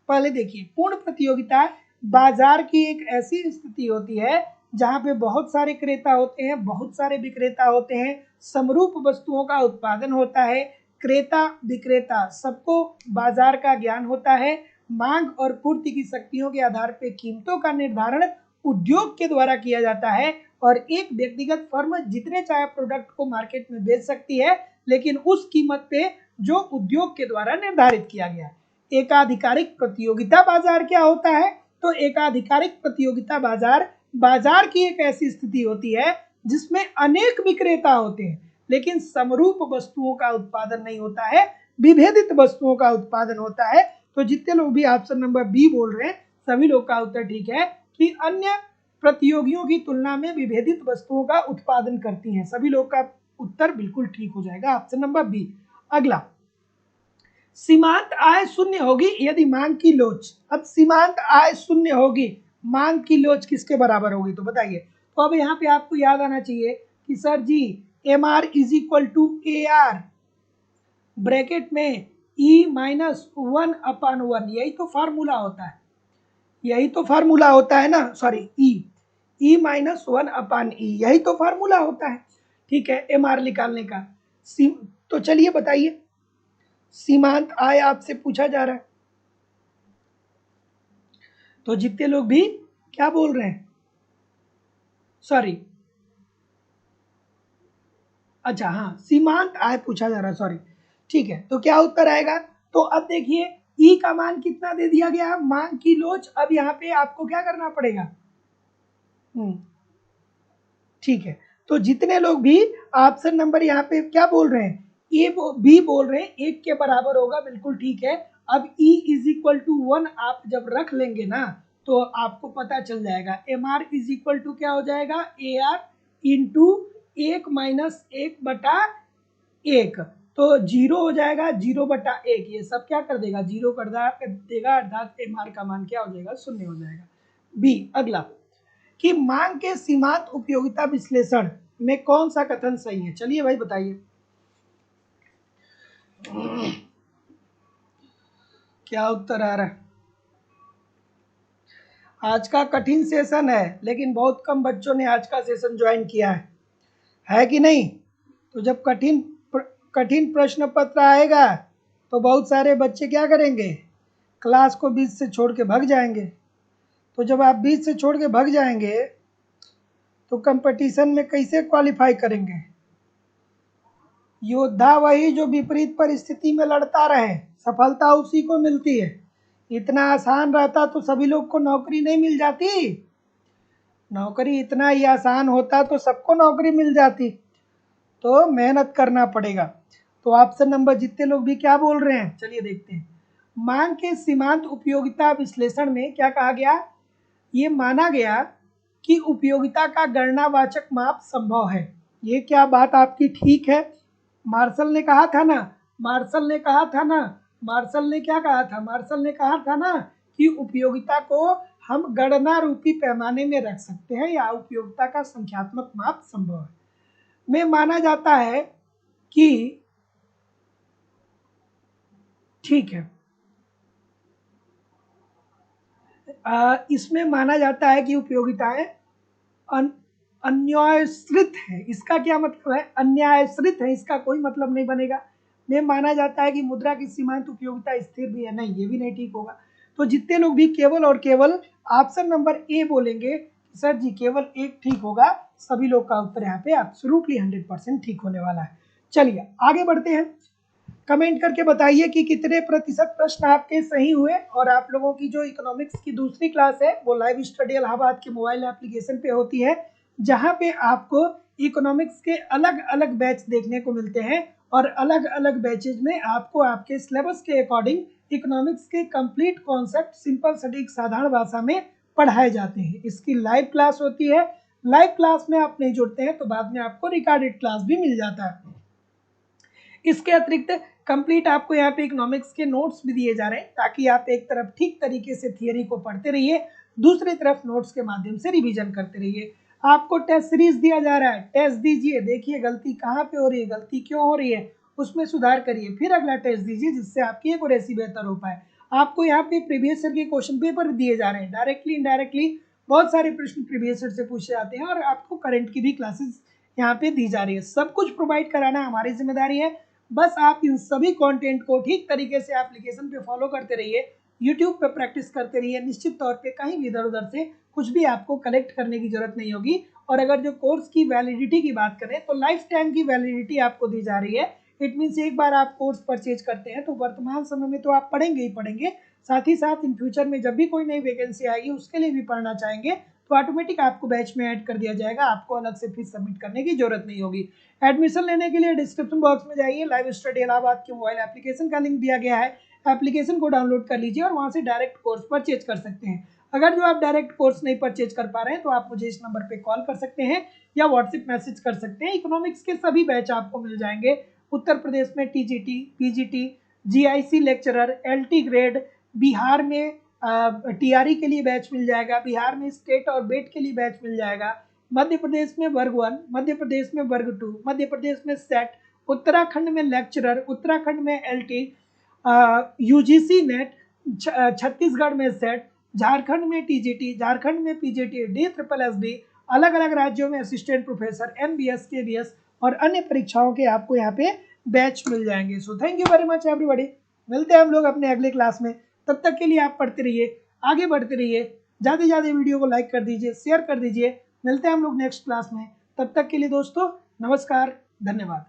पहले देखिए, पूर्ण प्रतियोगिता बाजार की एक ऐसी स्थिति होती है जहां पे बहुत सारे क्रेता होते हैं, बहुत सारे विक्रेता होते हैं, समरूप वस्तुओं का उत्पादन होता है, क्रेता विक्रेता सबको बाजार का ज्ञान होता है, मांग और पूर्ति की शक्तियों के आधार पर कीमतों का निर्धारण उद्योग के द्वारा किया जाता है, और एक व्यक्तिगत फर्म जितने चाहे प्रोडक्ट को मार्केट में बेच सकती है, लेकिन उस कीमत पे जो उद्योग के द्वारा निर्धारित किया गया। एकाधिकारिक प्रतियोगिता बाजार क्या होता है, तो एकाधिकारिक प्रतियोगिता बाजार बाजार की एक ऐसी स्थिति होती है जिसमें अनेक विक्रेता होते हैं लेकिन समरूप वस्तुओं का उत्पादन नहीं होता है, विभेदित वस्तुओं का उत्पादन होता है। तो जितने लोग भी ऑप्शन नंबर बी बोल रहे हैं सभी लोग का उत्तर ठीक है कि अन्य प्रतियोगियों की तुलना में विभेदित वस्तुओं का उत्पादन करती हैं। सभी लोग का उत्तर बिल्कुल ठीक हो जाएगा, ऑप्शन नंबर बी। अगला, सीमांत आय शून्य होगी यदि मांग की लोच। अब सीमांत आय शून्य होगी, मांग की लोच किसके बराबर होगी, तो बताइए। तो अब यहाँ पे आपको याद आना चाहिए कि sir ji MR is equal to AR bracket में E-1/1, यही तो फार्मूला होता है, यही तो फार्मूला होता है ना, सॉरी E-1/E, यही तो फार्मूला होता है। ठीक है, MR निकालने का। तो चलिए बताइए, सीमांत आय आपसे पूछा जा रहा है, तो जितने लोग भी क्या बोल रहे हैं, सॉरी, अच्छा हाँ सीमांत आय पूछा जा रहा है, सॉरी। ठीक है, तो क्या उत्तर आएगा, तो अब देखिए ई का मान कितना दे दिया गया, मांग की लोच। अब यहाँ पे आपको क्या करना पड़ेगा, ठीक है, तो जितने लोग भी ऑप्शन नंबर यहाँ पे क्या बोल रहे हैं, ए बी बोल रहे हैं, 1 के बराबर होगा, बिल्कुल ठीक है। अब E इज इक्वल टू 1 आप जब रख लेंगे ना तो आपको पता चल जाएगा, MR इज इक्वल टू क्या हो जाएगा, AR इंटू 1-1/1, तो 0 हो जाएगा, 0/1, ये सब क्या कर देगा, 0 कर देगा, अर्थात MR का मान क्या हो जाएगा, 0 हो जाएगा। बी, अगला, कि मांग के सीमांत उपयोगिता विश्लेषण में कौन सा कथन सही है। चलिए भाई बताइए, क्या उत्तर आ रहा है। आज का कठिन सेशन है लेकिन बहुत कम बच्चों ने आज का सेशन ज्वाइन किया है कि नहीं। तो जब कठिन प्रश्न पत्र आएगा तो बहुत सारे बच्चे क्या करेंगे, क्लास को बीच से छोड़ के भाग जाएंगे। तो जब आप बीच से छोड़ के भाग जाएंगे तो कंपटीशन में कैसे क्वालिफाई करेंगे। योद्धा वही जो विपरीत परिस्थिति में लड़ता रहे, सफलता उसी को मिलती है। इतना आसान रहता तो सभी लोग को नौकरी नहीं मिल जाती, नौकरी इतना ही आसान होता तो सबको नौकरी मिल जाती। तो मेहनत करना पड़ेगा। तो ऑप्शन नंबर जितने लोग भी क्या बोल रहे हैं, चलिए देखते हैं। मांग के सीमांत उपयोगिता विश्लेषण में क्या कहा गया, ये माना गया कि उपयोगिता का गणनावाचक माप संभव है। ये क्या बात आपकी ठीक है, मार्शल ने कहा था ना, मार्शल ने कहा था ना, मार्शल ने क्या कहा था, मार्शल ने कहा था ना कि उपयोगिता को हम गणना रूपी पैमाने में रख सकते हैं या उपयोगिता का संख्यात्मक माप संभव है। में माना जाता है कि ठीक है, इसमें माना जाता है कि उपयोगिताएं अन्यायश्रित है। इसका क्या मतलब है, अन्यायश्रित है, इसका कोई मतलब नहीं बनेगा। में माना जाता है कि मुद्रा की सीमांत उपयोगिता स्थिर भी है, नहीं ये भी नहीं ठीक होगा। तो जितने लोग भी केवल और केवल ऑप्शन नंबर ए बोलेंगे सर जी केवल एक ठीक होगा, सभी लोग का उत्तर यहाँ पे एब्सोल्युटली 100% ठीक होने वाला है। चलिए आगे बढ़ते हैं। कमेंट करके बताइए कि कितने प्रतिशत प्रश्न आपके सही हुए। और आप लोगों की जो इकोनॉमिक्स की दूसरी क्लास है वो लाइव स्टडी इलाहाबाद के मोबाइल एप्लीकेशन पे होती है, जहां पे आपको इकोनॉमिक्स के अलग अलग बैच देखने को मिलते हैं और अलग अलग बैचेज में आपको आपके सिलेबस के अकॉर्डिंग इकोनॉमिक्स के कंप्लीट कॉन्सेप्ट सिंपल सटीक साधारण भाषा में पढ़ाए जाते हैं। इसकी लाइव क्लास होती है। लाइव क्लास में आप नहीं जुड़ते हैं तो बाद में आपको रिकॉर्डेड क्लास भी मिल जाता है। इसके अतिरिक्त कंप्लीट आपको यहाँ पे इकोनॉमिक्स के नोट्स भी दिए जा रहे हैं, ताकि आप एक तरफ ठीक तरीके से थियरी को पढ़ते रहिए, दूसरी तरफ नोट्स के माध्यम से रिवीजन करते रहिए। आपको टेस्ट सीरीज दिया जा रहा है, टेस्ट दीजिए, देखिए गलती कहाँ पे हो रही है, गलती क्यों हो रही है, उसमें सुधार करिए, फिर अगला टेस्ट दीजिए जिससे आपकी एक्यूरेसी बेहतर हो पाए। आपको यहाँ पे प्रीवियस ईयर के क्वेश्चन पेपर दिए जा रहे हैं, डायरेक्टली इनडायरेक्टली बहुत सारे प्रश्न प्रीवियस ईयर से पूछे जाते हैं और आपको करंट की भी क्लासेस यहाँ पे दी जा रही है। सब कुछ प्रोवाइड कराना हमारी जिम्मेदारी है। बस आप इन सभी कंटेंट को ठीक तरीके से एप्लीकेशन पे फॉलो करते रहिए, यूट्यूब पे प्रैक्टिस करते रहिए। निश्चित तौर पे कहीं भी इधर उधर से कुछ भी आपको कलेक्ट करने की जरूरत नहीं होगी। और अगर जो कोर्स की वैलिडिटी की बात करें तो लाइफ टाइम की वैलिडिटी आपको दी जा रही है। इट मीन्स एक बार आप कोर्स परचेज करते हैं तो वर्तमान समय में तो आप पढ़ेंगे ही पढ़ेंगे, साथ ही साथ इन फ्यूचर में जब भी कोई नई वैकेंसी आएगी उसके लिए भी पढ़ना चाहेंगे तो ऑटोमेटिक आपको बैच में ऐड कर दिया जाएगा, आपको अलग से फीस सबमिट करने की जरूरत नहीं होगी। एडमिशन लेने के लिए डिस्क्रिप्शन बॉक्स में जाइए, लाइव स्टडी इलाहाबाद के मोबाइल एप्लीकेशन का लिंक दिया गया है, एप्लीकेशन को डाउनलोड कर लीजिए और वहां से डायरेक्ट कोर्स परचेज कर सकते हैं। अगर जो आप डायरेक्ट कोर्स नहीं परचेज कर पा रहे हैं तो आप मुझे इस नंबर पे कॉल कर सकते हैं या व्हाट्सएप मैसेज कर सकते हैं। इकोनॉमिक्स के सभी बैच आपको मिल जाएंगे। उत्तर प्रदेश में TGT, PGT, GIC lecturer, LT grade, Bihar में टीआरई के लिए बैच मिल जाएगा, बिहार में स्टेट और बेट के लिए बैच मिल जाएगा, मध्य प्रदेश में वर्ग 1, मध्य प्रदेश में वर्ग 2, मध्य प्रदेश में सेट, उत्तराखंड में लेक्चरर, उत्तराखंड में एलटी, यूजीसी नेट, छत्तीसगढ़ में सेट, झारखंड में टीजीटी, झारखंड में PGT, D triple S D, अलग अलग राज्यों में असिस्टेंट प्रोफेसर, एमबीएस, केबीएस और अन्य परीक्षाओं के आपको यहाँ पे बैच मिल जाएंगे। So thank you very much everybody. मिलते हैं हम लोग अपने अगले क्लास में। तब तक के लिए आप पढ़ते रहिए, आगे बढ़ते रहिए, ज़्यादा से ज़्यादा वीडियो को लाइक कर दीजिए, शेयर कर दीजिए। मिलते हैं हम लोग नेक्स्ट क्लास में। तब तक के लिए दोस्तों नमस्कार, धन्यवाद।